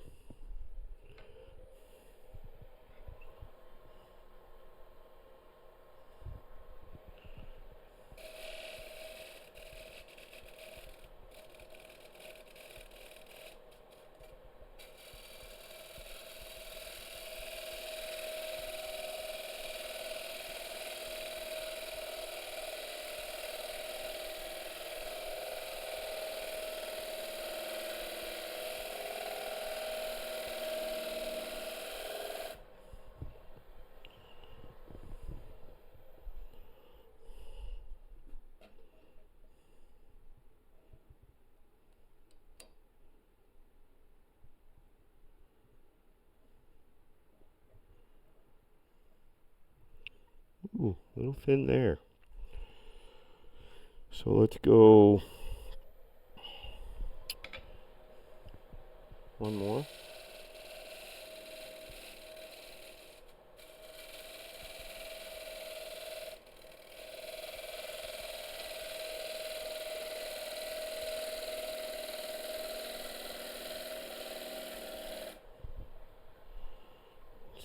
Ooh, little thin there. So let's go one more.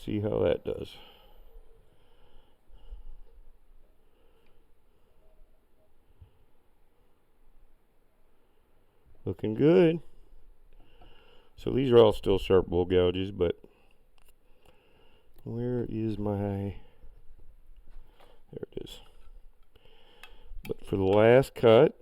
See how that does. Looking good. So these are all still sharp bowl gouges, but where is my... There it is. But for the last cut,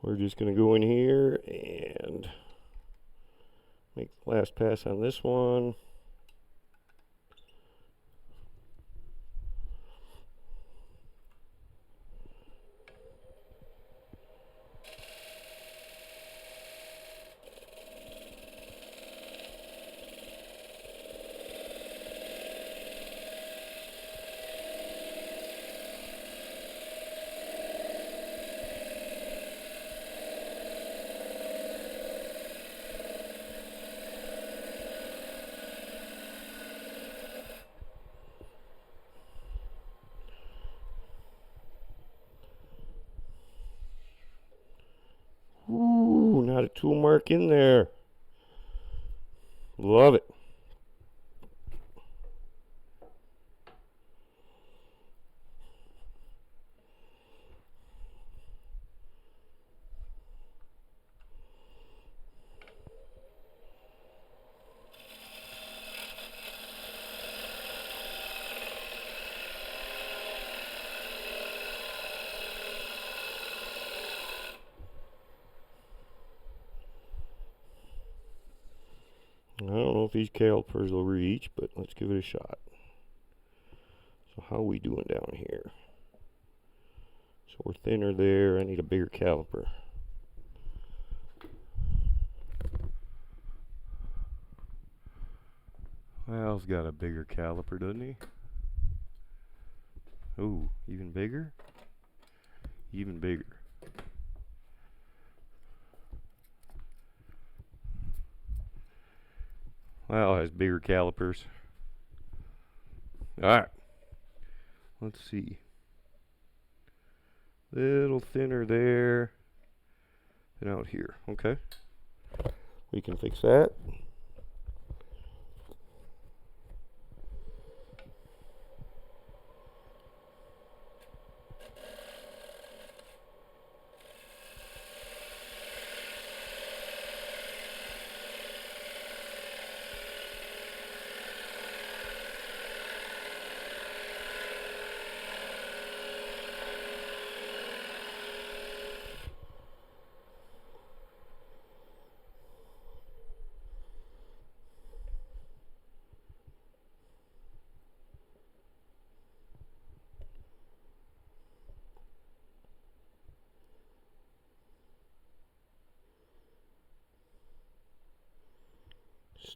we're just going to go in here and make the last pass on this one. Ooh, not a tool mark in there. Love it. I don't know if these calipers will reach, but let's give it a shot. So how are we doing down here? So we're thinner there. I need a bigger caliper. Al's got a bigger caliper, doesn't he? Ooh, even bigger? Even bigger. Al has bigger calipers. Alright. Let's see. Little thinner there. And out here. Okay. We can fix that.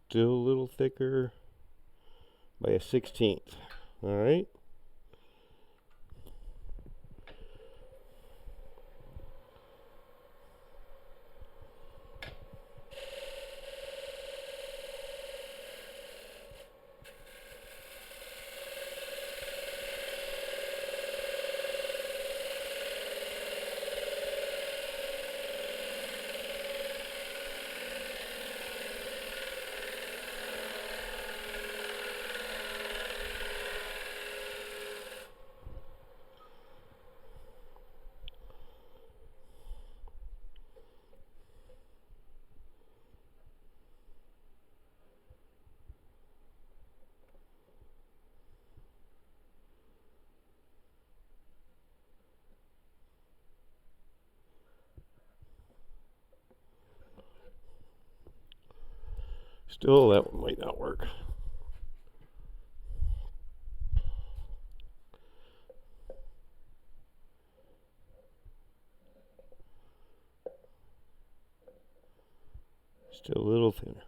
Still a little thicker by a 1/16. All right. Still, that one might not work. Still a little thinner.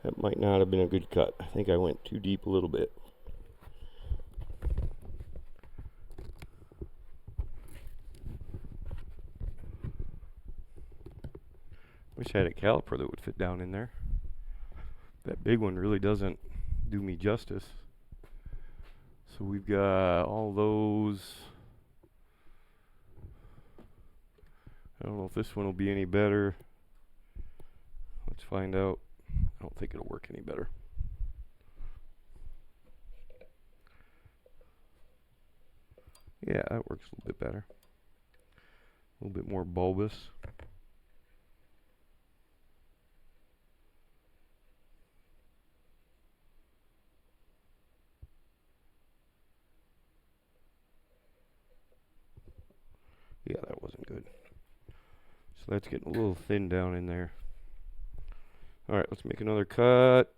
That might not have been a good cut. I think I went too deep a little bit. Wish I had a caliper that would fit down in there. That big one really doesn't do me justice. So we've got all those. I don't know if this one will be any better. Let's find out. I don't think it'll work any better. Yeah, that works a little bit better. A little bit more bulbous. Yeah, that wasn't good. So that's getting a little thin down in there. Alright, let's make another cut.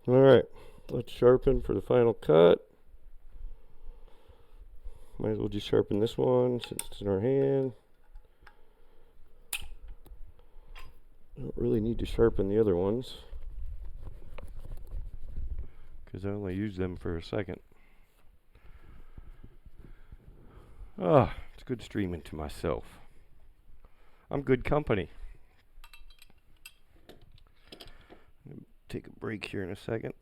Alright, let's sharpen for the final cut. Might as well just sharpen this one since it's in our hand. Don't really need to sharpen the other ones because I only use them for a second. Ah, it's good streaming to myself. I'm good company. Take a break here in a second.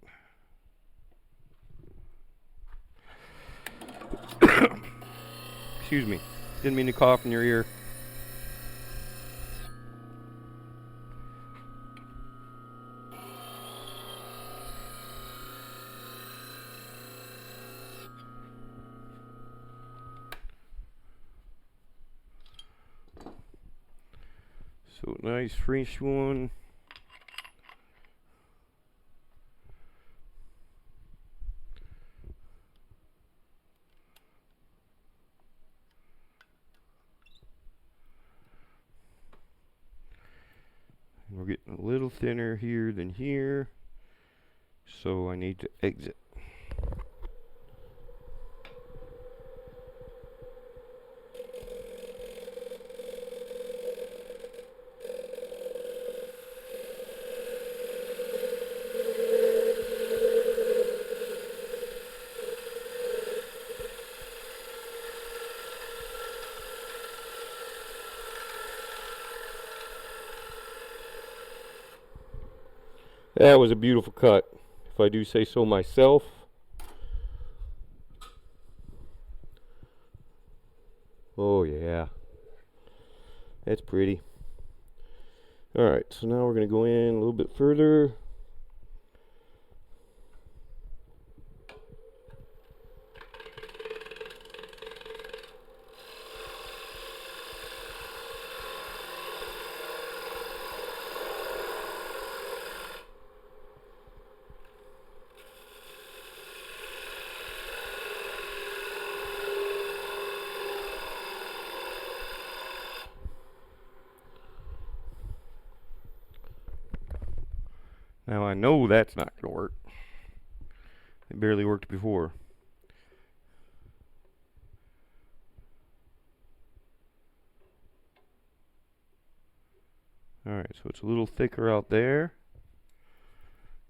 Excuse me. Didn't mean to cough in your ear. So nice fresh one. We're getting a little thinner here than here, so I need to exit. That was a beautiful cut, if I do say so myself. Oh yeah, that's pretty. Alright, so now we're going to go in a little bit further. Now I know that's not going to work. It barely worked before. Alright, so it's a little thicker out there.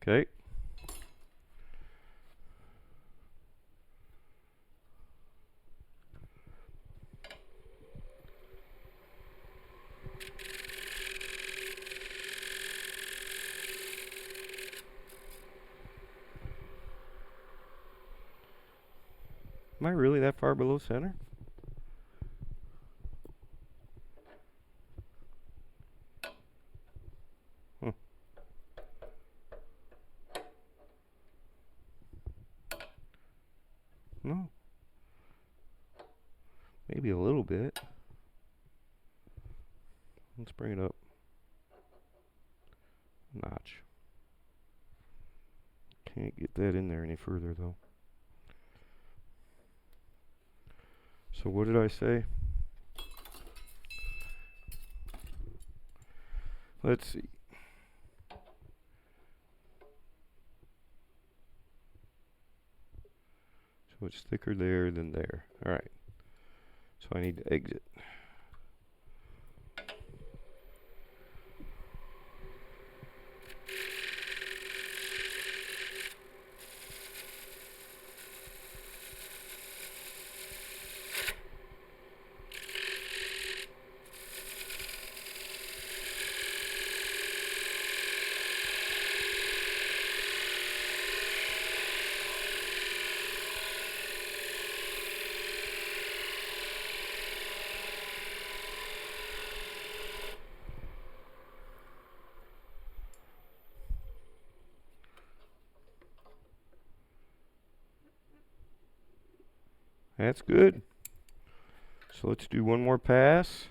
Okay. Am I really that far below center? Huh. No. Maybe a little bit. Let's bring it up a notch. Can't get that in there any further though. So what did I say? Let's see. So it's thicker there than there. Alright. So I need to exit. That's good. So let's do one more pass.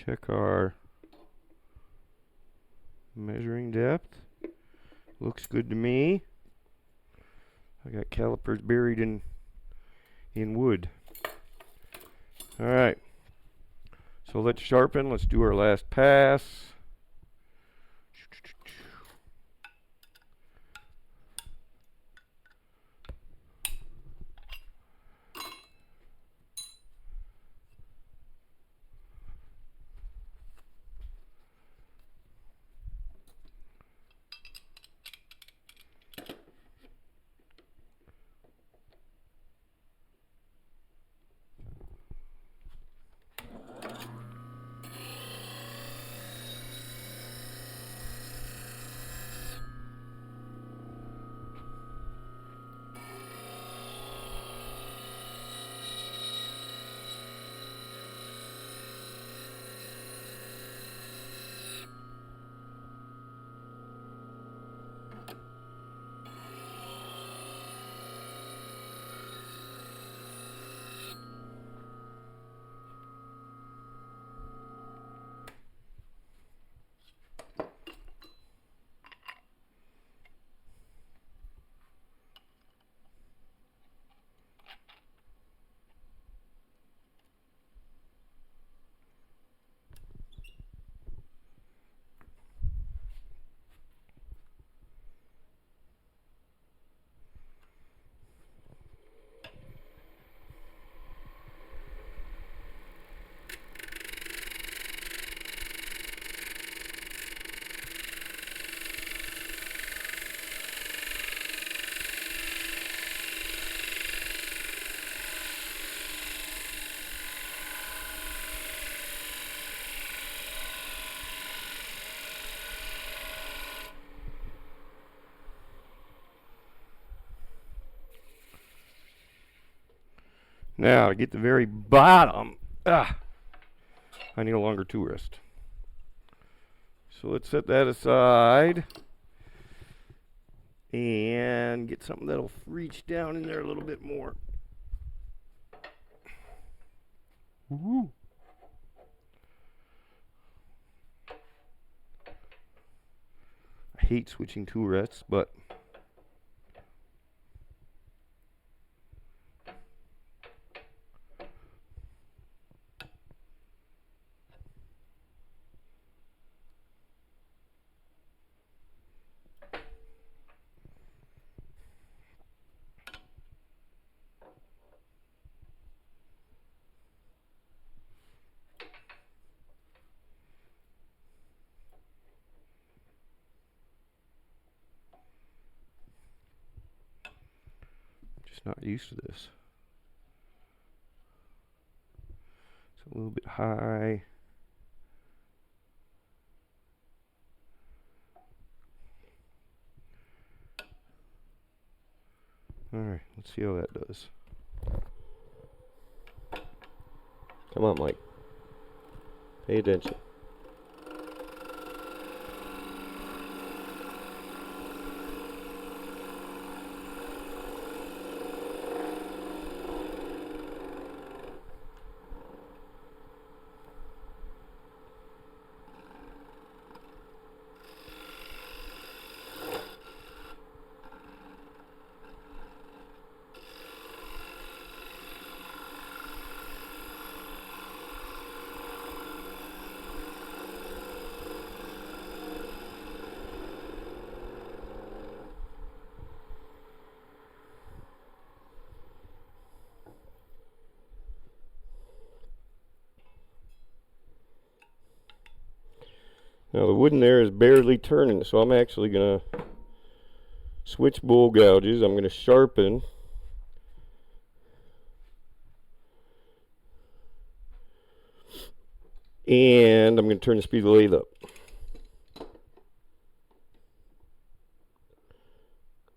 Check our measuring depth. Looks good to me. I got calipers buried in wood. Alright. So let's sharpen. Let's do our last pass. Now to get the very bottom, I need a longer tool wrist. So let's set that aside and get something that'll reach down in there a little bit more. Woo-hoo. I hate switching tool rests, but just not used to this. It's a little bit high. Alright, let's see how that does. Come on, Mike. Pay attention. Now the wood in there is barely turning, so I'm actually going to switch bowl gouges. I'm going to sharpen. And I'm going to turn the speed of the lathe up.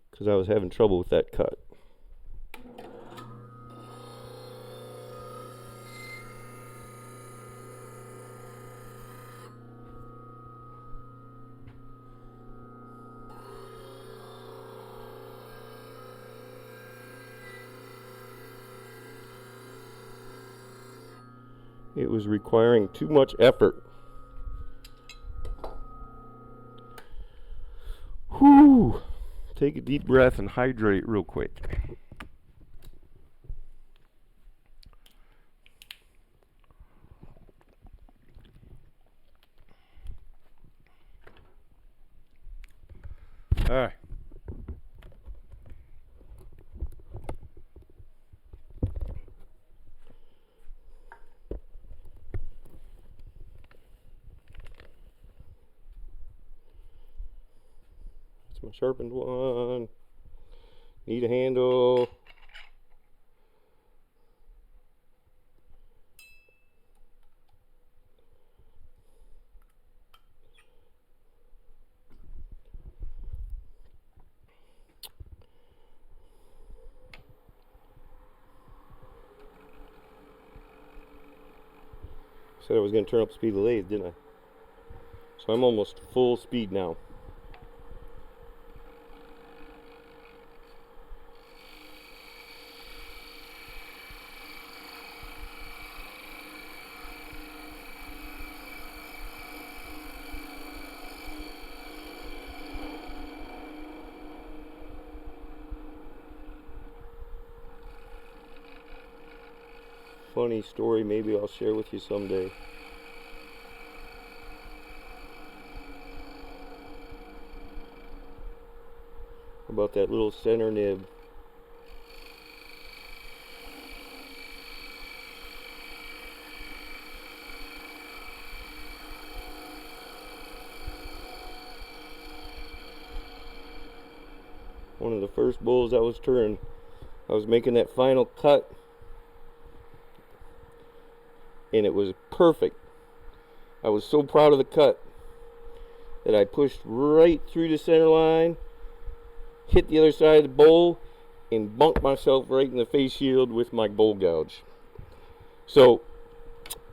Because I was having trouble with that cut. It was requiring too much effort. Whew. Take a deep breath and hydrate real quick. All right. That's my sharpened one. Need a handle. Said I was going to turn up the speed of the lathe, didn't I? So I'm almost full speed now. Funny story, maybe I'll share with you someday. About that little center nib. One of the first bowls I was turning, I was making that final cut. And it was perfect. I was so proud of the cut that I pushed right through the center line, hit the other side of the bowl, and bunked myself right in the face shield with my bowl gouge. So,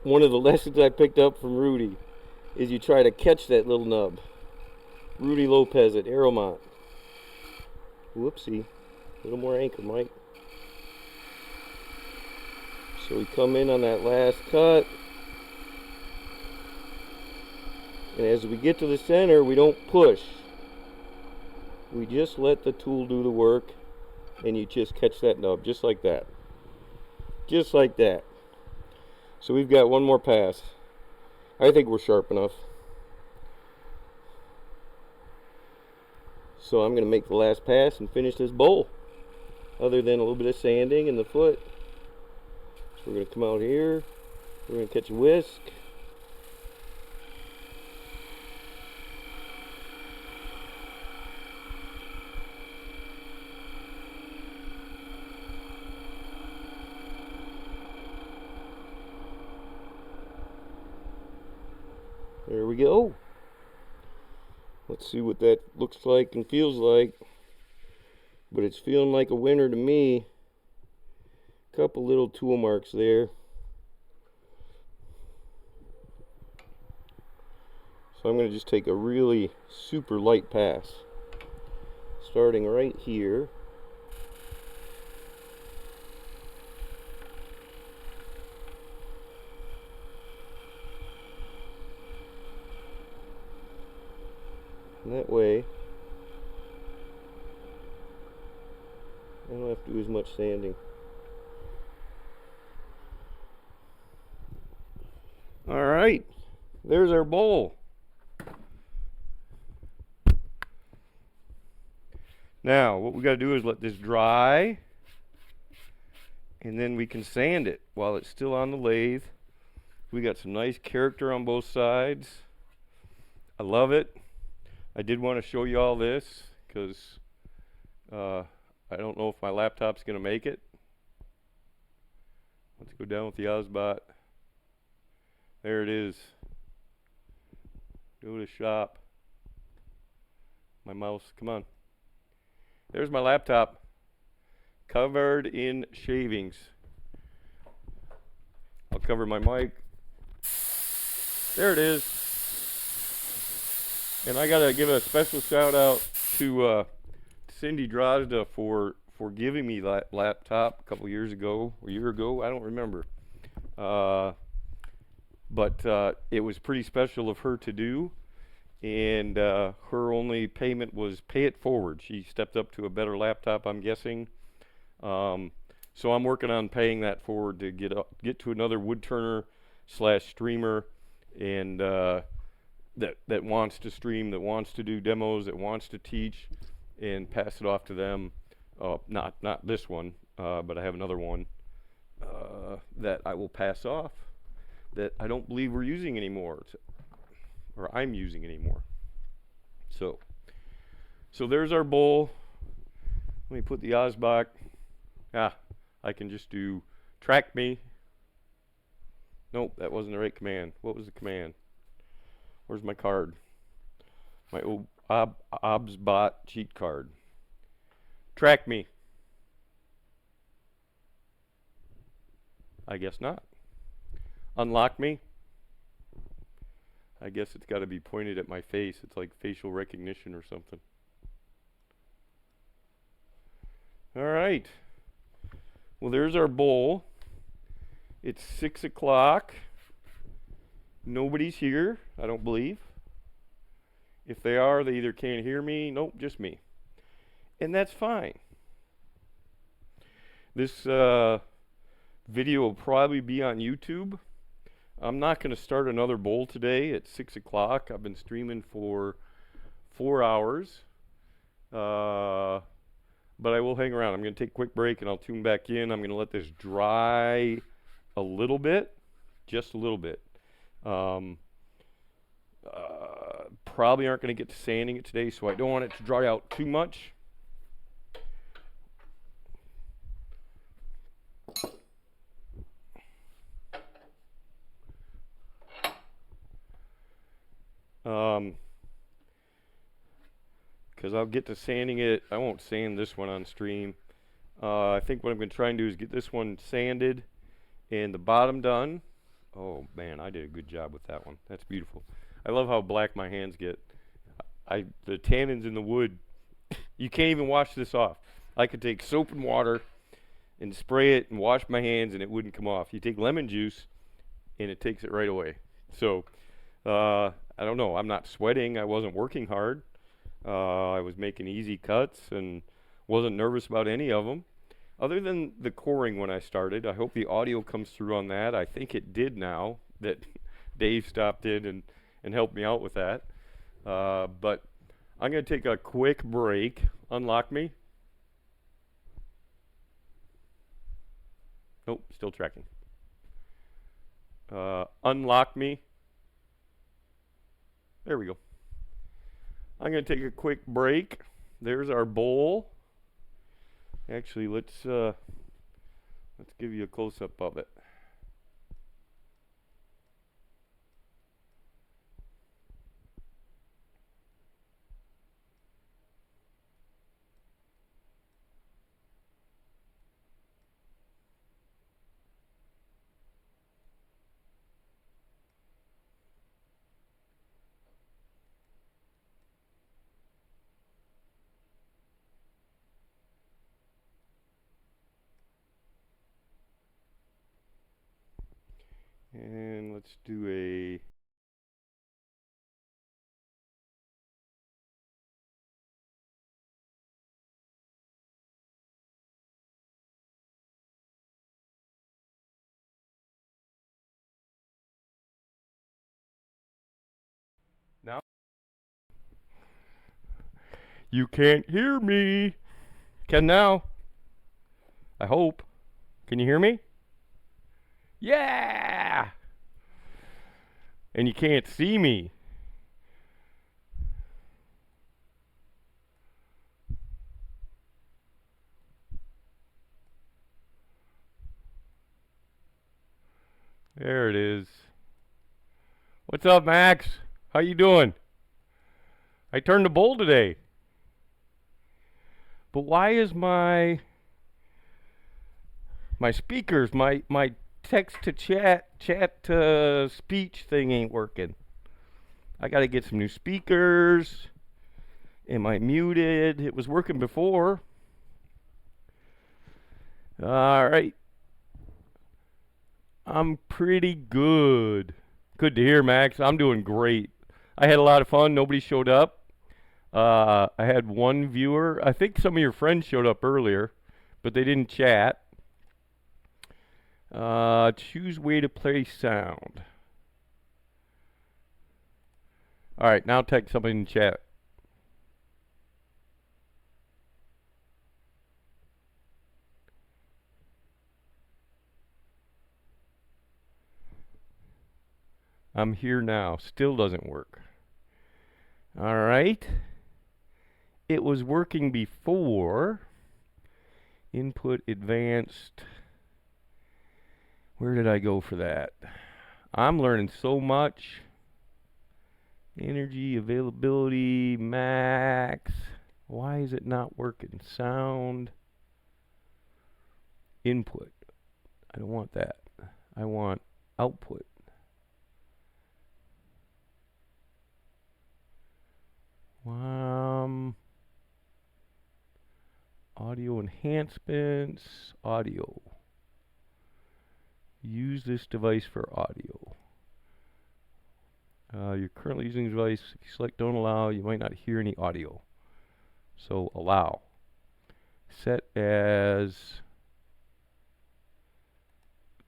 one of the lessons I picked up from Rudy is you try to catch that little nub. Rudy Lopez at Aeromont. Whoopsie. A little more anchor, Mike. So we come in on that last cut. And as we get to the center, we don't push. We just let the tool do the work, and you just catch that nub, just like that. Just like that. So we've got one more pass. I think we're sharp enough. So I'm going to make the last pass and finish this bowl. Other than a little bit of sanding in the foot. So we're going to come out here. We're going to catch a whisk. There we go. Let's see what that looks like and feels like. But it's feeling like a winner to me. Couple little tool marks there. So I'm going to just take a really super light pass. Starting right here. And that way, I don't have to do as much sanding. All right, there's our bowl. Now, what we got to do is let this dry, and then we can sand it while it's still on the lathe. We got some nice character on both sides. I love it. I did want to show you all this because I don't know if my laptop's going to make it. Let's go down with the Ozbot. There it is. Go to shop. My mouse, come on. There's my laptop. Covered in shavings. I'll cover my mic. There it is. And I gotta give a special shout out to Cindy Drozda for giving me that laptop a couple years ago, or a year ago, I don't remember. But it was pretty special of her to do, and her only payment was pay it forward. She stepped up to a better laptop, I'm guessing. So I'm working on paying that forward to get to another Woodturner / streamer, and that wants to stream, that wants to do demos, that wants to teach, and pass it off to them. Not this one, but I have another one that I will pass off that I don't believe we're using anymore, or I'm using anymore. So there's our bowl. Let me put the Ozbach. I can just do track me. Nope, that wasn't the right command. What was the command? Where's my card? My old Ozbot cheat card. Track me. I guess not. Unlock me. I guess it's got to be pointed at my face. It's like facial recognition or something. All right. Well, there's our bowl. It's 6 o'clock. Nobody's here, I don't believe. If they are, they either can't hear me. Nope, just me. And that's fine. This video will probably be on YouTube. I'm not going to start another bowl today at 6 o'clock. I've been streaming for 4 hours. But I will hang around. I'm going to take a quick break and I'll tune back in. I'm going to let this dry a little bit. Just a little bit. Probably aren't going to get to sanding it today, so I don't want it to dry out too much. Because I'll get to sanding it. I won't sand this one on stream. I think what I'm going to try and do is get this one sanded and the bottom done. Oh man, I did a good job with that one. That's beautiful. I love how black my hands get. The tannins in the wood. You can't even wash this off. I could take soap and water and spray it and wash my hands and it wouldn't come off. You take lemon juice and it takes it right away. So I don't know. I'm not sweating. I wasn't working hard. I was making easy cuts and wasn't nervous about any of them. Other than the coring when I started, I hope the audio comes through on that. I think it did now that Dave stopped in and helped me out with that. But I'm going to take a quick break. Unlock me. Nope, still tracking. Unlock me. There we go. I'm going to take a quick break. There's our bowl. Actually, let's give you a close-up of it. And let's do a now. You can't hear me. Can now? I hope. Can you hear me? Yeah! And you can't see me. There it is. What's up, Max? How you doing? I turned the bowl today. But why is my speakers, my text to chat to speech thing ain't working? I got to get some new speakers. Am I muted? It was working before. All right. I'm pretty good. Good to hear, Max. I'm doing great. I had a lot of fun. Nobody showed up. I had one viewer. I think some of your friends showed up earlier, but they didn't chat. Choose way to play sound. All right, now text somebody in chat. I'm here now. Still doesn't work. All right. It was working before. Input advanced. Where did I go for that? I'm learning so much. Energy, availability, max. Why is it not working? Sound. Input. I don't want that. I want output. Audio enhancements, audio. Use this device for audio. You're currently using the device. If you select don't allow, you might not hear any audio. So allow. Set as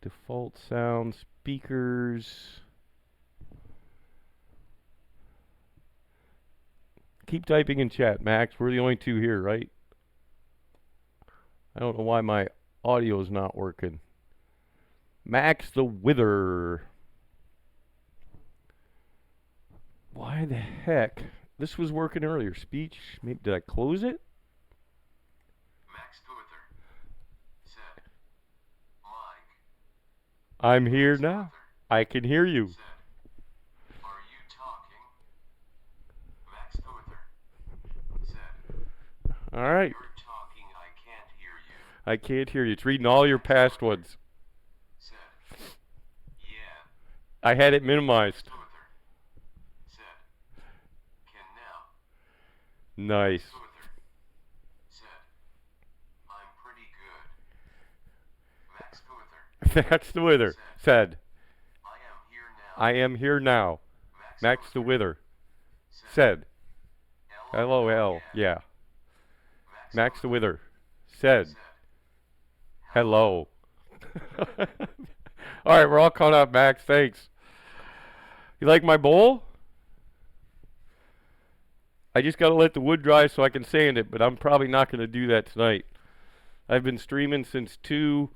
default sound speakers. Keep typing in chat, Max. We're the only two here, right? I don't know why my audio is not working. Max the Wither. Why the heck? This was working earlier. Speech. Maybe did I close it? Max the Wither said, Mike. I'm here now. I can hear you. Said, are you talking? Max the Wither said, All right. you're talking, I can't hear you. I can't hear you. It's reading all your past ones. Said, yeah. I had it minimized. The Wither Nice. Said, I'm pretty good. Max the Wither said, I am here now. I am here now. Max the Wither said, LOL. Yeah. Max the Wither said, hello. All right, we're all caught up, Max. Thanks. You like my bowl? I just got to let the wood dry so I can sand it, but I'm probably not going to do that tonight. I've been streaming since 2,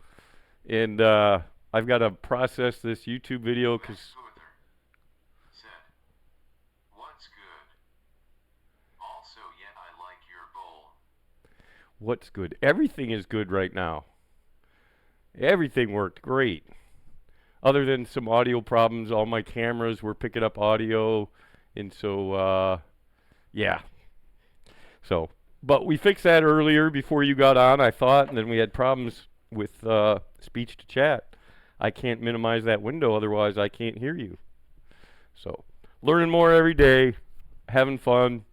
and I've got to process this YouTube video because... What's good? Also, yet I like your bowl. What's good? Everything is good right now. Everything worked great. Other than some audio problems, all my cameras were picking up audio, and so, yeah. So, but we fixed that earlier before you got on, I thought, and then we had problems with speech to chat. I can't minimize that window, otherwise I can't hear you. So, learning more every day, having fun.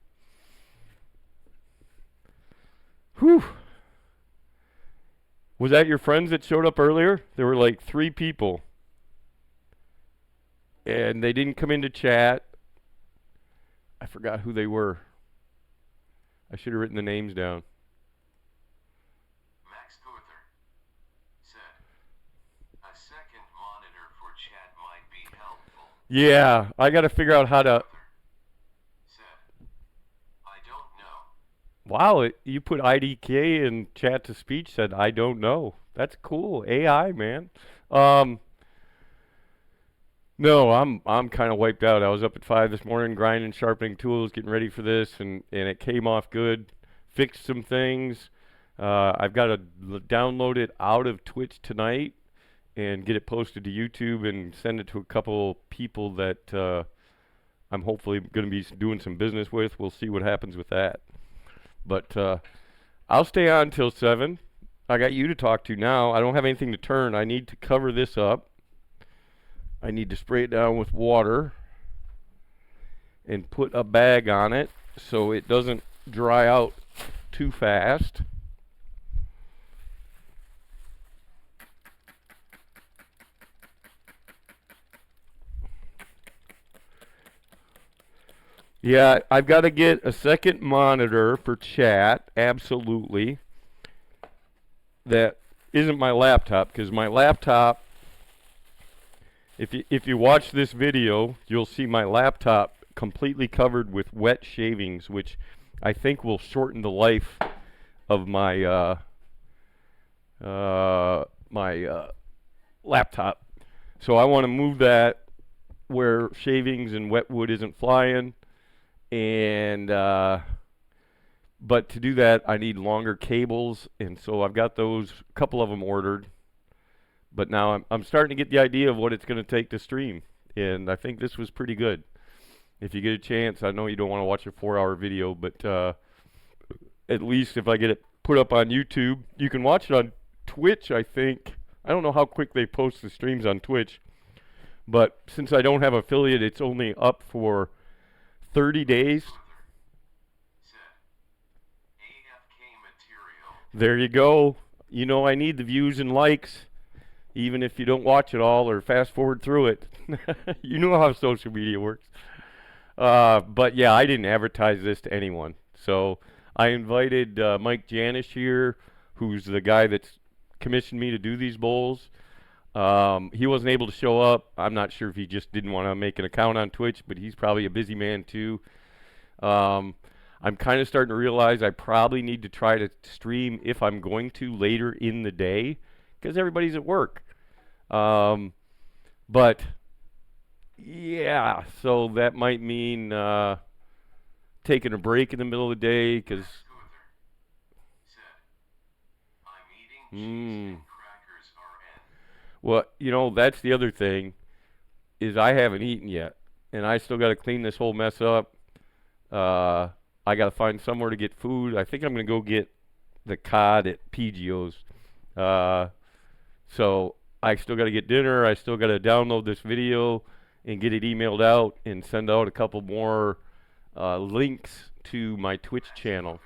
Whew. Was that your friends that showed up earlier? There were like 3 people. And they didn't come into chat. I forgot who they were. I should have written the names down. Max Puther said, a second monitor for chat might be helpful. Yeah, I got to figure out how to... Said, I don't know. Wow, you put IDK in chat to speech, said, I don't know. That's cool. AI, man. No, I'm kind of wiped out. I was up at 5 this morning grinding, sharpening tools, getting ready for this, and it came off good. Fixed some things. I've got to download it out of Twitch tonight and get it posted to YouTube and send it to a couple people that I'm hopefully going to be doing some business with. We'll see what happens with that. But I'll stay on till 7. I got you to talk to now. I don't have anything to turn. I need to cover this up. I need to spray it down with water and put a bag on it so it doesn't dry out too fast. Yeah, I've got to get a second monitor for chat, absolutely. That isn't my laptop, because my laptop, if you watch this video, you'll see my laptop completely covered with wet shavings, which I think will shorten the life of my laptop. So I want to move that where shavings and wet wood isn't flying, and but to do that I need longer cables, and so I've got those, a couple of them ordered. But now I'm starting to get the idea of what it's going to take to stream, and I think this was pretty good. If you get a chance, I know you don't want to watch a 4-hour video, but at least if I get it put up on YouTube, you can watch it on Twitch, I think. I don't know how quick they post the streams on Twitch, but since I don't have affiliate, it's only up for 30 days. There you go. You know I need the views and likes, even if you don't watch it all or fast forward through it. You know how social media works. But yeah, I didn't advertise this to anyone. So I invited Mike Janish here, who's the guy that's commissioned me to do these bowls. He wasn't able to show up. I'm not sure if he just didn't want to make an account on Twitch, but he's probably a busy man too. I'm kind of starting to realize I probably need to try to stream, if I'm going to, later in the day, because everybody's at work. But yeah, so that might mean taking a break in the middle of the day, because well, you know, that's the other thing, is I haven't eaten yet, and I still got to clean this whole mess up. I got to find somewhere to get food. I think I'm going to go get the cod at PGO's. So I still got to get dinner. I still got to download this video and get it emailed out and send out a couple more links to my Twitch channel.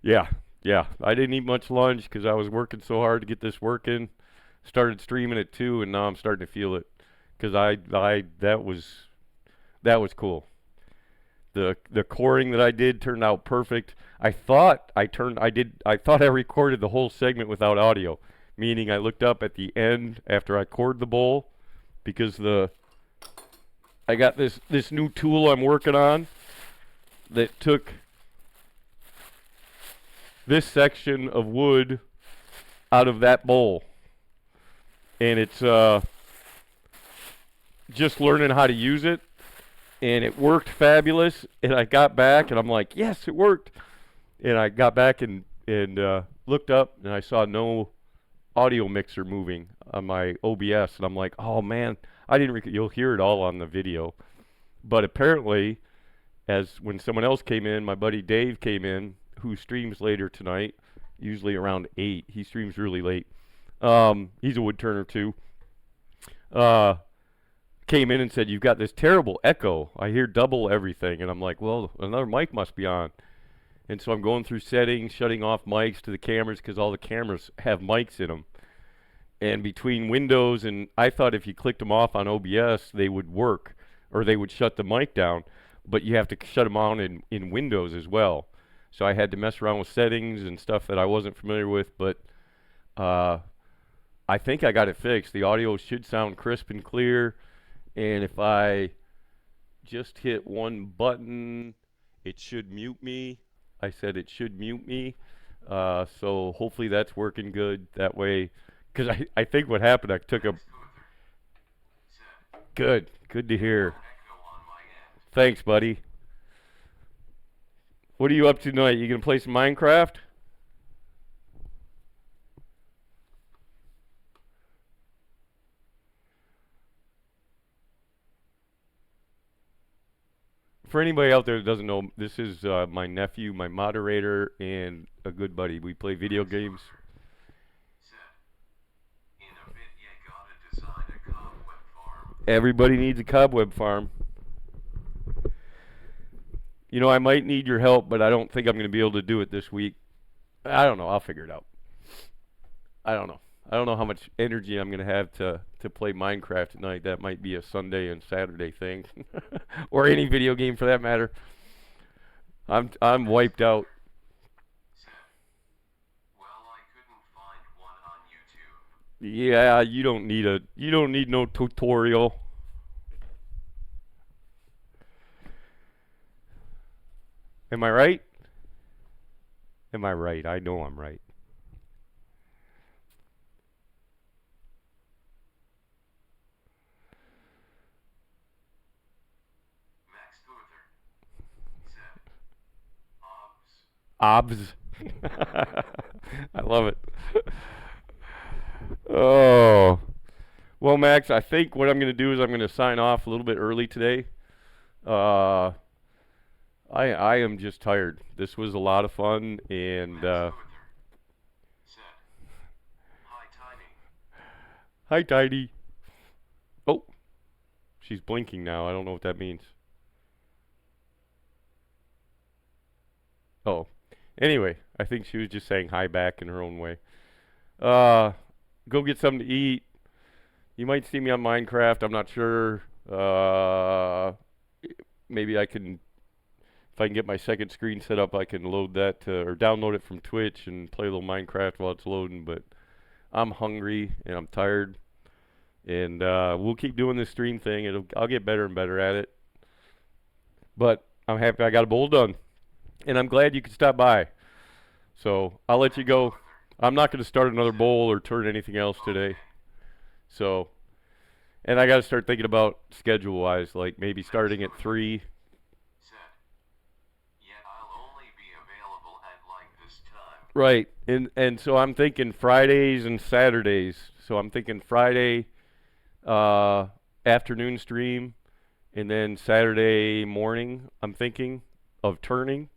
Yeah, yeah. I didn't eat much lunch because I was working so hard to get this working. Started streaming at 2, and now I'm starting to feel it. Because that was cool. The coring that I did turned out perfect. I thought I recorded the whole segment without audio, meaning I looked up at the end after I cored the bowl because I got this new tool I'm working on that took this section of wood out of that bowl, and it's just learning how to use it, and it worked fabulous. And I got back and I'm like, yes, it worked. And I got back and looked up and I saw no audio mixer moving on my OBS, and I'm like, oh man, I didn't you'll hear it all on the video. But apparently, as when someone else came in, my buddy Dave came in, who streams later tonight, usually around 8. He streams really late. He's a woodturner too. Came in and said, you've got this terrible echo. I hear double everything. And I'm like, well, another mic must be on. And so I'm going through settings, shutting off mics to the cameras because all the cameras have mics in them. And between Windows and I thought if you clicked them off on OBS, they would work or they would shut the mic down. But you have to shut them on in Windows as well. So I had to mess around with settings and stuff that I wasn't familiar with. But I think I got it fixed. The audio should sound crisp and clear. And if I just hit one button, it should mute me. I said it should mute me. So hopefully that's working good that way. Because I think what happened, I took a... Good to hear. Thanks, buddy. What are you up to tonight? You gonna play some Minecraft? For anybody out there that doesn't know, this is my nephew, my moderator, and a good buddy. We play video games. Everybody needs a cobweb farm. You know, I might need your help, but I don't think I'm going to be able to do it this week. I don't know. I'll figure it out. I don't know. I don't know how much energy I'm going to have to play Minecraft tonight. That might be a Sunday and Saturday thing. Or any video game for that matter. I'm wiped out. Well, I couldn't find one on YouTube. Yeah, you don't need no tutorial. Am I right? Am I right? I know I'm right. Obs. I love it. Oh. Well, Max, I think what I'm going to do is I'm going to sign off a little bit early today. I am just tired. This was a lot of fun, and hi, Tidy. Oh, she's blinking now. I don't know what that means. Oh, anyway, I think she was just saying hi back in her own way. Go get something to eat. You might see me on Minecraft. I'm not sure. Maybe I can, if I can get my second screen set up, I can load that or download it from Twitch and play a little Minecraft while it's loading. But I'm hungry and I'm tired, and we'll keep doing this stream thing. I'll get better and better at it. But I'm happy I got a bowl done, and I'm glad you could stop by. So I'll let you go. I'm not going to start another bowl or turn anything else today. So, and I got to start thinking about schedule-wise, like maybe starting at 3. Right, and so I'm thinking Fridays and Saturdays. So I'm thinking Friday afternoon stream, and then Saturday morning I'm thinking of turning,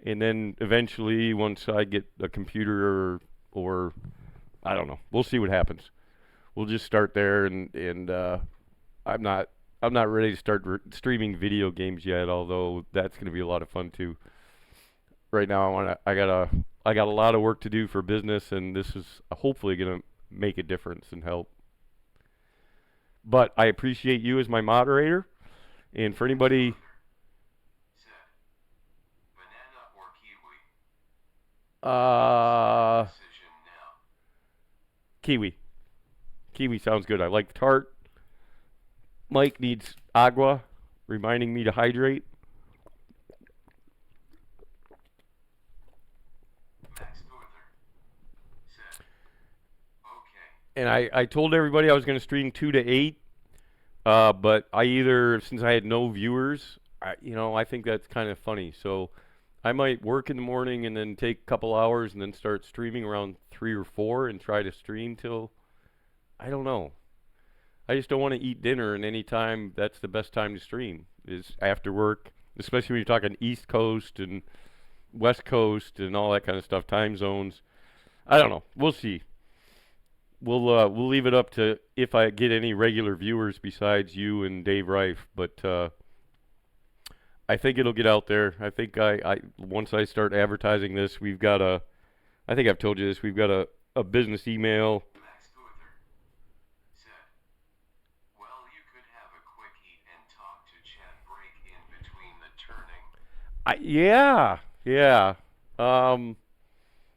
and then eventually once I get a computer or I don't know, we'll see what happens. we'll just start there, and I'm not I'm not ready to start streaming video games yet, although that's going to be a lot of fun too. Right now, I got a lot of work to do for business, and this is hopefully going to make a difference and help. But I appreciate you as my moderator, and for anybody, Said, banana or kiwi? uh, Decision now. kiwi. Kiwi sounds good. I like tart. Mike needs agua, reminding me to hydrate. Max Luther said, okay. And I told everybody I was going to stream 2 to 8, but I either, since I had no viewers, I think that's kind of funny. So I might work in the morning and then take a couple hours and then start streaming around 3 or 4 and try to stream till, I don't know. I just don't want to eat dinner, and any time that's the best time to stream is after work, especially when you're talking East Coast and West Coast and all that kind of stuff, time zones. I don't know. We'll see. We'll leave it up to if I get any regular viewers besides you and Dave Reif, but I think it'll get out there. I think I once I start advertising this, I think I've told you this, we've got a business email. Max Luther said, well, you could have a quick eat and talk to chat break in between the turning. Yeah.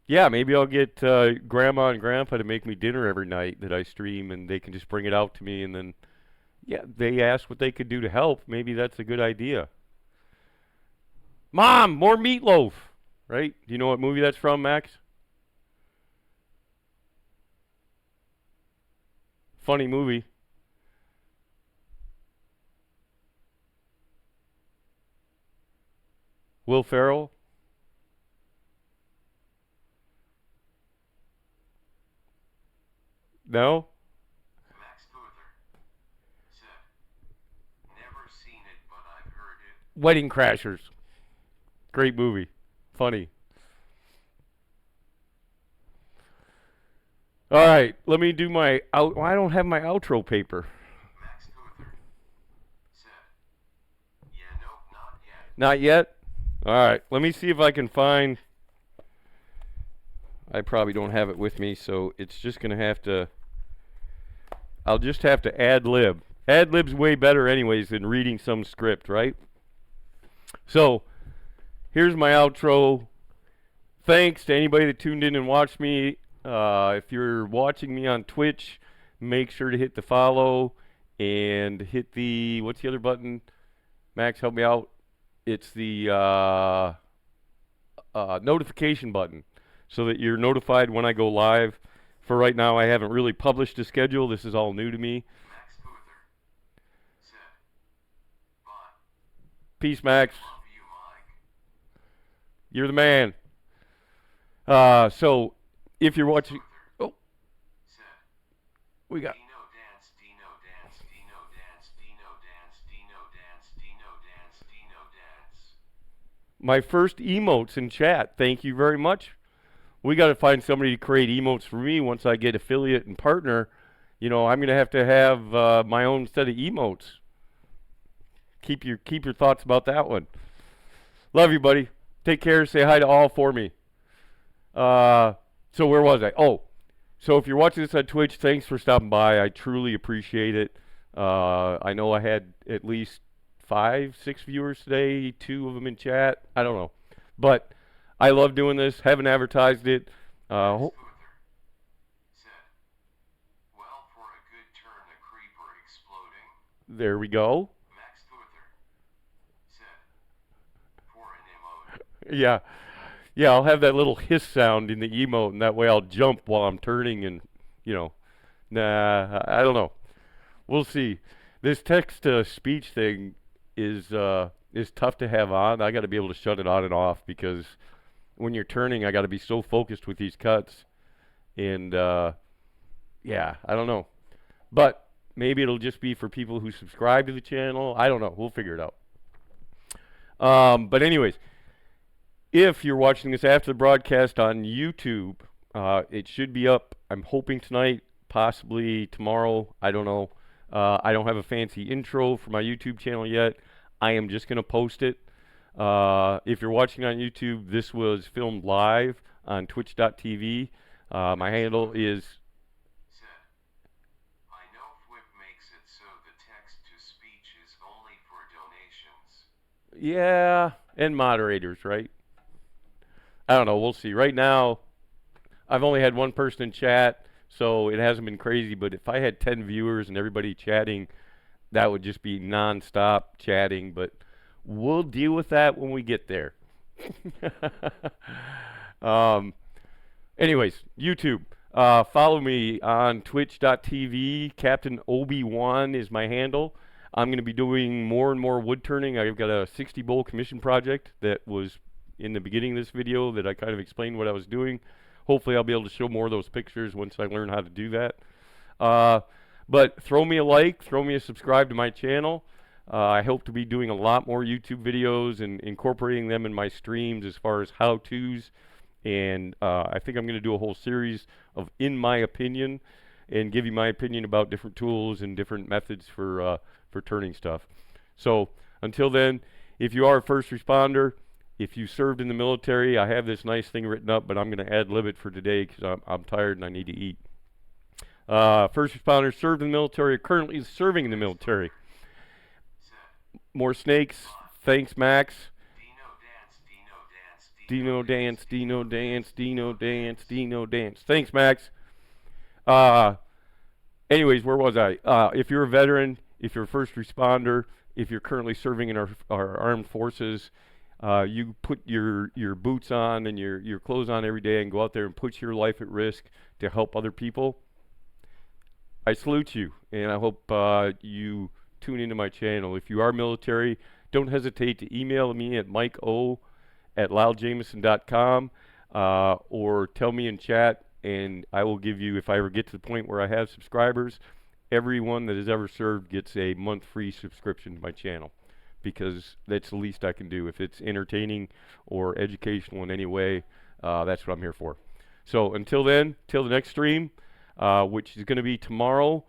Yeah, maybe I'll get Grandma and Grandpa to make me dinner every night that I stream, and they can just bring it out to me, and then, yeah, they asked what they could do to help. Maybe that's a good idea. Mom, more meatloaf, right? Do you know what movie that's from, Max? Funny movie. Will Ferrell? No? Max Luther said, never seen it, but I've heard it. Wedding Crashers. Great movie. Funny. All right, let me do my out. I don't have my outro paper. Max Luther said, yeah, nope, not yet. Not yet? All right, let me see if I can find. I probably don't have it with me, so it's just going to have to. I'll just have to ad lib. Ad lib's way better, anyways, than reading some script, right? So, here's my outro. Thanks to anybody that tuned in and watched me. If you're watching me on Twitch, make sure to hit the follow and hit the, what's the other button? Max, help me out. It's the notification button so that you're notified when I go live. For right now, I haven't really published a schedule. This is all new to me. Max Luther said, bye. Peace, Max. Love you, Mike. You're the man. So, if you're watching... Oh, Said, we got... Dino dance, Dino dance, Dino dance, Dino dance, Dino dance, Dino dance, Dino dance. My first emotes in chat. Thank you very much. We got to find somebody to create emotes for me once I get affiliate and partner. I'm going to have my own set of emotes. Keep your thoughts about that one. Love you, buddy. Take care. Say hi to all for me. So where was I? Oh, so if you're watching this on Twitch, thanks for stopping by. I truly appreciate it. I know I had at least 5, 6 viewers today, 2 of them in chat. I don't know. But I love doing this. Haven't advertised it. Max Luther said, well, for a good turn, a creeper exploding. There we go. Max Luther said, for an emote. Yeah. Yeah, I'll have that little hiss sound in the emote, and that way I'll jump while I'm turning and, nah, I don't know. We'll see. This text-to-speech thing is tough to have on. I got to be able to shut it on and off because when you're turning, I got to be so focused with these cuts. And, yeah, I don't know. But maybe it'll just be for people who subscribe to the channel. I don't know. We'll figure it out. But anyways, if you're watching this after the broadcast on YouTube, it should be up, I'm hoping tonight, possibly tomorrow. I don't know. I don't have a fancy intro for my YouTube channel yet. I am just going to post it. If you're watching on YouTube, this was filmed live on twitch.tv. My handle is... Said, I know Flip makes it so the text-to-speech is only for donations. Yeah, and moderators, right? I don't know. We'll see. Right now, I've only had one person in chat, so it hasn't been crazy. But if I had 10 viewers and everybody chatting, that would just be non-stop chatting. But we'll deal with that when we get there. Anyways, YouTube. Follow me on twitch.tv. Captain Obi-Wan is my handle. I'm going to be doing more and more wood turning. I've got a 60 bowl commission project that was in the beginning of this video that I kind of explained what I was doing. Hopefully I'll be able to show more of those pictures once I learn how to do that. But throw me a like, throw me a subscribe to my channel. I hope to be doing a lot more YouTube videos and incorporating them in my streams as far as how-tos. And I think I'm going to do a whole series of In My Opinion and give you my opinion about different tools and different methods for turning stuff. So until then, if you are a first responder, if you served in the military, I have this nice thing written up, but I'm going to ad-lib it for today because I'm tired and I need to eat. First responders served in the military, are currently serving in the military. More snakes. Thanks, Max. Dino dance, Dino dance, Dino dance, Dino dance. Thanks, Max. Anyways, where was I? If you're a veteran, if you're a first responder, if you're currently serving in our armed forces, you put your boots on and your clothes on every day and go out there and put your life at risk to help other people. I salute you, and I hope you tune into my channel. If you are military, don't hesitate to email me at mikeo@loudjameson.com or tell me in chat, and I will give you, if I ever get to the point where I have subscribers, everyone that has ever served gets a month free subscription to my channel, because that's the least I can do. If it's entertaining or educational in any way, that's what I'm here for. So until then, till the next stream, which is going to be tomorrow,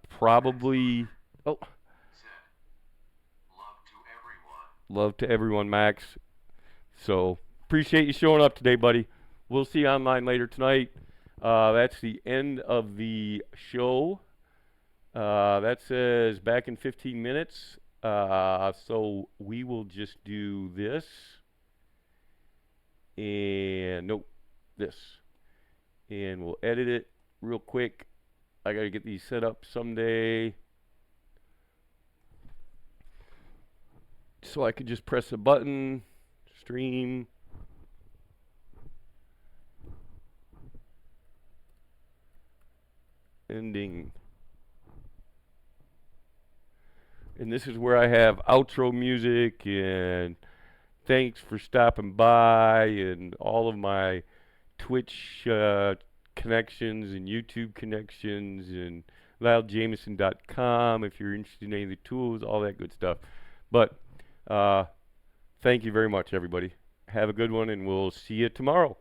probably... Oh. Love to everyone, Max. So, appreciate you showing up today, buddy. We'll see you online later tonight. That's the end of the show. That says back in 15 minutes. So, we will just do this. And, nope, this. And we'll edit it real quick. I got to get these set up someday, so I could just press a button, stream, ending. And this is where I have outro music and thanks for stopping by and all of my Twitch connections and YouTube connections and loudjameson.com if you're interested in any of the tools, all that good stuff. But thank you very much, everybody. Have a good one, and we'll see you tomorrow.